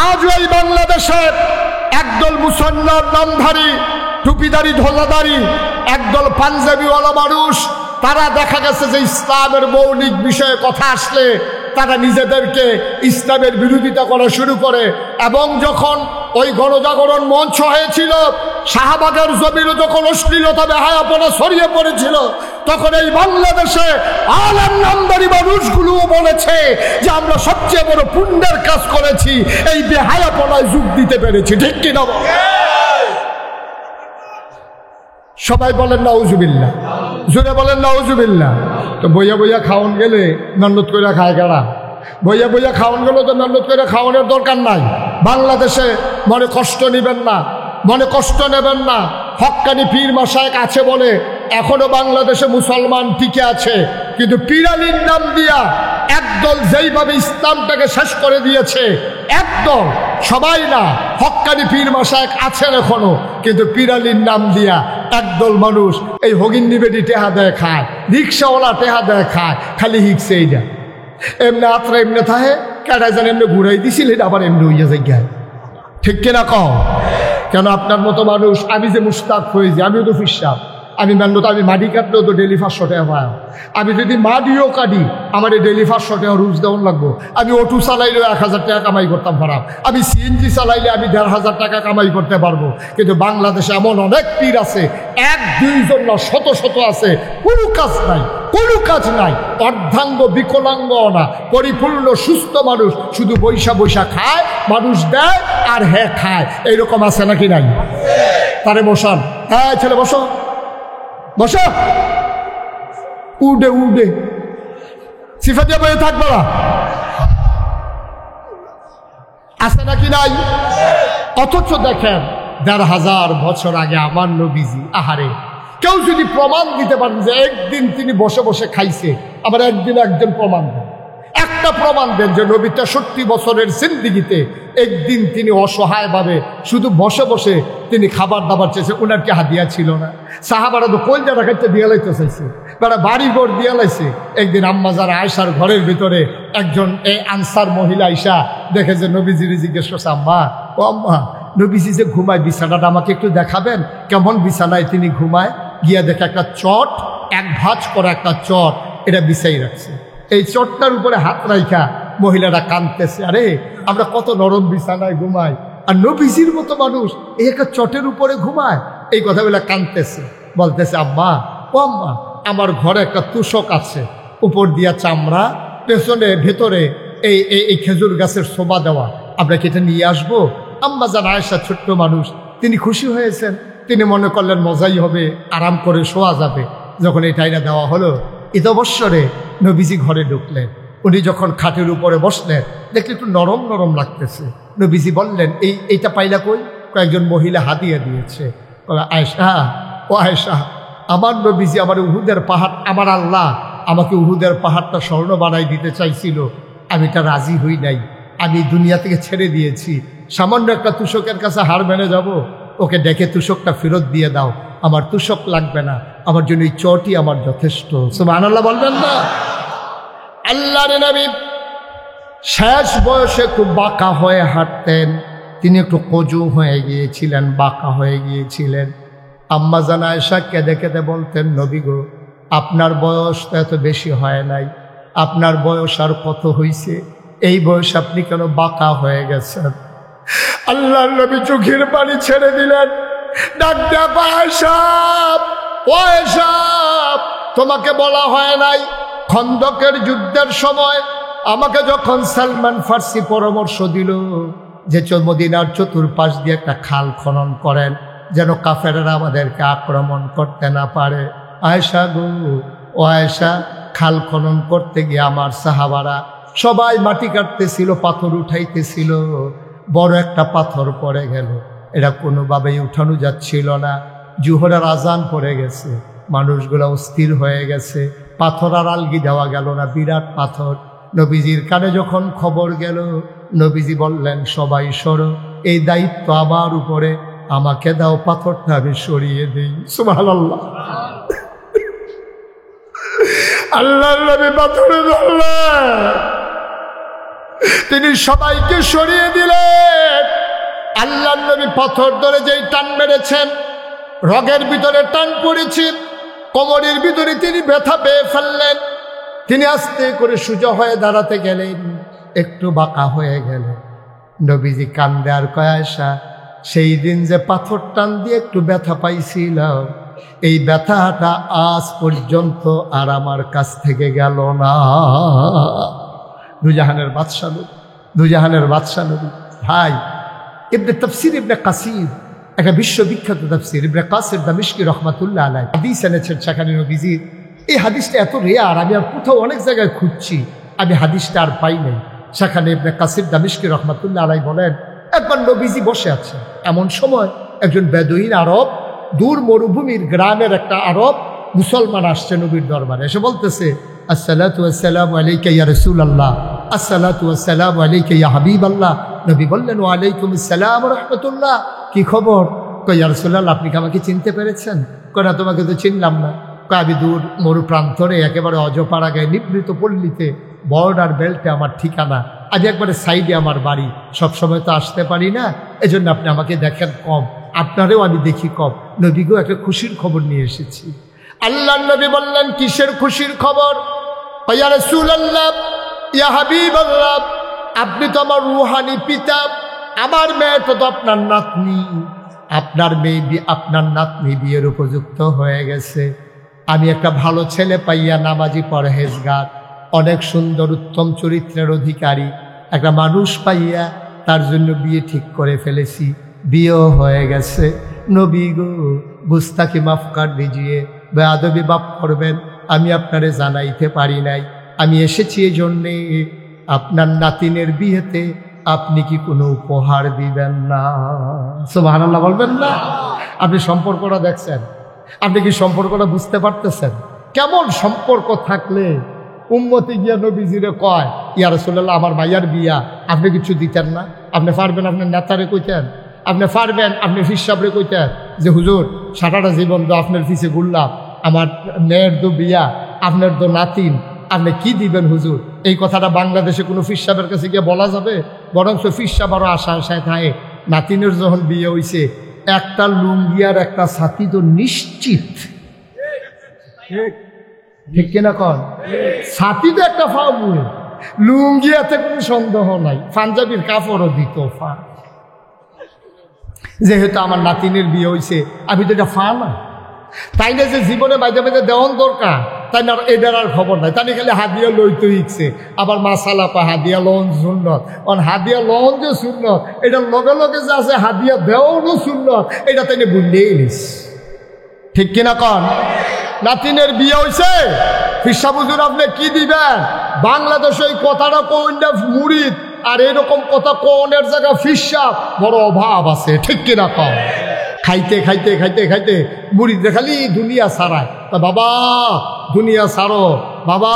আজও এই বাংলাদেশের একদল মুসলমান নামধারী, টুপিদারি, ধ্বজাধারী, একদল পাঞ্জাবিওয়ালা মানুষ, তারা দেখা গেছে যে ইসলামের মৌলিক বিষয়ে কথা আসলে তারা নিজেদেরকে ইসলামের বিরোধিতা করা শুরু করে। এবং যখন ওই গণজাগরণ মঞ্চ হয়েছিল, শাহবাগের জমিনে যখন অশ্লীলতা বেহায়াপনা ছড়িয়ে পড়েছিল, তখন এই বাংলাদেশে আলেম নামদারি মানুষগুলোও বলেছে যে আমরা সবচেয়ে বড় পুণ্যের কাজ করেছি, এই বেহায়াপনায় যোগ দিতে পেরেছি, ঠিক কিনা? সবাই বলেন নাউজুবিল্লাহ, জোরে বলেন নাউজুবিল্লাহ। তো বইয়া বইয়া খাওয়ান গেলে মেহনত করে খায় কারা? বইয়া বইয়া খাওয়ান গেলেও তো মেহনত করে খাওয়ানোর দরকার নাই। বাংলাদেশে মনে কষ্ট নেবেন না, মনে কষ্ট নেবেন না। হক্কানি পীর মাশায়েখ আছে বলে এখনো বাংলাদেশে মুসলমান টিকে আছে, কিন্তু পীরালির নাম দিয়া একদল যেইভাবে ইসলামটাকে শেষ করে দিয়েছে, একদল, সবাই না, হক্কানি পীর মাশায়েখ আছেন এখনো, কিন্তু পীরালির নাম দিয়া একদল মানুষ এই হগিন্নি বেটি টেহা দেয় খায়, রিক্সাওয়ালা টেহা দেয় খায়, খালি হিকছে এইটা এমনি আত্রা এমনি থাহে, কেটায় যেন এমনি ঘুরাই দিছিলেন, আবার এমনি হইয়া যায়, ঠিক কিনা কও? কেন আপনার মতো মানুষ, আমি যে মুশতাক হয়েছি, আমিও তো ফিরসাব, আমি মানলো তো আমি মাটি কাটলেও তো ডেলি 500 টাকা পাই। আমি যদি মাটিও কাটি আমার ডেলি 500 টাকা রুজ দেওয়ান লাগবো। আমি অটো চালাইলেও 1000 টাকা কামাই করতাম খারাপ, আমি সিএনজি চালাইলে আমি 1500 টাকা কামাই করতে পারবো। কিন্তু বাংলাদেশে এমন অনেক পীর আছে, 1-2 জন না, শত শত আছে, কোনো কাজ নাই, কোনো কাজ নাই, অর্ধাঙ্গ বিকলাঙ্গ না, পরিপূর্ণ সুস্থ মানুষ, শুধু বৈশা বৈশা খায়, মানুষ দেয় আর হ্যাঁ খায়, এইরকম আছে নাকি নাই? তারে বসান, হ্যাঁ ছেলে বসো বসো, উডে উডে সিফা দিয়ে বয়ে থাকবো না, আছে নাকি নাই? অথচ দেখেন 1500 বছর আগে আমার নবীজি, আহারে কেউ যদি প্রমাণ দিতে পারেন যে একদিন তিনি বসে বসে খাইছে, আবার একদিন একজন প্রমাণ দেন, একটা প্রমাণ দেন যে নবী 63 বছরের জিন্দিগিতে একদিন তিনি অসহায়ভাবে শুধু বসে বসে তিনি খাবার দাবার চেয়েছে, ওনার কি হাদিয়া ছিল না? সাহাবারা তো কলজাটা খাইতে দিয়ে লাইতে চাইছে, তারা বাড়ি ঘর দিয়ে লাইছে। একদিন আম্মাজার আয়েশার ঘরের ভিতরে একজন এই আনসার মহিলা আয়েশা দেখে যে নবীজির জিজ্ঞেস করছে, আম্মা ও আম্মা, নবীজি যে ঘুমায় বিছানাটা আমাকে একটু দেখাবেন, কেমন বিছানায় তিনি ঘুমায়? গিয়া দেখে একটা চট, এক ভাঁজ করা একটা চট, এটা বিছাই রাখছে। এই চটটার উপরে হাত রাইখা মহিলারা কাঁদতেছে, আরে আমরা কত নরম বিছানায় ঘুমাই, আর নবীজির মতো মানুষ এই একটা চটের উপরে ঘুমায়। এই কথাগুলা কাঁদতেছে, বলতেছে, আম্মা ও আম্মা, আমার ঘরে একটা তুষক আছে, উপর দিয়া চামড়া, পেছনে ভেতরে এই এই খেজুর গাছের শোভা দেওয়া, আমরা কি এটা নিয়ে আসবো? আম্মা জান আয়েশা ছোট্ট মানুষ, তিনি খুশি হয়েছেন, তিনি মনে করলেন মজাই হবে, আরাম করে শোয়া যাবে। যখন এই টাইনা দেওয়া হলো, ঈদ অবসরে নবীজি ঘরে ঢুকলেন। উনি যখন খাটের উপরে বসলেন, দেখলে একটু নরম নরম লাগতেছে। নবীজি বললেন, এইটা পাইলা কই? কয়েকজন মহিলা হাদিয়া দিয়েছে। আয়েশা, ও আয়েশা, আমার নবীজি আমার উহুদের পাহাড়, আমার আল্লাহ আমাকে উহুদের পাহাড়টা স্বর্ণ বানাই দিতে চাইছিল, আমি তা রাজি হই নাই, আমি দুনিয়া থেকে ছেড়ে দিয়েছি। সামান্য একটা তুষকের কাছে হার মেনে যাব? ওকে ডেকে তুষকটা ফেরত দিয়ে দাও, আমার তুষক লাগবে না, আমার জন্য এই চটি আমার যথেষ্ট। সুবহানাল্লাহ বলবেন না? আল্লাহর নবী শেষ বয়সে খুব বাঁকা হয়ে হাঁটতেন, তিনি একটু কজু হয়ে গিয়েছিলেন, বাঁকা হয়ে গিয়েছিলেন। আম্মা জান আয়েশা কেঁদে কেঁদে বলতেন, নবী গো, আপনার বয়স তো এত বেশি হয় নাই, আপনার বয়স আর কত হইছে, এই বয়স আপনি কেন বাঁকা হয়ে গেছেন? আল্লাহর নবী চোখের পানি ছেড়ে দিলেন, ডাক দেয়া, আয়েশা, ও আয়েশা, তোমাকে বলা হয় নাই খন্দকের যুদ্ধের সময় আমাকে যখন সালমান ফার্সি পরামর্শ দিল যে মদিনার চতুর্পাশ দিয়ে একটা খাল খনন করেন যেন কাফেররা আমাদেরকে আক্রমণ করতে না পারে? আয়েশা গো, ও আয়েশা, খাল খনন করতে গিয়ে আমার সাহাবারা সবাই মাটি কাটতেছিল, পাথর উঠাইতেছিল, বড় একটা পাথর পড়ে গেল, এটা কোনোভাবেই উঠানো যাচ্ছিল না। জুহরের আজান পড়ে গেছে, মানুষগুলো অস্থির হয়ে গেছে, পাথর আর আলগি দেওয়া গেল না, বিরাট পাথর। নবীজির কানে যখন খবর গেল, নবীজি বললেন, সবাই সরো, এই দায়িত্ব আমার উপরে, আমাকে দাও, পাথরটা আমি সরিয়ে দিই। সুবহানাল্লাহ। আল্লাহর নবী পাথরে ধরলেন, তিনি সবাইকে সরিয়ে দিলেন। আল্লাহর নবী পাথর ধরে যেই টান মেরেছেন, রগের ভিতরে টান পড়েছে, কোমরের ভিতরে তিনি ব্যথা পেয়ে ফেললেন। তিনি আস্তে করে সোজা হয়ে দাঁড়াতে গেলেন, একটু বাঁকা হয়ে গেলেন। নবীজি কান্দে আর কয়, আয়েশা, সেই দিন যে পাথর টান দিয়ে একটু ব্যথা পাইছিলাম, এই ব্যথাটা আজ পর্যন্ত আর আমার কাছ থেকে গেল না। দুজাহানের বাদশাহ নবী, দুজাহানের বাদশাহ নবী। ভাই, ইবনে তাফসীর ইবনে কাসির, একটা বিশ্ববিখ্যাত তাফসীর, ইবনে কাসির দামিশকি রহমাতুল্লাহ আলাইহি হাদিস এনেছেন সেখানে নবীজির। এই হাদিসটা এত রেয়ার, আমি আর কোথাও অনেক জায়গায় খুঁজছি, আমি হাদিসটা আর পাই নাই। সেখানে ইবনে কাসির দামিশকি রহমাতুল্লাহ আলাইহি বলেন, একবার নবীজি বসে আছেন, এমন সময় একজন বেদুইন আরব, দূর মরুভূমির গ্রামের একটা আরব মুসলমান আসছে নবীর দরবারে, এসে বলতেছে, আসসালাতু ওয়াসসালামু আলাইকা ইয়া রাসূলুল্লাহ, আসসালাতু ওয়াসসালামু আলাইকা ইয়া হাবিবাল্লাহ। নবী বললেন, ওয়া আলাইকুম আসসালাম ওয়া রাহমাতুল্লাহ, কি খবর? কই, ইয়া রাসূলুল্লাহ, আপনি কি আমাকে চিনতে পেরেছেন? কই, না, তোমাকে তো চিনলাম না। কই, আমি দূর মরু প্রান্তরে একেবারে অজপাড়া গায়ে নিবৃত পল্লীতে বর্ডার বেল্টে আমার ঠিকানা, আজ একবারে সাইডে আমার বাড়ি, সবসময় তো আসতে পারি না, এজন্য আপনি আমাকে দেখেন কম, আপনারেও আমি দেখি কম। নবীকেও একটা খুশির খবর নিয়ে এসেছি। আল্লাহর নবী বললেন, কিসের খুশির খবর? ইয়া রাসূলুল্লাহ, ইয়া হাবিবাল্লাহ, আপনি তো আমার রুহানি পিতা, আমার মেয়ে তো আপনার নাতনি, আপনার নাতনি বিয়ের উপযুক্ত হয়ে গেছে। আমি একটা ভালো ছেলে পাইয়া, নামাজি, পরহেজগার, অনেক সুন্দর উত্তম চরিত্রের অধিকারী একটা মানুষ পাইয়া তার জন্য বিয়ে ঠিক করে ফেলেছি, বিয়েও হয়ে গেছে। নবী গো, গুস্তাখি মাফ কর দিজিয়ে, বেয়াদবি মাফ করবেন, আমি আপনারে জানাইতে পারি নাই। আমি এসেছি এই জন্যে, আপনার নাতিনের বিয়েতে আপনি কি কোনো উপহার দিবেন না? সুবহানাল্লাহ বলবেন না? আপনি সম্পর্কটা দেখছেন? আপনি কি সম্পর্কটা বুঝতে পারতেছেন? কেমন সম্পর্ক থাকলে উম্মতে গিয়া নবীজিরে কয়, ইয়া রাসূলুল্লাহ, আমার ভাইয়ার বিয়া, আপনি কিছু দিতেন না? আপনি পারবেন আপনার নেতারে কইতেন? আপনি পারবেন আপনি ফিস সাহেবরে কইতেন যে হুজুর, সারাটা জীবন তো আপনার পিছে ঘুরলাম, আমার মেয়ের তো বিয়া, আপনার তো নাতিন, আপনি কি দিবেন হুজুর? এই কথাটা বাংলাদেশে কোনো ফিস সাহেবের কাছে গিয়ে বলা যাবে? বরঞ্চ ফিস সাহেব আরও আশায় থাকে, নাতিনের যখন বিয়ে হইছে একটা লুঙ্গি আর একটা ছাতি তো নিশ্চিত, ঠিক কিনা কন? ছাতি তো একটা পাবো, লুঙ্গি এতে কোনো সন্দেহ নাই, পাঞ্জাবির কাপড়ও দিত ফা। যেহেতু আমার নাতিনের বিয়ে হয়েছে, আমি তো এটা ফা না, তাই না? যে জীবনে মাঝে মাঝে দেওয়ান দরকার, তাই না? এটার আর খবর নাই, তাই খালি হাদিয়া লইতে ইচ্ছে। আবার মাসালা পা হাদিয়া লন সুন্নত, হাদিয়া লন যে সুন্নত, এটার লগে লগে যে আছে হাদিয়া দেওয়ারও সুন্নত, এটা তাই বুঝলেই নিস, ঠিক কিনা কন? নাতিনের বিয়ে হয়েছে, ফিসা হুজুর আপনি কি দিবেন? বাংলাদেশে এই কথাটা কোনটা মুরিদ, আর এরকম কথা কোনের জায়গা ফিসা বড় অভাব আছে, ঠিক কিনা কন? খাইতে খাইতে খাইতে খাইতে মুরিদরে খালি দুনিয়া ছাড়ায়, বাবা দুনিয়া ছাড়ো, বাবা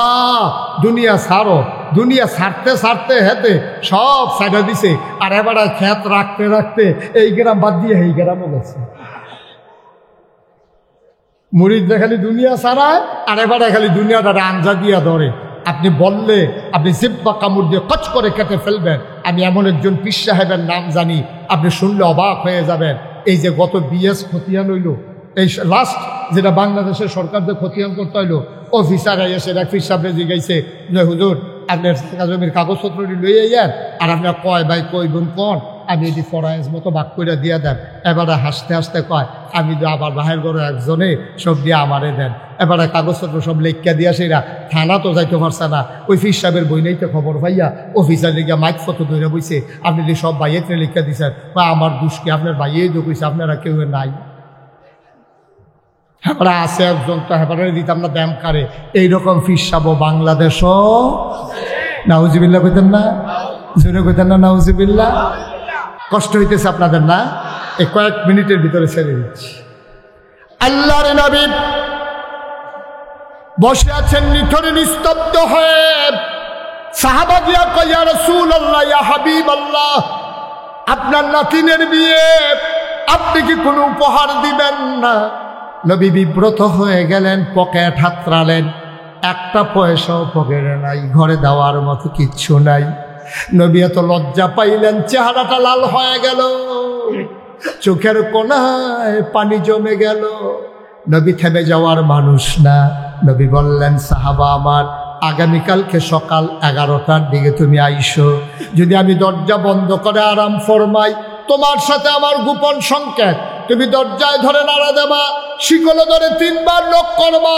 দুনিয়া ছাড়ো। দুনিয়া ছাড়তে ছাড়তে হেতে সব ছাড়া দিছে, আর এবার খেত রাখতে রাখতে এই গ্রাম বাদ দিয়ে এই গ্রামও গেছে। মুরিদরা খালি দুনিয়া ছাড়ায়, আর এবারে খালি দুনিয়াটা আঞ্জা দিয়া ধরে। আপনি বললে আপনি জিব্বা কামড় দিয়ে কচ করে কেটে ফেলবেন। আমি এমন একজন পীর সাহেবের নাম জানি, আপনি শুনলে অবাক হয়ে যাবেন। এই যে গত বিএস খতিয়ান হইল, এই লাস্ট যেটা বাংলাদেশের সরকার যে খতিয়ান করতে হইলো, অফিসার এসে এক পীর সাহেব জিজ্ঞাসে যে হুজুর আপনার জমির কাগজপত্রটি লইয়ে যান, আর আপনার কয় ভাই কই বোন কন, আমি এটি ফরাইজ মতো বাক করে দিয়ে দেন। এবারে হাসতে হাসতে কয়, আমি তো আবার বাহির ঘরে একজনে সব দিয়ে আমারে দেন। এবারে কাগজপত্র সব লেখা দিয়া সেরা থানা তো যাইতে পারছে না, ওই ফির সাহেবের বই নেই তো খবর পাইয়া অফিসার লিখা মাইক ফটো ধরে বইছে, আপনি যে সব ভাইয়েতে লেখা দিচ্ছেন, বা আমার দুষ্কে আপনার ভাইয়েই তো কইছে, আপনারা কেউ নাই। হেপারা আছে একজন, তো হেপারে দিতাম না ব্যায়াম কারে। এইরকম ফির সাহেব বাংলাদেশও, নাউজিবিল্লাহ কইতেন না? জোরে কইতেন না নাউজিবিল্লাহ? কষ্ট হইতেছে আপনাদের না? এই কয়েক মিনিটের ভিতরে ছেড়ে দিচ্ছি। আল্লাহর নবী বসে আছেন নিথরে নিস্তব্ধ হয়ে। সাহাবা গিয়া কয়, ইয়া রাসূলুল্লাহ, ইয়া হাবিবাল্লাহ, আপনার নাতিনের বিয়ে, আপনি কি কোনো উপহার দিবেন না? নবী বিব্রত হয়ে গেলেন, পকেট হাতড়ালেন, একটা পয়সাও পকেটে নাই, ঘরে দেওয়ার মতো কিচ্ছু নাই। নবী এত লজ্জা পাইলেন, চেহারাটা লাল হয়ে গেল, চোখের কোণায় পানি জমে গেল। নবী থেমে যাওয়ার মানুষ না। নবী বললেন, সাহাবা আমার, আগামীকালকে সকাল 11টার দিকে তুমি আইসো। যদি আমি দরজা বন্ধ করে আরাম ফরমাই, তোমার সাথে আমার গোপন সংকেত, তুমি দরজায় ধরে নাড়া দেবা, শিকলে ধরে 3 বার নক করবা,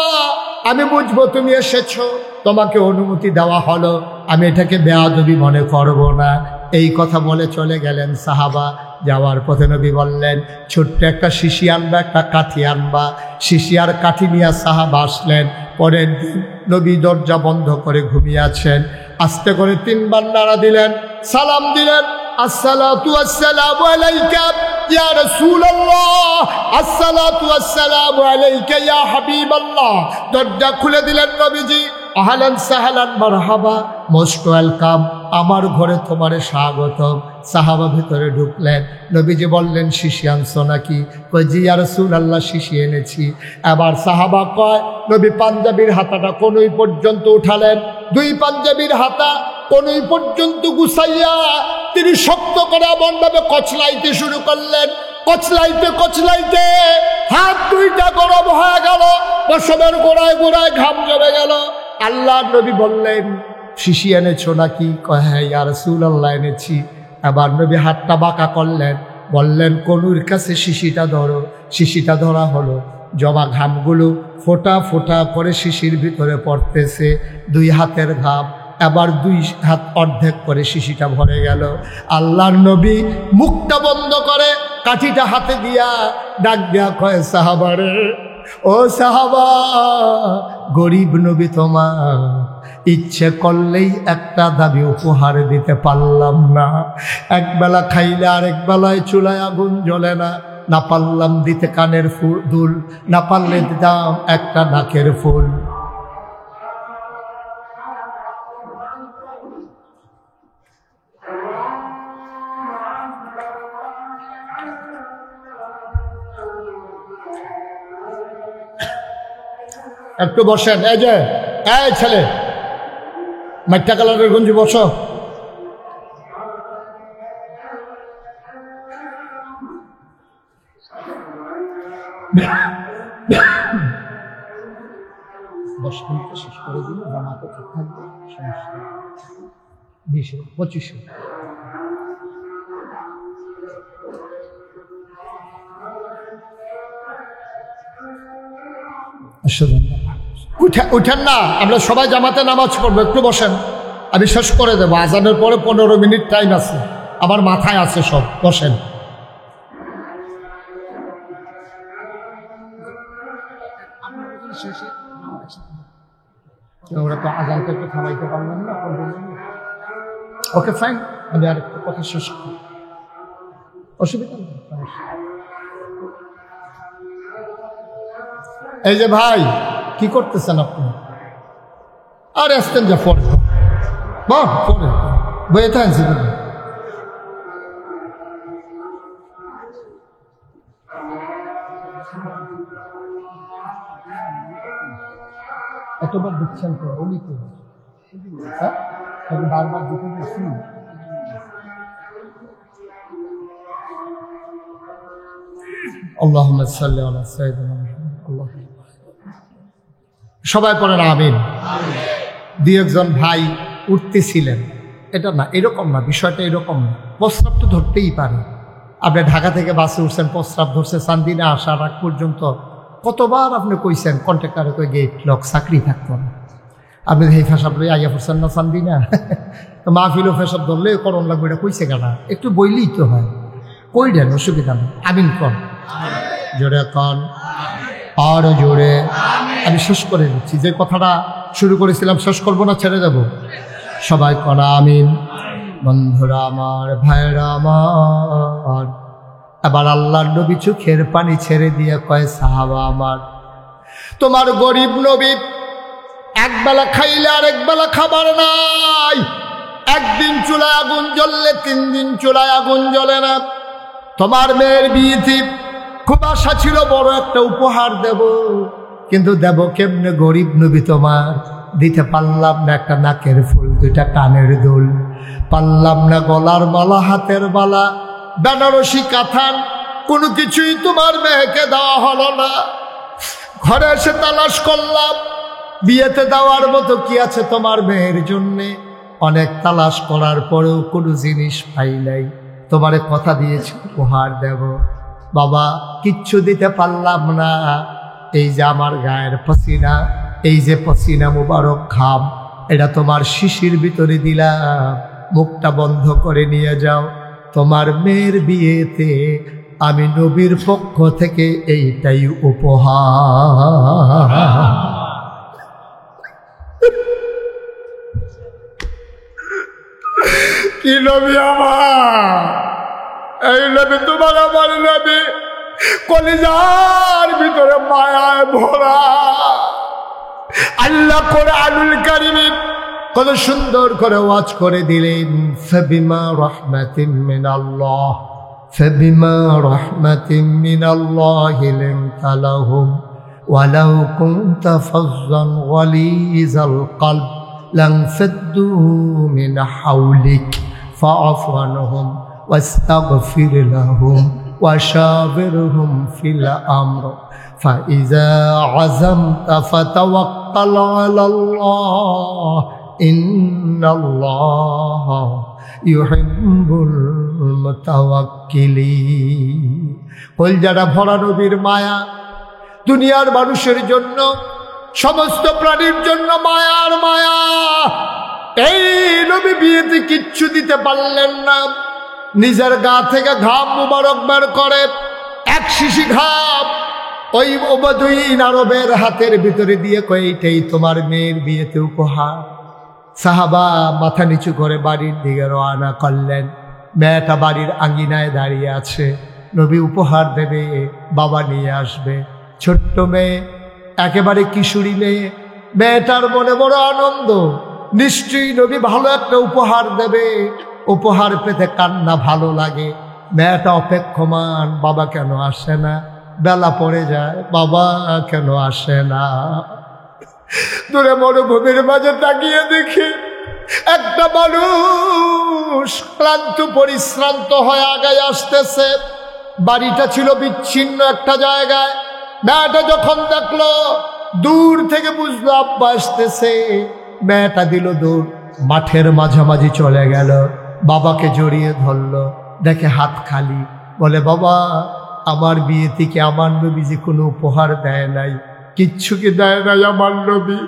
আমি বুঝবো তুমি এসেছো, তোমাকে অনুমতি দেওয়া হলো, আমি এটাকে বেয়াদবি মনে করব না। এই কথা বলে চলে গেলেন সাহাবা। যাওয়ার পথে নবী বললেন, ছোট্ট একটা শিশি আনবা, একটা কাঠি আনবা। শিশি আর কাঠি নিয়ে সাহাবা আসলেন। পরের দিন নবী দরজা বন্ধ করে ঘুমিয়ে আছেন। আস্তে করে 3 বার নাড়া দিলেন, সালাম দিলেন, আসসালাতু আসসালামু আলাইকা ইয়া রাসূলুল্লাহ, আসসালাতু আসসালামু আলাইকা ইয়া হাবিবাল্লাহ। দরজা খুলে দিলেন নবীজি। আহলান সাহলান মারহাবা, মোস্ট ওয়েলকাম, আমার ঘরে তোমারে স্বাগতম। সাহাবা ভিতরে ঢুকলেন। নবীজি বললেন, শিশি আনছো নাকি? কই, জি ইয়া রাসূলুল্লাহ, শিশি এনেছি। এবার সাহাবা কয়, নবী পাঞ্জাবির হাতাটা কোনই পর্যন্ত উঠালেন, 2 পাঞ্জাবির হাতা কোনই পর্যন্ত গুছাইয়া তিনি শক্ত করে এমনভাবে কচলাইতে শুরু করলেন, কচলাইতে কচলাইতে হাত দুইটা গরম হয়ে গেল, পশমের গোড়ায় গোড়ায় ঘাম জমে গেল। আল্লাহর নবী বললেন, শিশি এনেছো নাকি? কয় হ্যাঁ ইয়া রাসূলুল্লাহ এনেছি। আবার নবী হাতটা বাঁকা করলেন, বললেন কনুর কাছে শিশিটা ধরো। শিশিটা ধরা হলো, জমা ঘামগুলো ফোঁটা ফোঁটা করে শিশির ভিতরে পড়তেছে, দুই হাতের ঘাম। আবার দুই হাত অর্ধেক করে শিশিটা ভরে গেল। আল্লাহর নবী মুখটা বন্ধ করে কাঠিটা হাতে দিয়া ডাক দিয়া কয়, সাহাবারে, ও সাহাবা, গরিব নবী তোমার, ইচ্ছে করলেই একটা দাবি উপহার দিতে পারলাম না। একবেলা খাইলে আরেক বেলায় চুলায় আগুন জ্বলে না, না পারলাম দিতে কানের দুল, না পারলে দিতাম একটা নাকের ফুল। একটু বসেন। এই যে এই ছেলে, মাইটা কালারের গঞ্জি, বসো। শেষ করে দিন, জামাতে ঠিক থাকবে, সমস্যা 20-25। উঠেন না, আমরা সবাই জামাতে নামাজ পড়বো, একটু বসেন। আমি শেষ করে দেবো, আজানের পরে 15 মিনিট টাইম আছে, আমার মাথায় আছে সব। বসেন। ওরা তো আজানটা একটু থামাইতে পারলাম না। ওকে ফাইন, আমি আরেকটা কথা শেষ করি, অসুবিধা নেই। এই যে ভাই, কি করতেছেন আপনি? আর আসতেন যা পরে পরে বইয়ে থাকেন। এতবার দিচ্ছেন তো, উনি তো বারবার দিতে গেছি। আল্লাহুম্মা সাল্লি আলা সাইয়্যিদিনা মুহাম্মদ। সবাই পড়েন আমিন। দুই একজন ভাই উঠতেছিলেন, এটা না, এরকম না, বিষয়টা এরকম না। প্রস্রাব তো ধরতেই পারে। আপনি ঢাকা থেকে বাসে উঠছেন, প্রস্রাব ধরছে, চান্দিনা আসার আগ পর্যন্ত কতবার আপনি কইছেন কন্ট্রাক্টরে কই গেট লক, চাকরি থাকতো না। আপনি এই ফেসাব লই আইয়া পড়ছেন না চান্দিনা, তো মাহফিলও ফেসাব ধরলে করণ লাগবে, এটা কইছে কেনা, একটু বইলেই তো হয়। কই দেন, অসুবিধা নেই। আমিন কন, জোরে কন, আরো জোরে। আমি শেষ করে দিচ্ছি, যে কথাটা শুরু করেছিলাম শেষ করবো না, ছেড়ে দেব। সবাই কন আমিন। বন্ধুরা আমার, ভাইরা আমার, আবার আল্লাহর নবী চোখের পানি ছেড়ে দিয়ে কয়, সাহাবা আমার, তোমার গরিব নবী একবেলা খাইলে আরেক বেলা খাবার নাই। একদিন চুলায় আগুন জ্বললে 3 দিন চুলায় আগুন জ্বলে না। তোমার মেয়ের বিয়েতে খুব আশা ছিল বড় একটা উপহার দেব, কিন্তু দেব কেমনে? গরিব নবী তোমার, দিতে পারলাম না একটা নাকের ফুল, 2টা কানের দুল, পারলাম না গলার মালা, হাতের বালা, বেনারসি কাঁথান, কোনো কিছুই তোমার মেয়েকে দেওয়া হলো না। ঘরে এসে তালাশ করলাম, বিয়েতে দেওয়ার মতো কি আছে তোমার মেয়ের জন্যে? অনেক তালাশ করার পরেও কোনো জিনিস পাই নাই। তোমারে কথা দিয়েছি উপহার দেব, বাবা কিচ্ছু দিতে পারলাম না। এই যে আমার গায়ের পসিনা, এই যে পসিনা মুবারক ঘাম, এটা তোমার শিশির ভিতরে দিলাম, মুখটা বন্ধ করে নিয়ে যাও। তোমার মেয়ের বিয়েতে আমি নবীর পক্ষ থেকে এইটাই উপহার। কি নবী আমার, এই নবী তোমার আমার নবী, কলিজার ভিতরে মায়ায় ভরা। আল্লাহ কোরআনুল কারীমে কত সুন্দর করে ওয়াজ করে দিলেন, ফাবিমা রাহমাতিন মিনাল্লাহ, ফাবিমা রাহমাতিন মিনাল্লাহি লিনতা লাহুম ওয়ালাউ কুনতা ফাজ্জান গালিজাল কলব লানফাদ্দু মিন হাওলিক ফাআফু আনহুম ওয়াস্তাগফির লাহুম وشاورهم في الأمر فإذا عزمت فتوكل على الله إن الله يحب المتوكلين কল যারা ভরা নবীর মায়া, দুনিয়ার মানুষের জন্য, সমস্ত প্রাণীর জন্য মায়ার মায়া। এই নবী বিয়েতে কিচ্ছু দিতে পারলেন না, নিজের গা থেকে ঘাম মুবারক বের করে, এক শিশি ঘাম ওই ওবাদুইন আরবের হাতের ভিতরে দিয়ে কয় এইটাই তোমার মেয়ের বিয়েতে উপহার। সাহাবা মাথা নিচু করে বাড়ির দিকে রওনা করলেন। মেয়েটা বাড়ির আঙ্গিনায় দাঁড়িয়ে আছে, নবী উপহার দেবে, বাবা নিয়ে আসবে। ছোট্ট মেয়ে, একেবারে কিশোরী মেয়ে, মেয়েটার মনে বড় আনন্দ, নিশ্চয়ই নবী ভালো একটা উপহার দেবে। উপহার পেতে কান্না ভালো লাগে। মেয়েটা অপেক্ষমান, বাবা কেন আসে না? বেলা পড়ে যায়, বাবা কেন আসে না? দূরে মরুভূমির মাঝে তাকিয়ে দেখে একটা মানুষ ক্লান্ত পরিশ্রান্ত হয়ে আগায় আসতেছে। বাড়িটা ছিল বিচ্ছিন্ন একটা জায়গায়। মেয়েটা যখন দেখলো, দূর থেকে বুঝলো আব্বা আসতেছে, মেয়েটা দিল দৌড়, মাঠের মাঝামাঝি চলে গেল, বাবাকে জড়িয়ে ধরলো। দেখে হাত খালি, বলে বাবা আমার বিয়ে থেকে আমার নবী যে কোনো উপহার দেয় নাই, কিচ্ছু কি দেয় নাই আমার নবী।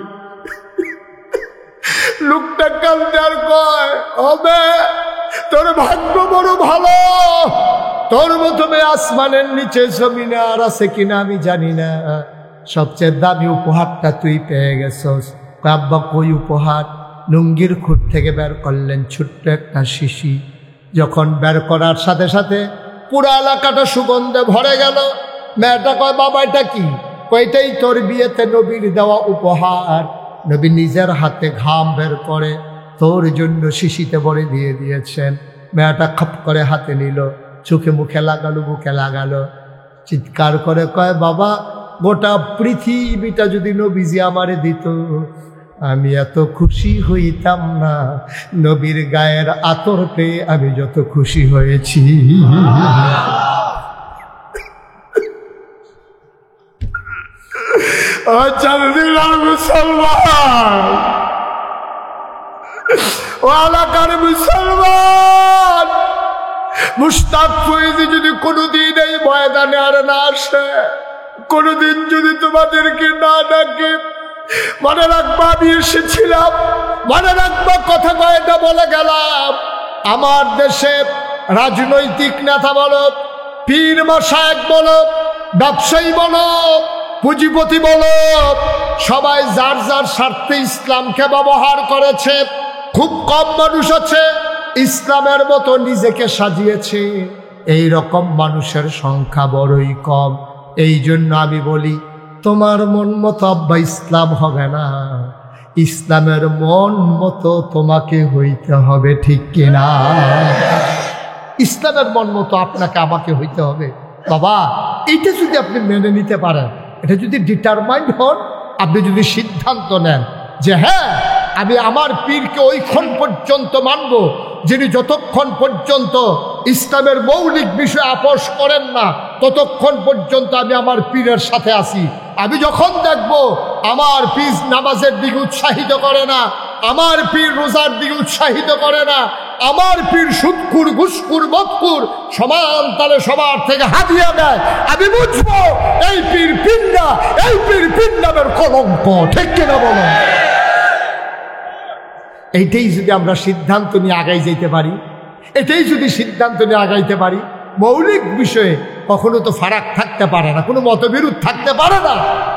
লোকটা কান্দে আর কয়, হবে তোর ভাগ্য বড় ভালো, তোর মতো মেয়ে আসমানের নিচে জমিনে আর আছে কিনা আমি জানি না, সবচেয়ে দামি উপহারটা তুই পেয়ে গেছস। আব্বা কই উপহার? লুঙ্গির খুঁট থেকে বের করলেন ছোট্ট একটা শিশি। যখন বের করার সাথে সাথে পুরা এলাকাটা সুগন্ধে ভরে গেল। মেয়েটা কয়, বাবা এটা কি? কয়টাই তোর বিয়েতে নবীর দেওয়া উপহার। নবী নিজের হাতে ঘাম বের করে তোর জন্য শিশিতে ভরে দিয়ে দিয়েছেন। মেয়েটা খপ করে হাতে নিল, চোখে মুখে লাগালো, বুকে লাগালো, চিৎকার করে কয়, বাবা গোটা পৃথিবীটা যদি নবীজি আমারে দিত, আমি এত খুশি হইতাম না। নবীর গায়ের আতর পেয়ে আমি যত খুশি হয়েছি। মুসলমান, ও এলাকার মুসলমান, মুশতাক ফয়েজি যদি কোনোদিন এই ময়দানে আর না আসে, কোনোদিন যদি তোমাদেরকে না ডাকে, মনে রাখবা আমি এসেছিলাম, মনে রাখবা কথা কয়টা বলে গেলাম। আমার দেশে রাজনৈতিক নেতা বলো, পীর মাশায়েখ বলো, ব্যবসায়ী বলো, পুঁজিপতি বলো, সবাই যার যার স্বার্থে ইসলামকে ব্যবহার করেছে। খুব কম মানুষ আছে ইসলামের মতো নিজেকে সাজিয়েছে। এই রকম মানুষের সংখ্যা বড়ই কম। এই জন্য আমি বলি, তোমার মন মতো আব্বা ইসলাম হবে না, ইসলামের মন মতো তোমাকে হইতে হবে, ঠিক কিনা? ইসলামের মন মতো আপনাকে আমাকে হইতে হবে। বাবা এইটা যদি আপনি মেনে নিতে পারেন, এটা যদি ডিটারমাইন্ড হন, আপনি যদি সিদ্ধান্ত নেন যে হ্যাঁ আমি আমার পীরকে ওইক্ষণ পর্যন্ত মানব যিনি যতক্ষণ পর্যন্ত ইসলামের মৌলিক বিষয় আপোষ করেন না, ততক্ষণ পর্যন্ত আমি আমার পীরের সাথে আছি। আমি যখন দেখব আমার পীর নামাজের দিকে উৎসাহিত করে না, আমার পীর রোজার দিকে উৎসাহিত করে না, আমার পীর সুদখুর ঘুষখুর মদখুর সমান তালে সবার থেকে হাদিয়া দেয়, আমি বুঝবো এই পীর পীর না, এই পীর পীর নামের কলঙ্ক, ঠিক কিনা বলো? এইটাই যদি আমরা সিদ্ধান্ত নিয়ে আগাই যেতে পারি, এটাই যদি সিদ্ধান্ত নিয়ে আগাইতে পারি, মৌলিক বিষয়ে কখনো তো ফারাক থাকতে পারে না, কোনো মতবিরোধ থাকতে পারে না।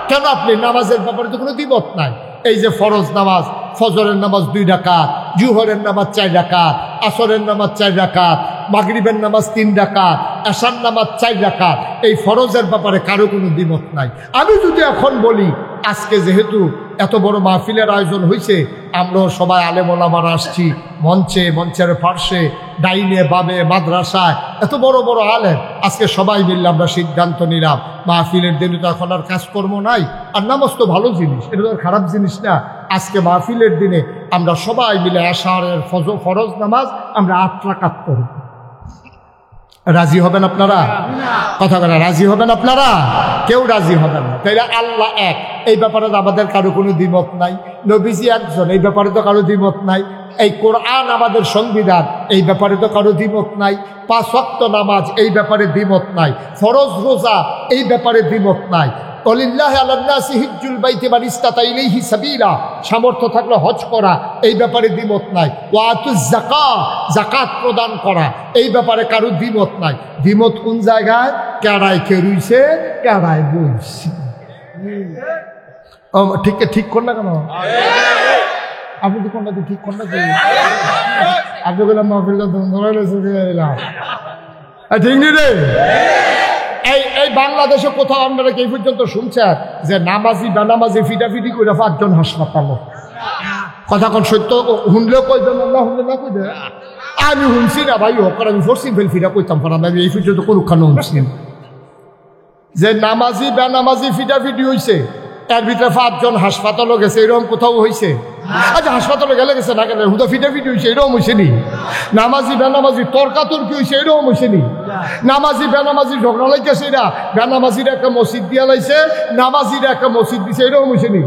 কেন? আপনি নামাজের ব্যাপারে তো কোনো দ্বিমত নাই। এই যে ফরজ নামাজ, ফজরের নামাজ 2 রাকাত, জুহরের নামাজ 4 রাকাত, আসরের নামাজ 4 রাকাত, মাগরিবের নামাজ 3 রাকাত, এশার নামাজ 4 রাকাত, এই ফরজের ব্যাপারে কারো কোনো দ্বিমত নাই। আমি যদি এখন বলি, আজকে যেহেতু এত বড় মাহফিলের আয়োজন হয়েছে, আমরাও সবাই আলেম ওলামারা আসছি, মঞ্চে, মঞ্চের পার্শ্বে, ডাইনে বামে, মাদ্রাসায় এত বড় বড় আলেম, আজকে সবাই মিললে আমরা সিদ্ধান্ত নিলাম মাহফিলের দিনে তো এখন আর কাজকর্ম নাই, আর নামাজ তো ভালো জিনিস, এটা তো আর খারাপ জিনিস না। আজকে মাহফিলের দিনে আমরা সবাই মিলে এশারের ফরজ নামাজ আমরা 8 রাকাত পড়ব। রাজি হবেন আপনারা? কথা বলে রাজি হবেন আপনারা? কেউ রাজি হবেন না। তাইলে আল্লাহ এক, এই ব্যাপারে তো আমাদের কারো কোনো দ্বিমত নাই। নবীজি একজন, এই ব্যাপারে তো কারো দ্বিমত নাই। এই কোরআন আমাদের সংবিধান, এই ব্যাপারে তো কারো দ্বিমত নাই। 5 ওয়াক্ত নামাজ, এই ব্যাপারে দ্বিমত নাই। ফরজ রোজা, এই ব্যাপারে দ্বিমত নাই। ওয়ালিল্লাহি আলান নাসি হিজ্জুল বাইতি মান ইসতাতা ইলাইহি সাবিলা, সামর্থ্য থাকলে হজ করা, এই ব্যাপারে দ্বিমত নাই। ওয়া আতুজ যাকাত, যাকাত প্রদান করা, এই ব্যাপারে কারো দ্বিমত নাই। দ্বিমত কোন জায়গায়? কেড়ায় কেরুইছে, কেড়ায় বইছে। ঠিক ঠিক কর না কেন? আপনি তো কোনটা ঠিক কর না? আপনি বললাম মাহফিল দিলাম, ঠিক নি রে? এই বাংলাদেশে কোথাও আপনারা এই পর্যন্ত শুনছেন যে নামাজি বেনামাজি ফিটাফিটি করে 5 জন হাসপাতাল? কথা কোন সত্য? শুনলেও কইবেন না, শুনলে না কইবে। আমি শুনছি না ভাই, হোক আমি ফোর্সিং ফেল ফিটা কইতাম পারাম, আমি এই পর্যন্ত কোনখানে শুনছি যে নামাজি বেনামাজি ফিটাফিটি হয়েছে, এর ভিতরে 5 জন হাসপাতালও গেছে, এরকম কোথাও হয়েছে? আচ্ছা হাসপাতালে গেলে গেছে না, গেলে হুদা ফিটাফিটি হয়েছে, এরকম হয়েছে নি? নামাজি বেনামাজি তর্কাতর্কি হয়েছে, এরকম হয়েছে নি? নামাজি বেনামাজি ঝগড়া লাইতেছে, এরা বেনামাজির একটা মসজিদ দিয়া লাইছে, নামাজির একটা মসজিদ দিছে, এরকম হয়েছে নি?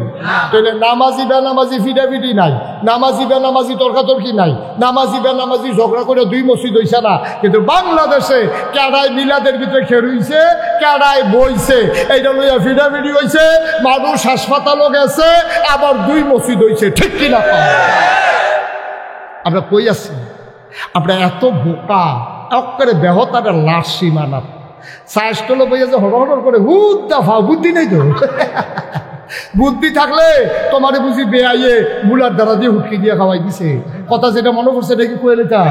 তাহলে নামাজি বেনামাজি ফিটাফিটি নাই, নামাজি বেনামাজি তর্কাতর্কি নাই, নামাজি বেনামাজি ঝগড়া করে 2 মসজিদ হইছে না। কিন্তু বাংলাদেশে কেডায় মিলাদের ভিতরে খেরুইছে, কেডায় বইছে, এইটা লইয়া ফিটাফিটি হয়েছে, মানুষ হাসপাতালও গেছে, আবার 2 মসজিদ হয়েছে। ঠিক কিনা? আমরা কই আছি? আমরা এত বোকা, একেবারে বেহতারের লাশ সীমানা। সাইস্টল বইয়া যে হড় হড় করে হুদ দফা, বুদ্ধি নেই তো। বুদ্ধি থাকলে তোমারে বুঝি বেআইয়ে মুলার দ্বারা দিয়ে হুটকি দিয়ে খাওয়াই দিছে। কথা যেটা মনে করছে দেখি কয়ে লেতা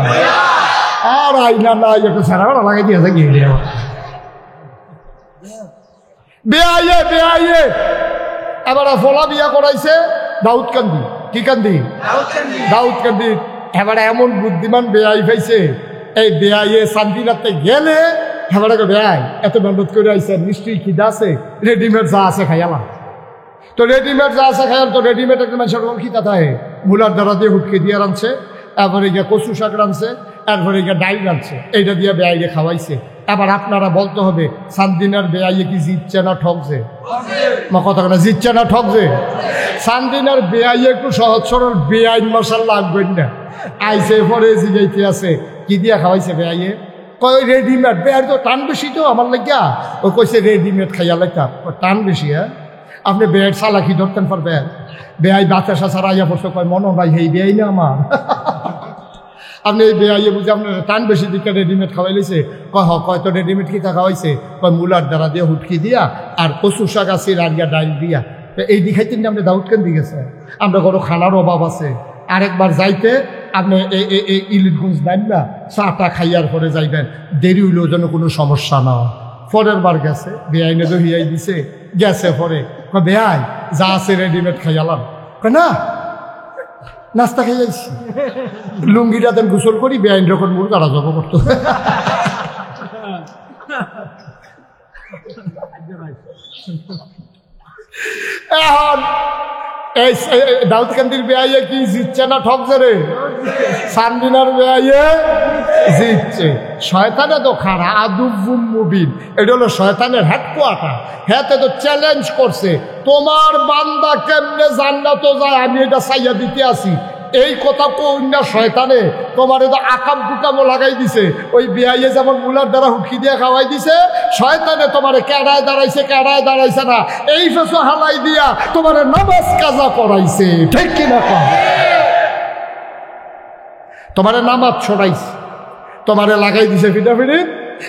আর আইনা নাই, একটা সারা লাগাই দিয়ে গিয়ে বেআইয়ে বেআইয়ে। এবার ফলা বিয়া করাইছে দাউদকান্দি। কি কান্দি? দাউদকান্দি। এবার এমন বুদ্ধিমান বেআই পাইছে, এই বেআইয়ে শান্তিনাথে গেলে এবার বেআই এত মেহনত করে আইসে, নিশ্চয়ই খিদা আছে, রেডিমেড যা আছে খাইয়ালাম। তো রেডিমেড যা আছে খাইয়াল, তো রেডিমেড একটা মানুষের খিদা থাকে, মুলার দ্বারা দিয়ে হুটকে দিয়ে রাঁধছে, তারপরে গিয়ে কচু শাক রাঁধছে, তারপরে গিয়ে ডাইল রাঁধছে, এইটা দিয়ে বেআইয়ে খাওয়াইছে। এবার আপনারা বলতে হবে সান্দিনার বেআইয়ে কি জিতছে না ঠকছে? কথা না, জিতছে না ঠকছে? সান্দিনার বেআইয়ে একটু সহজ সরল বেআইন মশাল লাগবেন না, আইসে পরে জিগাইতে আছে কি দিয়া খাওয়াইছে বেআইয়ে? কয় রেডিমেড। বেআই তো টান বেশি তো আমার লাগিয়া, ও কইছে রেডিমেড খাইয়া লাইতা। টান বেশি? হ্যাঁ, আপনি বেআইয়ের চালাকি ধরতেন পারবেন? বেআই বাতাসা ছাড়া আইয়া পড়ছে, কয় মনে ভাই হেই বেআই না আমার। আপনি এই বেআইয়ে বুঝে আপনার টান বেশি দিকে রেডিমেড খাওয়াই লইছে। কয় কয় তো রেডিমেড কি খাওয়াইছে? কয় মুলার দ্বারা দিয়ে হুটকি দিয়া আর কচু শাক আছে আর গিয়া ডাইল দিয়া। এই দিখাইতেন না আপনি দাউদকান্দি গেছে, আমরা কোনো খানার অভাব আছে। আরেকবার যাইতে আপনি এই ইলিটগঞ্জ দেন না, চাটা খাইয়ার পরে যাইবেন, দেরি হইলেও যেন কোনো সমস্যা না হয়। পরের বার গেছে, বেআইনে তো হিয়াই দিছে, গেছে পরে কয় বেআই যা আছে রেডিমেড খাইয়ালাম। কয় না, নাস্তা খাই যাইছি, লুঙ্গিটা দেন গোসল করি, বেআইন যখন মুর কারা জব করতো। এখন এই দাউদকান্দির বেআইয়ে কি জিতছে না ঠকছে রে? সান্দিনার বেআইয়ে জিতছে। শয়তানে তো খাড়া আদুবুম মুবিন, এটা হলো শয়তানের হেডকোয়ার্টার। হ্যাঁ, তো চ্যালেঞ্জ করছে, তোমার বান্দা কেমনে জান্নাতে যায় আমি এটা চাইয়া দিতে আসি। এই কথা কন্যা শয়তানে তোমার তো আকাম কুকামও লাগাই দিছে। ওই বেআইয়ে যেমন মুলার দ্বারা হুটকি দিয়ে খাওয়াই দিছে, শয়তানে তোমার কেড়ায় দাঁড়াইছে না, এই ফেসো হালাই দিয়া তোমার নামাজ কাজা করাইছে। ঠিক কিনা? তোমার নামাজ ছড়াইছে, তোমারে লাগাই দিছে ফিটাফিটি,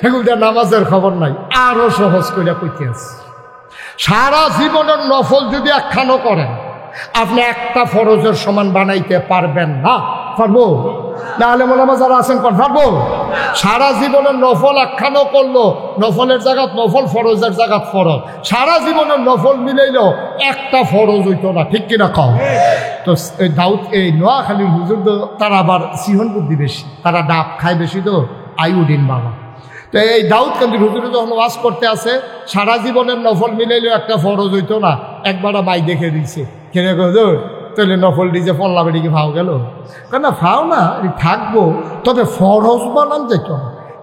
এগুলো দিয়ে নামাজের খবর নাই। আরো সহজ করে কইতে আছে, সারা জীবনের নফল যদি একখানো করেন, আপনি একটা ফরজের সমান বানাইতে পারবেন না। পারবো? না হলে মোলামা যারা আছেন কোন পারবো? সারা জীবনের নফল একখানো করলো, নফলের জায়গাত নফল, ফরজের জায়গাত ফরজ, সারা জীবনের নফল মিলাইলো একটা ফরজ হইতো না। ঠিক কিনা কও? তো দাউদ এই নোয়াখালীর হুজুর তো তারা আবার সিহন বুদ্ধি বেশি, তারা ডাব খায় বেশি, তো আইউডিন বাবা। তো এই দাউদকান্দির হুজুরে যখন ওয়াজ করতে আসে, সারা জীবনের নফল মিলাইলেও একটা ফরজ হইতো না, একবার মাই দেখে দিচ্ছে, খেলে হুজুর তাহলে নফল দিছে ফল্লা বেড়ি কি ফাও গেল? কেন ফাও না, থাকবো, তবে ফরজ বানান যেত।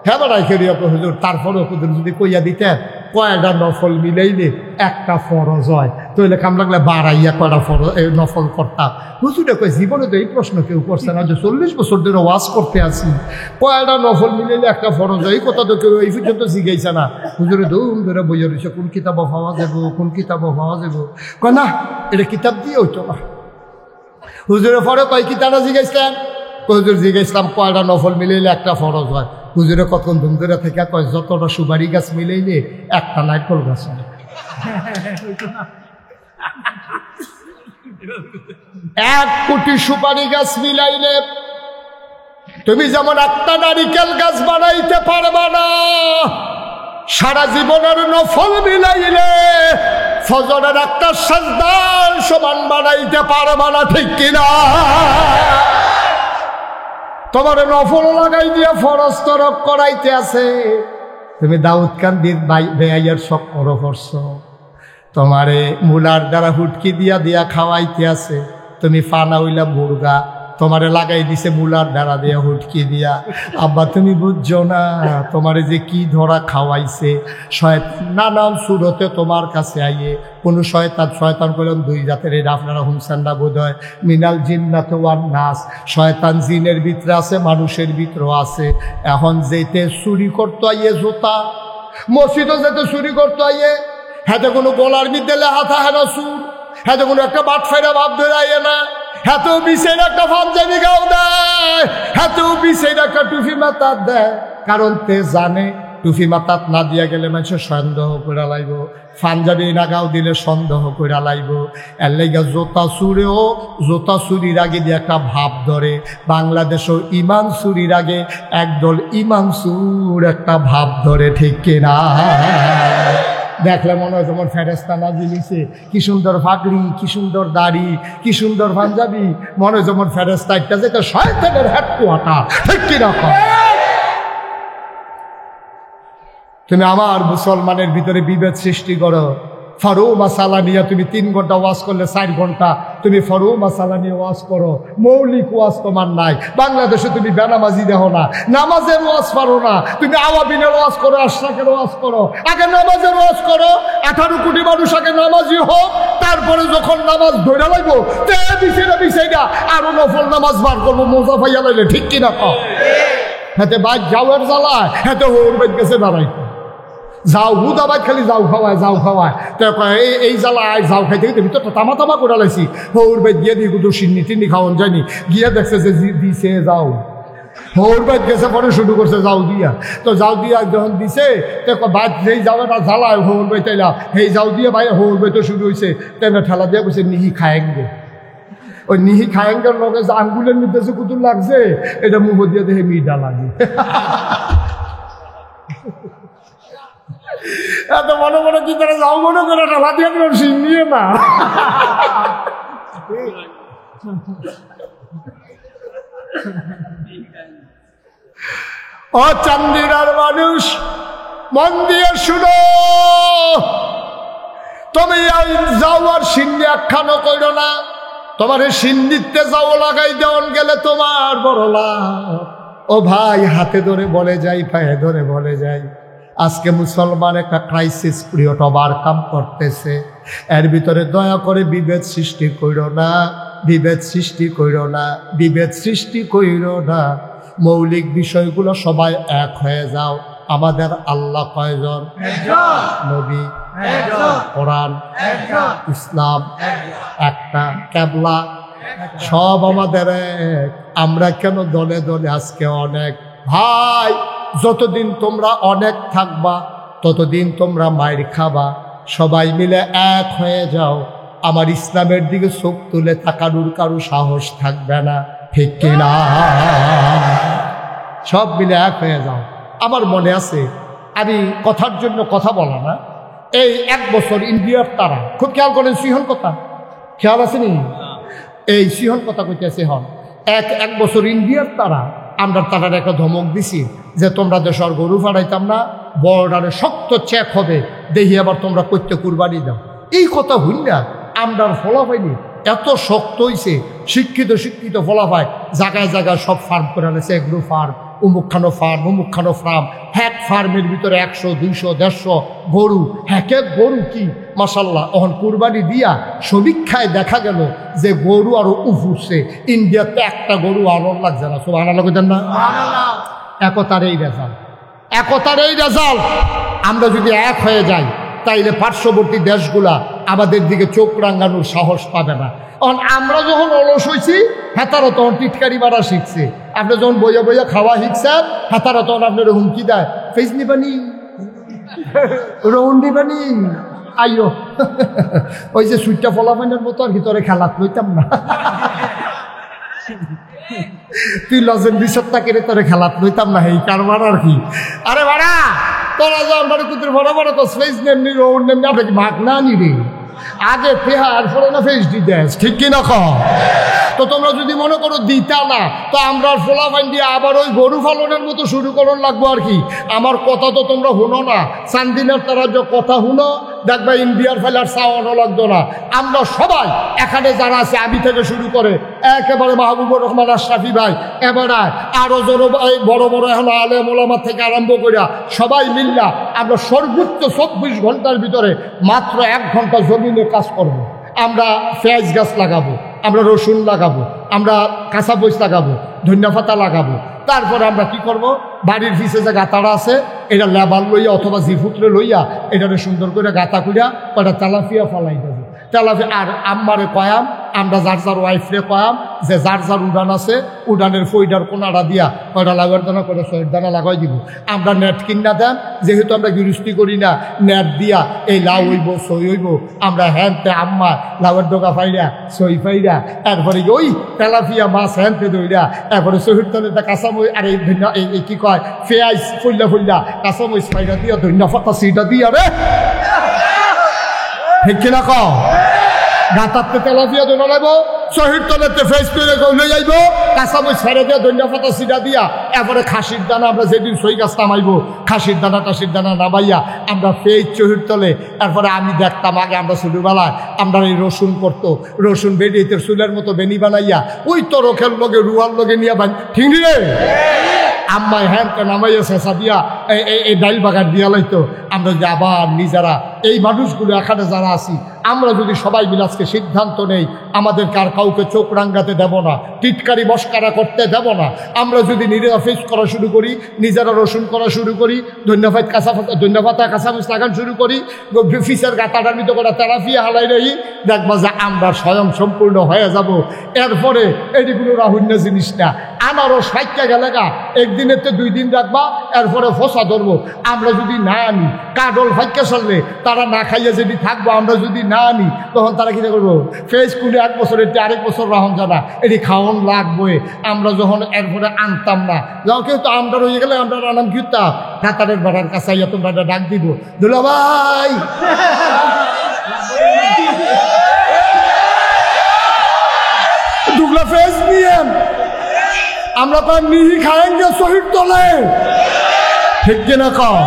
হ্যাঁ বেড়াই খেলিয়া হুজুর, তারপরেও হুজুর যদি কইয়া দিতেন কয়টা নফল মিলাইলে একটা ফরজ হয়, তাহলে কাম লাগলে বাড়াইয়া কয়টা ফরজ নফল করতাম। হুজুরে কয় জীবনে তো এই প্রশ্ন কেউ করছে না, যে 40 বছর ধরে ওয়াজ করতে আসি, কয়টা নফল মিলাইলে একটা ফরজ হয়, এই কথা তো কেউ এই পর্যন্ত জিজ্ঞাসা না। হুজুরে ধুম ধরে বইয়া রয়েছে, কোন কিতাব পাওয়া যাবো, কোন কিতাব পাওয়া যাবো। কয় না, এটা কিতাব দিয়ে হইতো না। হুজুরে পরে কয় কিতাবটা জিজ্ঞাসলাম, হুজুর জিজ্ঞাসলাম কয়টা নফল মিলাইলে একটা ফরজ হয়। হুজুরে কতক্ষণ ধুম ধরে থেকে কয় যতটা সুপারি গাছ মিলাইলে একটা নারকেল গাছ হয়। 1 কোটি সুপারি গাছ মিলাইলে তুমি যেমন একটা নারিকেল গাছ বানাইতে পারবা না, সারা জীবনের নফল মিলাইলে ফজরের একটা সাজদার সমান বানাইতে পারবা না, ঠিক কিনা? তোমার নফল লাগাই দিয়া ফরজ তরক করাইতে আছে। তুমি দাউদ কান্দির বেয়াইয়ের সব করো করছ, তোমারে মুলার দ্বারা হুটকি দিয়া দিয়া খাওয়াইতে আছে। তুমি ফানা হইলা মুরগা, তোমারে লাগাই দিছে মুলার দ্বারা দিয়া হুটকি দিয়া। আব্বা তুমি বুঝছো না, তোমারে যে কি ধরা খাওয়াইছে। শয়তান নানান সুরতে তোমার কাছে আইয়ে, কোন শয়তান করলাম 2 জাতের, এটা আপনারা হুমসান না বোধ হয়, মিনাল জিন্নাত ওয়ান নাস। শয়তান জিনের ভিতরে আছে, মানুষের ভিতরে আছে। এখন যেতে চুরি করতে আইয়ে জোতা, মসজিদও যেতে চুরি করতে আইয়ে, হাতে কোনো গলার বিদ্যালে হাতা হেনা সুর, হাতে কোনো একটা বাট ফাইরা ভাব ধরে আইয়ে না, হাতেও বিশের একটা পাঞ্জাবি গাও দেয়, হাতেও বিশের একটা টুপি মাথার দেয়। কারণ তে জানে টুপি মাথাত না দিয়া গেলে মানুষের সন্দেহ করে লাইব, পাঞ্জাবি না গাও দিলে সন্দেহ করে লাইব। এর লাইগা জোতা চুরেও জোতা চুরির আগে দিয়ে একটা ভাব ধরে। বাংলাদেশও ইমান চুরির আগে একদল ইমান চুর একটা ভাব ধরে, ঠিক কিনা? দেখলে মনে হয় তোমার ফেরেস্তা নাজিল হইছে, কি সুন্দর ফাগড়ি, কি সুন্দর দাড়ি, কি সুন্দর পাঞ্জাবি, মনে হয় তোমার ফেরেস্তা একটা যেটা শয়তানের হেডকোয়ার্টার, ঠিক কিনা? তুমি আমার মুসলমানের ভিতরে বিভেদ সৃষ্টি করো। ফরু মাসালা নিয়ে তুমি 3 ঘন্টা ওয়াজ করলে 4 ঘন্টা তুমি ফরু মাসালা নিয়ে ওয়াজ করো, মৌলিক ওয়াজ তোমার নাই। বাংলাদেশে তুমি বেনামাজি দেখো না, নামাজের ওয়াজ পারো না, তুমি আওয়াবিনের ওয়াজ করো, আশরাকের ওয়াজ করো। আগে নামাজের ওয়াজ করো, 18 কোটি মানুষ আগে নামাজি হোক, তারপরে যখন নামাজ ধরে লাগবো তে বিছাইনা আরো নফল নামাজ বার করবো, মোজা ভাইয়া লাইলে, ঠিক কিনা? হাতে বাইক যাওয়ার জ্বালায়, হাতে হোর বাইক গেছে দাঁড়াইতে যাও, হুদাবাদ খালি যাও খাওয়ায়। তো এই জ্বালায় যাও খাইতে খাইতে ভিতরটা তামা করে লাইছি, হৌর বাইক গিয়ে দিয়ে কিন্তু সিন্নি খাওয়ান যায়নি, গিয়ে দেখছে যে দিছে যাও, হৌর বাইক গেছে পরে শুরু করছে যাও দিয়া। তো যাও দিয়া যখন দিছে তো বাইক যেই যাওয়াটা জ্বালায় হৌর বাই তাইলা, সেই যাও দিয়ে ভাই হৌর বাই তো শুরু হয়েছে, তেমন ঠেলা দিয়ে বলছে নিহি খায়েঙ্গে। ওই নিহি খায়েঙ্গের লগে যে আঙ্গুলের মধ্যে যে কুতুর লাগছে, এটা মুখ দিয়ে দেখে মিডা লাগে। এত মনে মনে কি করে যাও মনে করে ঠেলা দিয়ে দিলাম, সিং নিয়ে না। ও চান্দিনার মানুষ, মন দিয়ে শুনো, তুমি যাও আর সিন্নি একখানো করো না। তোমার সিন্নিতে যাও লাগাই দেওয়ান গেলে তোমার বড় লাভ। ও ভাই, হাতে ধরে বলে যাই, পায়ে ধরে বলে যাই, আজকে মুসলমান একটা ক্রাইসিস পিরিয়ড ওভারকাম করতেছে। এর ভিতরে দয়া করে বিভেদ সৃষ্টি কইরো না, বিভেদ সৃষ্টি কইরো না, বিভেদ সৃষ্টি কইরো না। মৌলিক বিষয়গুলো সবাই এক হয়ে যাও। আমাদের আল্লাহ কয়জন? নবী, কোরআন, ইসলাম একটা, কেবলা সব আমাদের এক। আমরা কেন দলে দলে আজকে অনেক? ভাই, যতদিন তোমরা অনেক থাকবা ততদিন তোমরা মায়ের খাবা। সবাই মিলে এক হয়ে যাও, আমার ইসলামের দিকে চোখ তুলে তাকানোর কারো সাহস থাকবে না, ঠিক কিনা? সব মিলে এক হয়ে যাও। আমার মনে আছে, আমি কথার জন্য কথা বলা না, এই 1 বছর ইন্ডিয়ার তারা, খুব খেয়াল করেন, সিহন কথা খেয়াল আসেনি? এই সিহন কথা কইতেছে হন, 1 বছর ইন্ডিয়ার তারা, আমরা তারার একটা ধমক দিছি যে তোমরা দেশের গরু ফাড়াইতাম না, বর্ডারে শক্ত চেক হবে, দেখি আবার তোমরা করতে কুরবানি দাও। এই কথা হইল না, আমরা ফলা পাইনি এত শক্ত হইছে, শিক্ষিত ফলাফায় জায়গায় জায়গায় সব ফার্ম করে আনেছে, এগ্রো ফার্ম, অমুকখানো ফার্ম। হ্যাক ফার্মের ভিতরে 100, 200, 150 গরু, হ্যাক গরু কি মাশাল্লাহ। অহন কুরবানি দিয়া সমীক্ষায় দেখা গেল যে গরু আরো উফুরছে। ইন্ডিয়াতে একটা গরু আরো লাগছে না, সব আনা লাগতেন না। একতার এই রেজাল্ট। আমরা যদি এক হয়ে যাই তাইলে পার্শ্ববর্তী দেশগুলা আমাদের দিকে চোখ রাঙানোর সাহস পাবে না। কারণ আমরা যখন অলস হয়েছি, হেতারা তখন টিটকারি মারা শিখছে। আপনি যখন বইয়া খাওয়া শিখছেন, হেতারা তখন আপনার হুমকি দেয়, ফেস নিবানি, রৌন নিবানি, আইও। ওই যে সুইটটা ফলাফাইনের মতো আর ভিতরে খেলাত লইতাম না, তুই লজেন বিশত্তা কেড়ে তোরে খেলাত লইতাম না, এই কারবার আর কি। আরে বাড়া, তোরা যা আমরা কুতুর বড় তো ফেস নেমনি, রৌন নেমনি, আমরা কি ভাগ না নি রে? আগে পেহার ফলে না ফেস দি দেশ, ঠিক কি না? তো তোমরা যদি মনে করো দিতা না, তো আমরা ফোলাফাইন দিয়ে আবার ওই গরু ফালনের মতো শুরু করন লাগবো আর কি। আমার কথা তো তোমরা শুনো না, চান্দিনার তারা যে কথা শুনো, দেখবা ইন্ডিয়ার ফেলার চাওয়ানো লাগতো না। আমরা সবাই এখানে যারা আছে, আমি থেকে শুরু করে একেবারে মাহবুবুর রহমান আশরাফি ভাই, এবারে আরো বড় এখন আলেম ওলামা থেকে আরম্ভ করিয়া সবাই মিল্লা আমরা সর্বোচ্চ 24 ঘন্টার ভিতরে মাত্র 1 ঘন্টা জমিনে কাজ করব। আমরা পেঁয়াজ গাছ লাগাবো, আমরা রসুন লাগাবো, আমরা কাঁচা বইচ লাগাবো, ধনিয়া পাতা লাগাবো। তারপরে আমরা কি করব, বাড়ির পিছে যে গাতাটা আছে এটা লেবার লইয়া অথবা জিফুতরে লইয়া এটারে সুন্দর করে গাতা করিয়া কয়টা তেলাপিয়া ফালাই দেবো। তেলাপিয়া আর আম্মারে কয়াম, আমরা যার ওয়াইফরে কয়াম যে যার উড়ান আছে, উড়ানের ফইডার কোনাটা দিয়া কয়টা লাগার দানা কয়টা সয়ের দানা লাগাই দিব। আমরা নেট কিনা দেন, যেহেতু আমরা গৃহস্থী করি না, নেট দিয়া এই লাউ হইব সই হইব, আমরা হ্যানতে আম্মা লাউয়ের ডোকা ফাইরা সই ফাইরা, এরপরে ওই তেলাপিয়া মাছ হ্যানতে দইরা, এরপরে সহির তলেটা কাঁচামই আর এই কি কয় পেঁয়াজ ফুল্লা কাঁচামরিচ ফাইরা দিয়া, ধনিয়া পাতা সিটা দিয়া রে, ঠিক কিনা কও? গাতাতে তেলাপিয়া দোনা লাগব, শহীদ তলেতে ফেস করে গলে যাইব, কাঁচামরিচ ফাইরা দিয়া, ধনিয়া পাতা সিটা দিয়া, এরপরে খাসির দানা আমরা যেদিন সই গাছ নামাইব, খাসির দানা নামাইয়া আমরা ফেস শহীদ তলে। এরপরে আমি দেখতাম আগে আমরা ছোটবেলায় আমরা এই রসুন করতো, রসুন বেরিয়ে চুলের মতো বেনি বানাইয়া ওই তরকের লগে রুয়ার লগে নিয়ে বান, ঠিক রে আম্মাই হ্যাঁ নামাইয়া শেষা দিয়া এই ডাইল বাগান দিয়া লাইতো। আমরা যে আবার নিজেরা এই মানুষগুলো এখানে যারা আছি, আমরা যদি সবাই মিলে আজকে সিদ্ধান্ত নেই, আমাদেরকে আর কাউকে চোখ রাঙ্গাতে দেব না, টিটকারি মস্কারা করতে দেব না। আমরা যদি নিজেরা ফেস করা শুরু করি, নিজেরা রসুন করা শুরু করি, ধন্যবাদ কাঁচামরিচ লাগান শুরু করি, ফিসের গাতাটার মতো করে তেলাপিয়া হালাই রহি, দেখবা যে আমরা স্বয়ং সম্পূর্ণ হয়ে যাব। এরপরে এটিগুলো রাহুন্য জিনিস না, আনারস ফাইকা গেলে গা একদিনের তো 2 দিন রাখবা, এরপরে ফসা ধরবো। আমরা যদি না আনি, কাডল ফাইকা চললে তারা না খাইয়া যদি থাকবো, আমরা যদি না আনি তখন তারা কিনা করবো, ফেস কুলে 1 বছর এটি আরেক বছর রাহন জানা এটি খাওয়ান লাগবে। আমরা যখন এরপরে আনতাম না, যখন কেউ তো আমরা রয়ে গেলে আমরা রান্নাম কিনতাম, কাতারের বেড়ার কাছে তোমরা ডাক দিব, দুলা ভাই দুগলা ফেস নিয়ে আমরা তার নিহি খায়েঙ্গে শহীদ তলে, ঠিক কিনা কও?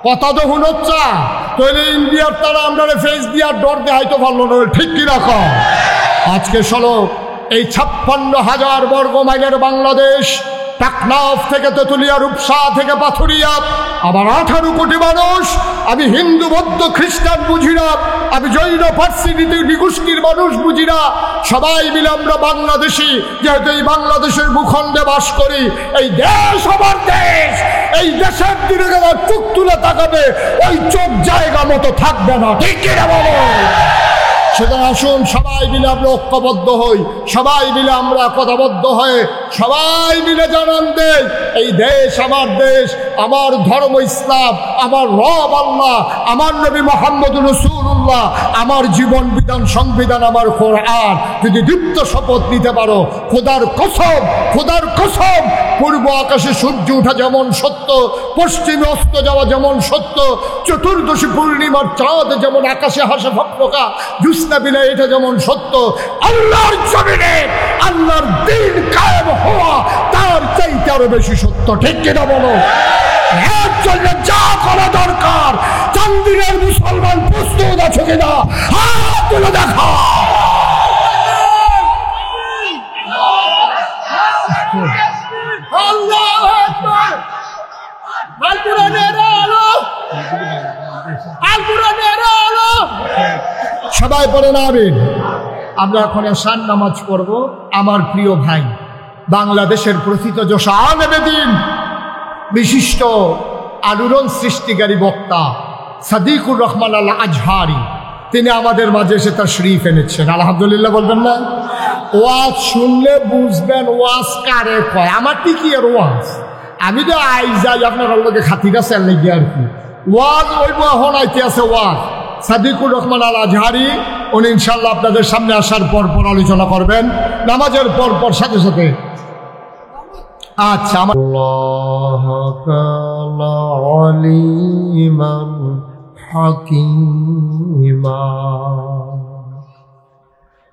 কথা দেখুন হচ্ছা তৈলে ইন্ডিয়ার তারা আমরা ফেস দিয়ে ডর দেখাইতে পারলো না, ঠিক কিনা কও? আজকে চলো এই 56,000 বর্গ মাইলের বাংলাদেশ, টাকনাফ থেকে তেতুলিয়া, রূপসা থেকে পাথুরিয়া, আবার 18 কোটি মানুষ। আমি হিন্দু বৌদ্ধ খ্রিস্টান বুঝি না, আমি জৈন পার্সি নিগোষ্ঠীর মানুষ বুঝি না, সবাই মিলে আমরা বাংলাদেশি। যেহেতু এই বাংলাদেশের ভূখণ্ডে বাস করি, এই দেশ আমার দেশ, এই দেশের দিকে গেলে চোখ তুলে তাকাবে, ওই চোখ জায়গা মতো থাকবে না, ঠিক কিনা বলো? সেটা আসুন সবাই মিলে আমরা ঐক্যবদ্ধ হই, সবাই মিলে আমরা একতাবদ্ধ হয়ে সবাই মিলে জানান দেই, এই দেশ আমার দেশ, আমার ধর্ম ইসলাম, আমার রব আল্লাহ, আমার নবী মুহাম্মদুর রাসূলুল্লাহ, আমার জীবন বিধান সংবিধান আমার কোরআন। যদি দীপ্ত শপথ নিতে পারো, খোদার কসম, পূর্ব আকাশে সূর্য ওঠা যেমন সত্য, পশ্চিমে অস্ত যাওয়া যেমন সত্য, চতুর্দশী পূর্ণিমার চাঁদ যেমন আকাশে হাসে ফকফকা জ্যোৎস্না বিলে, এটা যেমন সত্য, আল্লাহর জমিনে আল্লাহর দ্বীন কায়েম হওয়া তার চাইতে আরো বেশি সত্য, ঠিক কিনা বলো? এর জন্য যা করা দরকার চান্দিনের মুসলমান প্রস্তুত আছে কিনা হাত তুলে দেখা। আল্লাহু আকবার। আল কোরআনের আলো, আল কোরআনের আলো। সবাই পড়েন আমিন। আমরা এখন এশার নামাজ পড়ব। আমার প্রিয় ভাই, বাংলাদেশের প্রথিত যশা আলেমে দ্বীন, বিশিষ্ট আলোড়ন সৃষ্টিকারী বক্তা সাদিকুর রহমান আল আজহারি, তিনি আমাদের মাঝে এসে তার শরীফ এনেছেন। আলহামদুলিল্লাহ বলবেন না? ওয়াজ শুনলে বুঝবেন ওয়াজ কারে কয়। আমার ঠিকই আর ওয়াজ, আমি তো আই যাই আপনার লোকে খাতির আছে লেগে আর কি। ওয়াজ ওই হনাইতে আছে ওয়াজ। সাদিকুর রহমান আল আজহারি উনি ইনশাল্লাহ আপনাদের সামনে আসার পর পর আলোচনা করবেন, নামাজের পর পর সাথে সাথে। আচ্ছা, আমার আল্লাহ কানা আলিমান হাকিমা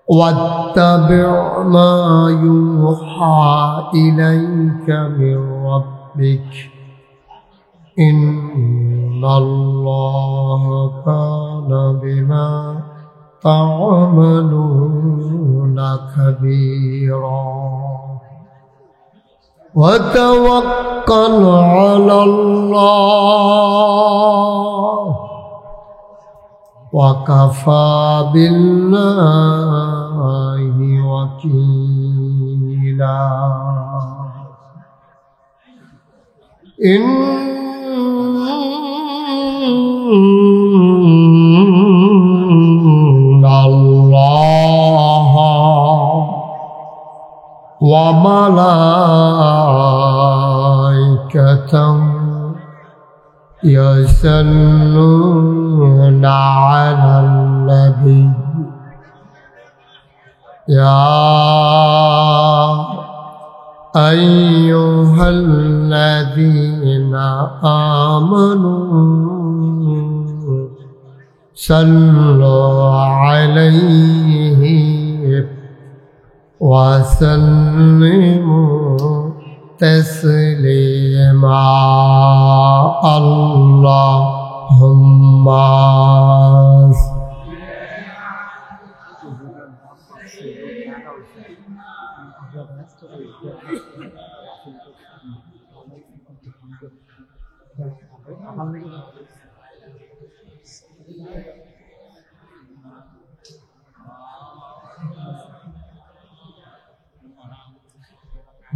ওয়াত্তাবি' মা ইউহা ইলাইকা মির রাব্বিক ইন্নাল্লাহা কানা বিমা তা'মালুনা খাবীরা وتوكل على الله وكفى بالله وكيلا إن الله وملائكته يصلون على النبي يا أيها الذين آمنوا صلوا عليه وسلموا تسليما اللهم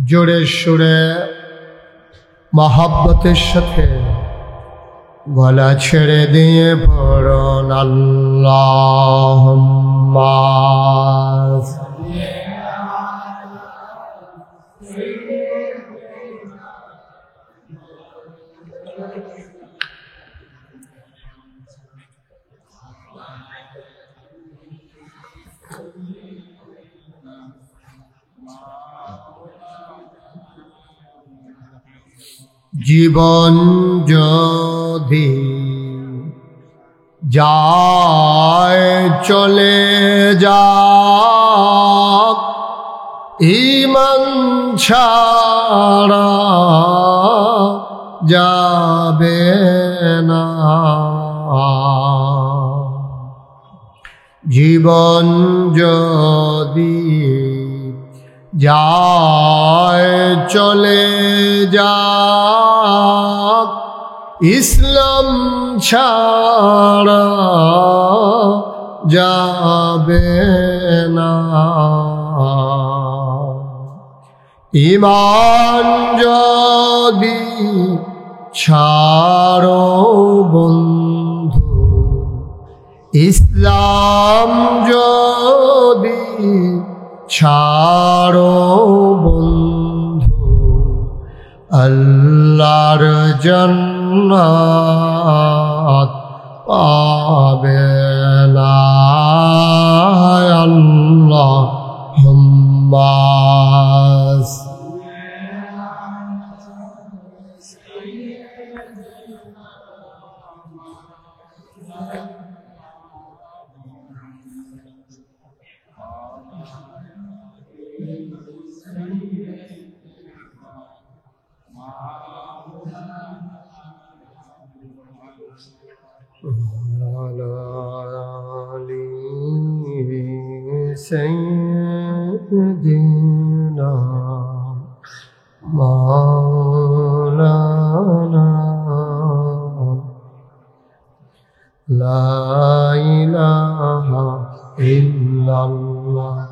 জোরে সুরে মহব্বতের সাথে গলা ছেড়ে দিয়ে পড়ুন আল্লাহুম্মা জীবন যদি যায় চলে যাক ঈমান ছাড়া যাবে না। জীবন যদি যায় চলে যাক ইসলাম ছাড়া যাবে না। ঈমান যদি ছাড়ো বন্ধু, ইসলাম যদি ছাড়ো বন্ধু, আল্লাহর জান্নাত পাবে না। আল্লাহুম্মা سيدنا مولانا لا إله إلا الله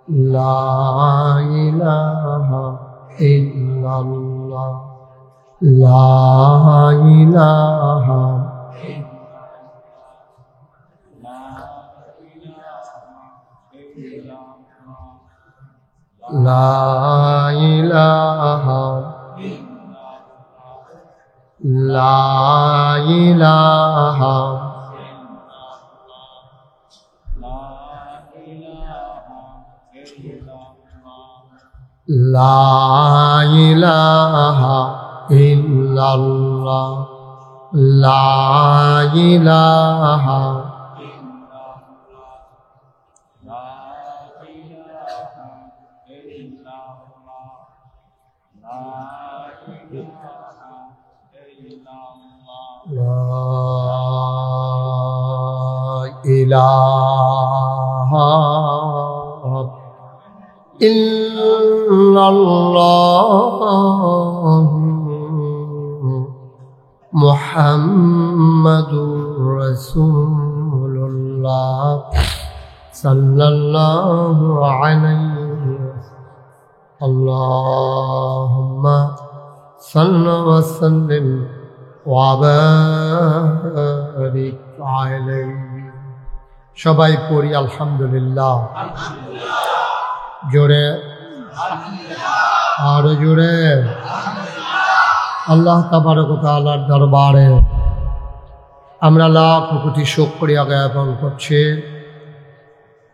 لا إله إلا الله لا إله لا إله لا إله لا إله إلا الله لا إله إله إلا الله محمد رسول الله صلى الله عليه اللهم صل وسلم وبارك عليه সবাই পড়ি আলহামদুলিল্লাহ জোরে আরো জোরে আল্লাহ তাবারক ওয়া তাআলার দরবারে আমরা লাখ কোটি শুকরিয়া জ্ঞাপন করছি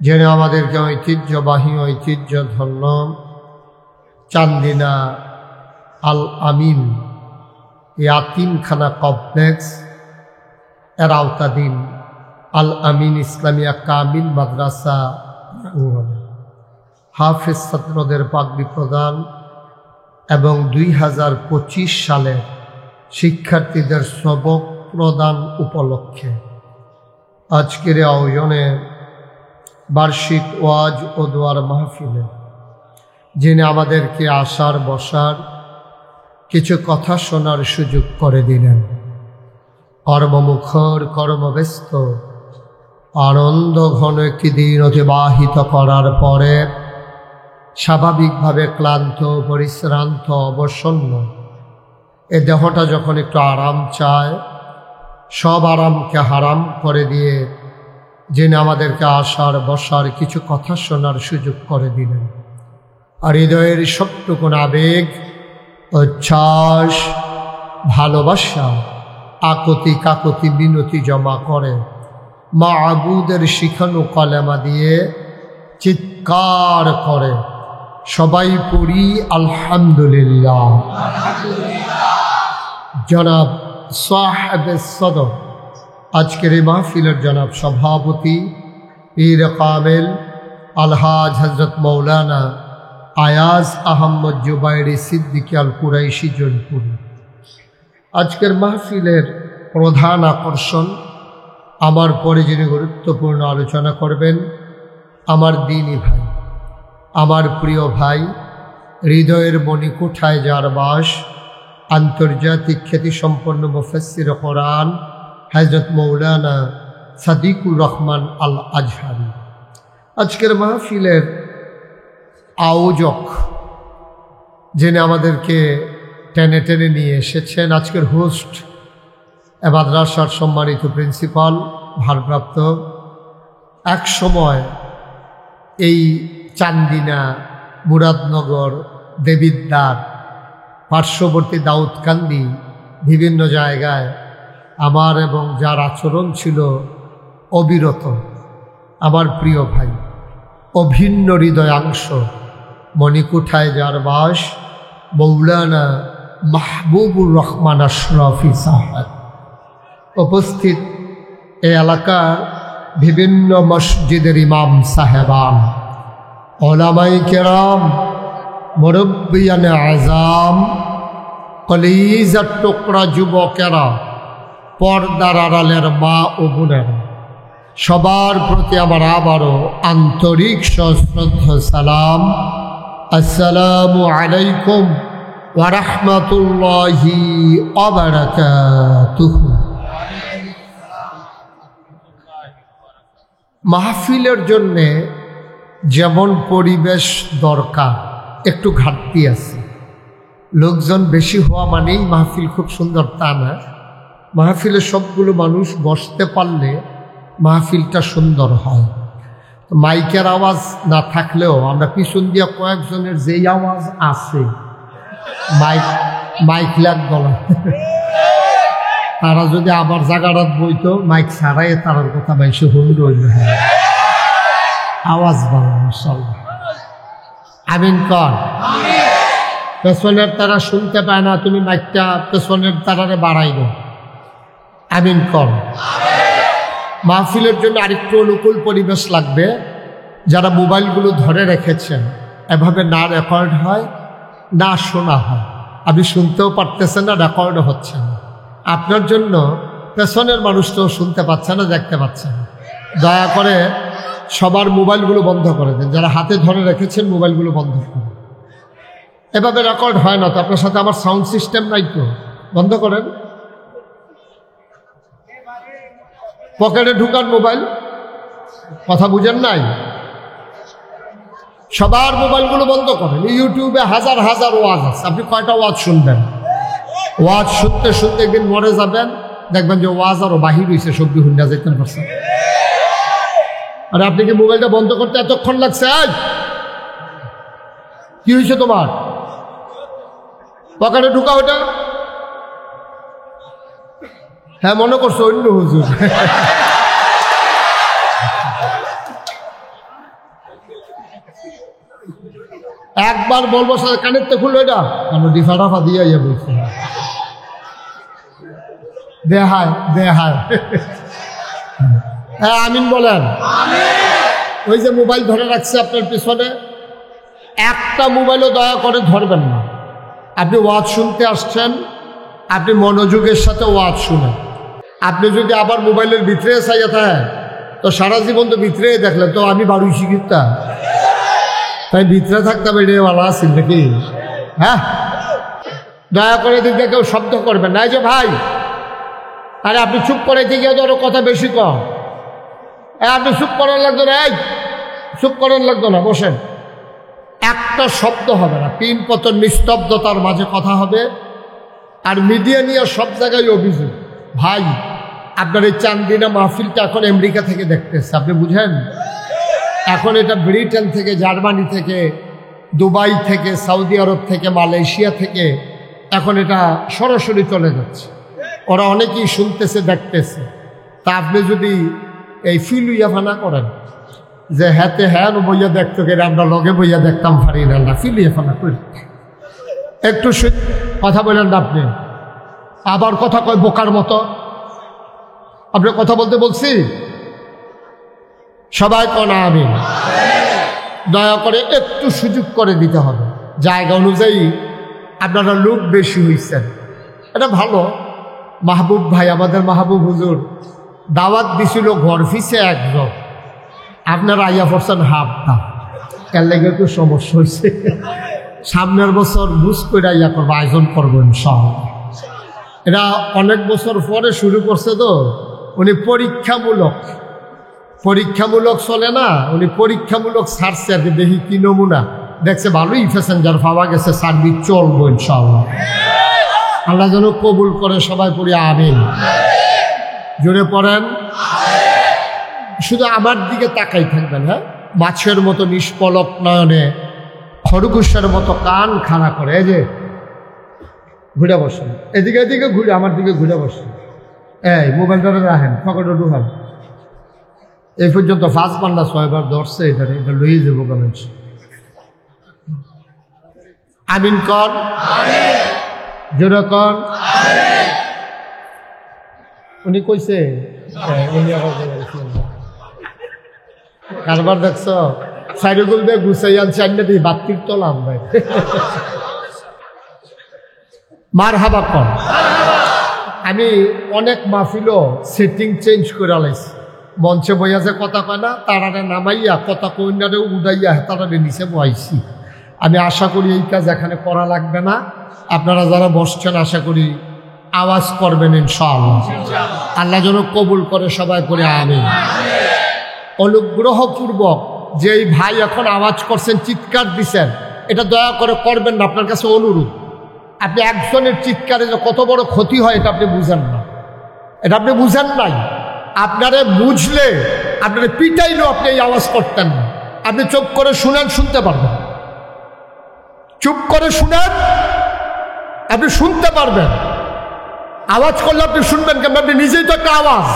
যিনি আমাদেরকে ঐতিহ্যবাহী ঐতিহ্যধন্য চান্দিনা আল আমিন ইয়াতিমখানা কমপ্লেক্স এর আওতাধীন আল আমিন ইসলামিয়া কামিল মাদ্রাসা হাফেজ ছাত্রদের পাগড়ি প্রদান এবং 2025 সালে শিক্ষার্থীদের সবক প্রদান উপলক্ষে আজকের আয়োজনে বার্ষিক ওয়াজ ও দোয়ার মাহফিলে যিনি আমাদেরকে আসার বসার কিছু কথা শোনার সুযোগ করে দিলেন কর্মমুখর কর্মব্যস্ত আনন্দ ঘন একটি দিন অতিবাহিত করার পরে স্বাভাবিকভাবে ক্লান্ত পরিশ্রান্ত অবসন্ন এ দেহটা যখন একটু আরাম চায় সব আরামকে হারাম করে দিয়ে যিনি আমাদেরকে আসার বসার কিছু কথা শোনার সুযোগ করে দিলেন আর হৃদয়ের সবটুকুন আবেগ উচ্ছ্বাস ভালোবাসা আকতি কাকতি মিনতি জমা করে মাবুদের শিখানো কলেমা দিয়ে চিৎকার করে সবাই পড়ি আলহামদুলিল্লাহ জনাব সাহেবে সদর আজকের এই মাহফিলের জনাব সভাপতি পীর কামেল আলহাজ হজরত মৌলানা আয়াজ আহমদ জুবাইরি সিদ্দিকী আল কুরাইশি জৈনপুরি আজকের মাহফিলের প্রধান আকর্ষণ আমার পরে যিনি গুরুত্বপূর্ণ আলোচনা করবেন আমার দ্বীনী ভাই আমার প্রিয় ভাই হৃদয়ের মণিকোঠায় যার বাস আন্তর্জাতিক খ্যাতিসম্পন্ন মুফাসসির কোরআন হযরত মৌলানা সাদিকুর রহমান আল আজহারি আজকের মাহফিলের আয়োজক যিনি আমাদেরকে টেনে টেনে নিয়ে এসেছেন আজকের হোস্ট মাদ্রাসার সম্মানিত প্রিন্সিপাল ভারপ্রাপ্ত এক সময় এই চান্দিনা মুরাদনগর দেবিদ্বার পার্শ্ববর্তী দাউদকান্দি বিভিন্ন জায়গায় আমার এবং যার আচরণ ছিল অবিরত আমার প্রিয় ভাই অভিন্ন হৃদয়াংশ মণিকোঠায় যার বাস মৌলানা মাহবুবুর রহমান আশরাফি সাহেব উপস্থিত এই এলাকার বিভিন্ন মসজিদের ইমাম সাহেবান ওলামায়ে কেরাম মুরব্বিয়ানে আযাম কলিজার টুকরা যুবকেরা পর্দার আড়ালের মা ও বোনেরা সবার প্রতি আমার আবারও আন্তরিক সশ্রদ্ধ সালাম। আসসালামু আলাইকুম ওয়া রাহমাতুল্লাহি ওয়া বারাকাতুহু। মাহফিলের জন্যে যেমন পরিবেশ দরকার, একটু ঘাটতি আছে। লোকজন বেশি হওয়া মানেই মাহফিল খুব সুন্দর তা না। মাহফিলে সবগুলো মানুষ বসতে পারলে মাহফিলটা সুন্দর হয়। মাইকের আওয়াজ না থাকলেও আমরা পিছন দিয়ে কয়েকজনের যেই আওয়াজ আছে মাইক লাগবে না, তারা যদি আবার জাগারাত বইতো মাইক ছাড়াই তারার কথা বাইশে হুন্ড হইল। হ্যাঁ, আওয়াজ ভালো মাশাআল্লাহ। আমিন কর। পেছনের তারা শুনতে পায় না, তুমি মাইকটা পেছনের তারারে বাড়াই দাও। আমিন কর। মাহফিলের জন্য আরেকটু অনুকূল পরিবেশ লাগবে। যারা মোবাইলগুলো ধরে রেখেছেন, এভাবে না রেকর্ড হয় না শোনা হয়, আপনি শুনতেও পারতেছেন না, রেকর্ডও হচ্ছে না। আপনার জন্য পেছনের মানুষটাও শুনতে পাচ্ছে না, দেখতে পাচ্ছে না। দয়া করে সবার মোবাইলগুলো বন্ধ করে দেন। যারা হাতে ধরে রেখেছেন মোবাইলগুলো বন্ধ করেন। এভাবে রেকর্ড হয় না তো। আপনার সাথে আমার সাউন্ড সিস্টেম নাই তো, বন্ধ করেন। পকেটে ঢুকান মোবাইল, কথা বুঝেন নাই? সবার মোবাইলগুলো বন্ধ করেন। ইউটিউবে হাজার হাজার ওয়াজ আছে, আপনি কয়টা ওয়াজ শুনবেন? ওয়াজ শুনতে শুনতে একদিন মরে যাবেন, দেখবেন যে ওয়াজ আরো বাহির হয়েছে, সবজি হুন্ডা যেতেন পারছেন। আর আপনি কি মোবাইলটা বন্ধ করতে এতক্ষণ লাগছে? কি হয়েছে তোমার? পকেটে ঢুকা ওটা। হ্যাঁ, মনে করছো অন্য হুজুর। একবার বলবো কানের তো খুললো এটা কেন, ডিফা ডাফা দিয়ে ইয়ে বলছে দেহায় দেহায়। হ্যাঁ, আমিন বলেন। ওই যে মোবাইল ধরে রাখছে আপনার পিছনে, একটা মোবাইলও দয়া করে ধরবেন না। আপনি ওয়াজ শুনতে আসছেন, আপনি মনোযোগের সাথে ওয়াজ শুনেন। আপনি যদি আবার মোবাইলের ভিতরে চাইয়া থাকেন তো সারা জীবন তো ভিতরে দেখলেন, তো আমি বাড়ি শিখিতা তাই ভিতরে থাকতাম, এটা ভালো আছেন নাকি? হ্যাঁ, দয়া করে দিকে কেউ শব্দ করবেন না। এই যে ভাই, আরে আপনি চুপ করে দিকে ধরো, কথা বেশি কম। আপনি চুপ করার লাগতো না, এই চুপ করার লাগতো না, বসেন। একটা শব্দ হবে না, তিন পতন নিস্তব্ধতার মাঝে কথা হবে। আর মিডিয়া নিয়ে সব জায়গায় অভিযোগ। ভাই, আপনার এই চান্দিনা মাহফিলটা এখন আমেরিকা থেকে দেখতেছে, আপনি বুঝেন? এখন এটা ব্রিটেন থেকে, জার্মানি থেকে, দুবাই থেকে, সৌদি আরব থেকে, মালয়েশিয়া থেকে এখন এটা সরাসরি চলে যাচ্ছে। ওরা অনেকেই শুনতেছে, দেখতেছে। তা আপনি যদি এই ফিল ইয়াফানা করেন যে হ্যাতে হ্যাঁ বইয়া দেখতো গেলে আমরা লগে বইয়া দেখতাম পারি না, ফিল ইয়াফানা করি। একটু কথা বলেন না আপনি, আবার কথা কয় বোকার মতো। আপনি কথা বলতে বলছি, সবাই কনা আমিন। দয়া করে একটু সুযোগ করে দিতে হবে। জায়গা অনুযায়ী আপনারা লোক বেশি হয়েছেন, এটা ভালো। মাহবুব ভাই, আমাদের মাহবুব হুজুর দাওয়াত দিছিল ঘর ফিসে একজন, আপনারা আইয়া পড়ছেন হাফটা, এর লেগে একটু সমস্যা হয়েছে। সামনের বছর বুঝ করে আইয়া করবো, আয়োজন করবো ইনশাআল্লাহ। এটা অনেক বছর পরে শুরু করছে তো, উনি পরীক্ষামূলক চলে না, উনি পরীক্ষামূলক ছাড়ছে আর কি। দেখি কি নমুনা, দেখছে ভালোই প্যাসেঞ্জার পাওয়া গেছে, সার্ভিস চলবো ইনশাআল্লাহ। আল্লাহ যেন কবুল করে, সবাই পড়ি আমিন। জোরে পড়েন। শুধু আমার দিকে তাকাই থাকবেন, হ্যাঁ, মাছের মতো নিষ্পলক নয়নে, খরগোশের মতো কান খাড়া করে। এই যে ঘুরে বসেন, এদিকে এদিকে ঘুরে আমার দিকে ঘুরে বসেন। এই মোবাইলটা রাখেন, পকেটে ঢুকান। এই পর্যন্ত 5 বার না 6 বার ধরছে, এটা লইয়ে যাবো কেন। আমিন কর, জোরে কর। উনি কইছে কারবার দেখছ, সাইডগুল দিয়ে গুছাই আনছে, আন্না দিয়ে বাতির তোলাম ভাই। মার হাবা কর। আমি অনেক মাহফিলও সেটিং চেঞ্জ করে আলাইছি। মঞ্চে বইয়াছে কথা কয় না, তারারে নামাইয়া কথা কইনারে উদাইয়া তারারে নিচে বয়াইছি। আমি আশা করি এই কাজ এখানে করা লাগবে না। আপনারা যারা বসছেন আশা করি আওয়াজ করবেন ইনশাআল্লাহ। আল্লাহ যেন কবুল করে, সবাই করে আমিন। অনুগ্রহপূর্বক যে এই ভাই এখন আওয়াজ করছেন, চিৎকার দিচ্ছেন, এটা দয়া করে করবেন না। আপনার কাছে অনুরোধ, আপনি একজনের চিৎকারে যে কত বড় ক্ষতি হয় এটা আপনি বুঝেন না, এটা আপনি বুঝেন নাই। আপনারে বুঝলে, আপনারে পিটাইলেও আপনি এই আওয়াজ করতেন না। আপনি চুপ করে শুনেন, শুনতে পারবেন। চুপ করে শুনেন, আপনি শুনতে পারবেন। আওয়াজ করলে আপনি শুনবেন কেন? আপনি নিজেই তো একটা আওয়াজ।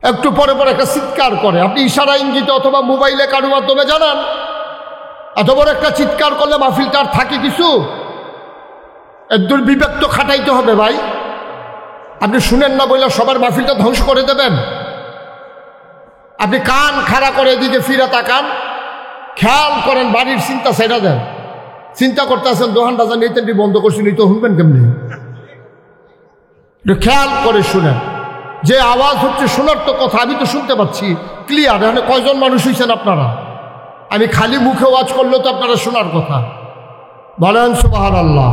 একটু পরে পরে একটা চিৎকার করে, আপনি ইশারা ইঙ্গিতে অথবা মোবাইলে কারো মাধ্যমে জানান। এত বড় একটা চিৎকার করলে মাহফিলটা আর থাকে কিছু? একদূর বিবেক তো খাটাইতে হবে ভাই। আপনি শুনেন না বলে সবার মাহফিলটা ধ্বংস করে দেবেন? আপনি কান খাড়া করে এদিকে ফিরে তাকান, খেয়াল করেন, বাড়ির চিন্তা ছেড়ে দেন। চিন্তা করতে আসেন দোকানটা জানি এই বন্ধ করছেন, এই তো শুনবেন কেমনি? একটু খেয়াল করে শুনেন। যে আওয়াজ হচ্ছে শোনার তো কথা, আমি তো শুনতে পাচ্ছি ক্লিয়ার। এখানে কয়জন মানুষ হয়েছেন আপনারা? আমি খালি মুখে ওয়াজ করলেও তো আপনারা শোনার কথা। বলেন সুবহানাল্লাহ,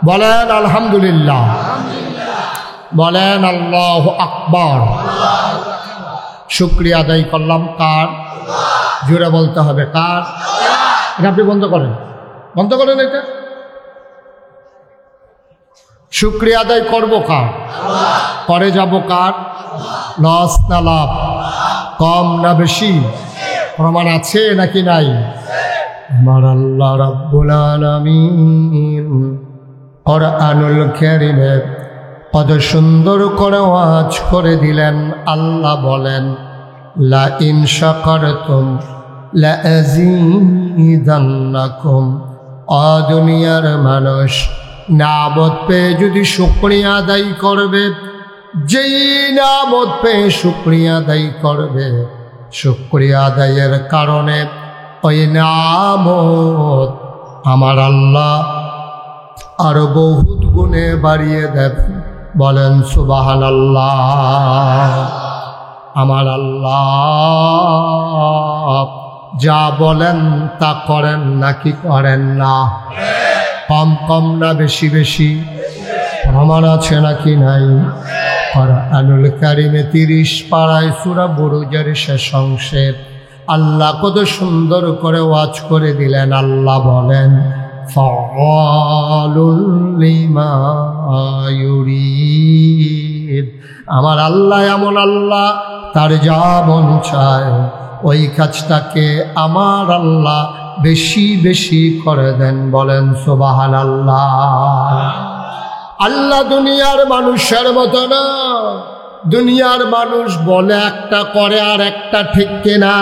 বলেন আলহামদুলিল্লাহ, বলেন আল্লাহু আকবার। শুকরিয়া আদায় করলাম কার? জোরে বলতে হবে কার? এটা আপনি বন্ধ করেন, বন্ধ করেন এটা। শুকরিয়া আদায় করবো কার? করে যাব কার? লস না লাভ? কম না বেশি? প্রমাণ আছে নাকি নাই? আমার আল্লাহ রাব্বুল আলামিন কুরআনুল কারীমে কত সুন্দর করে ওয়াজ করে দিলেন। আল্লাহ বলেন, লা ইন শাকারতুম লা আযীদান্নাকুম। দুনিয়ার মানুষ নামত পেয়ে যদি শুকরিয়া আদায় করবে, যেই নামত পেয়ে শুকরিয়া আদায় করবে, শুকরিয়া আদায়ের কারণে ওই নামত আমার আল্লাহ আরো বহুত গুণে বাড়িয়ে দেবেন। বলেন সুবহানাল্লাহ। আমার আল্লাহ যা বলেন তা করেন নাকি করেন না? কম কম না বেশি বেশি? প্রমাণ আছে নাকি নাই? কুরআনুল কারীমে 30 পারায় সূরা বুরুজের শেষ অংশে আল্লাহ কত সুন্দর করে ওয়াজ করে দিলেন। আল্লাহ বলেন, ফাআলুল লিমা ইউরিদ। আমার আল্লাহ এমন আল্লাহ, তার যা মন চায় ওই কাজটাকে আমার আল্লাহ বেশি বেশি করে দেন। বলেন সুবহানাল্লাহ। আল্লাহ দুনিয়ার মানুষের মতো না। দুনিয়ার মানুষ বলে একটা, করে আর একটা, ঠিক কিনা?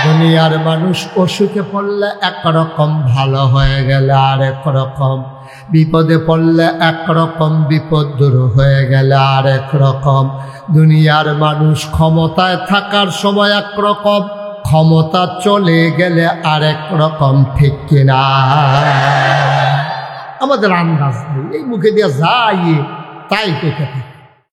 দুনিয়ার মানুষ অসুখে পড়লে একরকম, ভালো হয়ে গেলে আর একরকম, বিপদে পড়লে একরকম, বিপদ দূর হয়ে গেলে আর একরকম। দুনিয়ার মানুষ ক্ষমতায় থাকার সময় একরকম, ক্ষমতা চলে গেলে আরেক রকম, ঠিক কিনা? আমাদের আন্দাজ নেই, এই মুখে দিয়ে যাই তাই কইতে থাকে।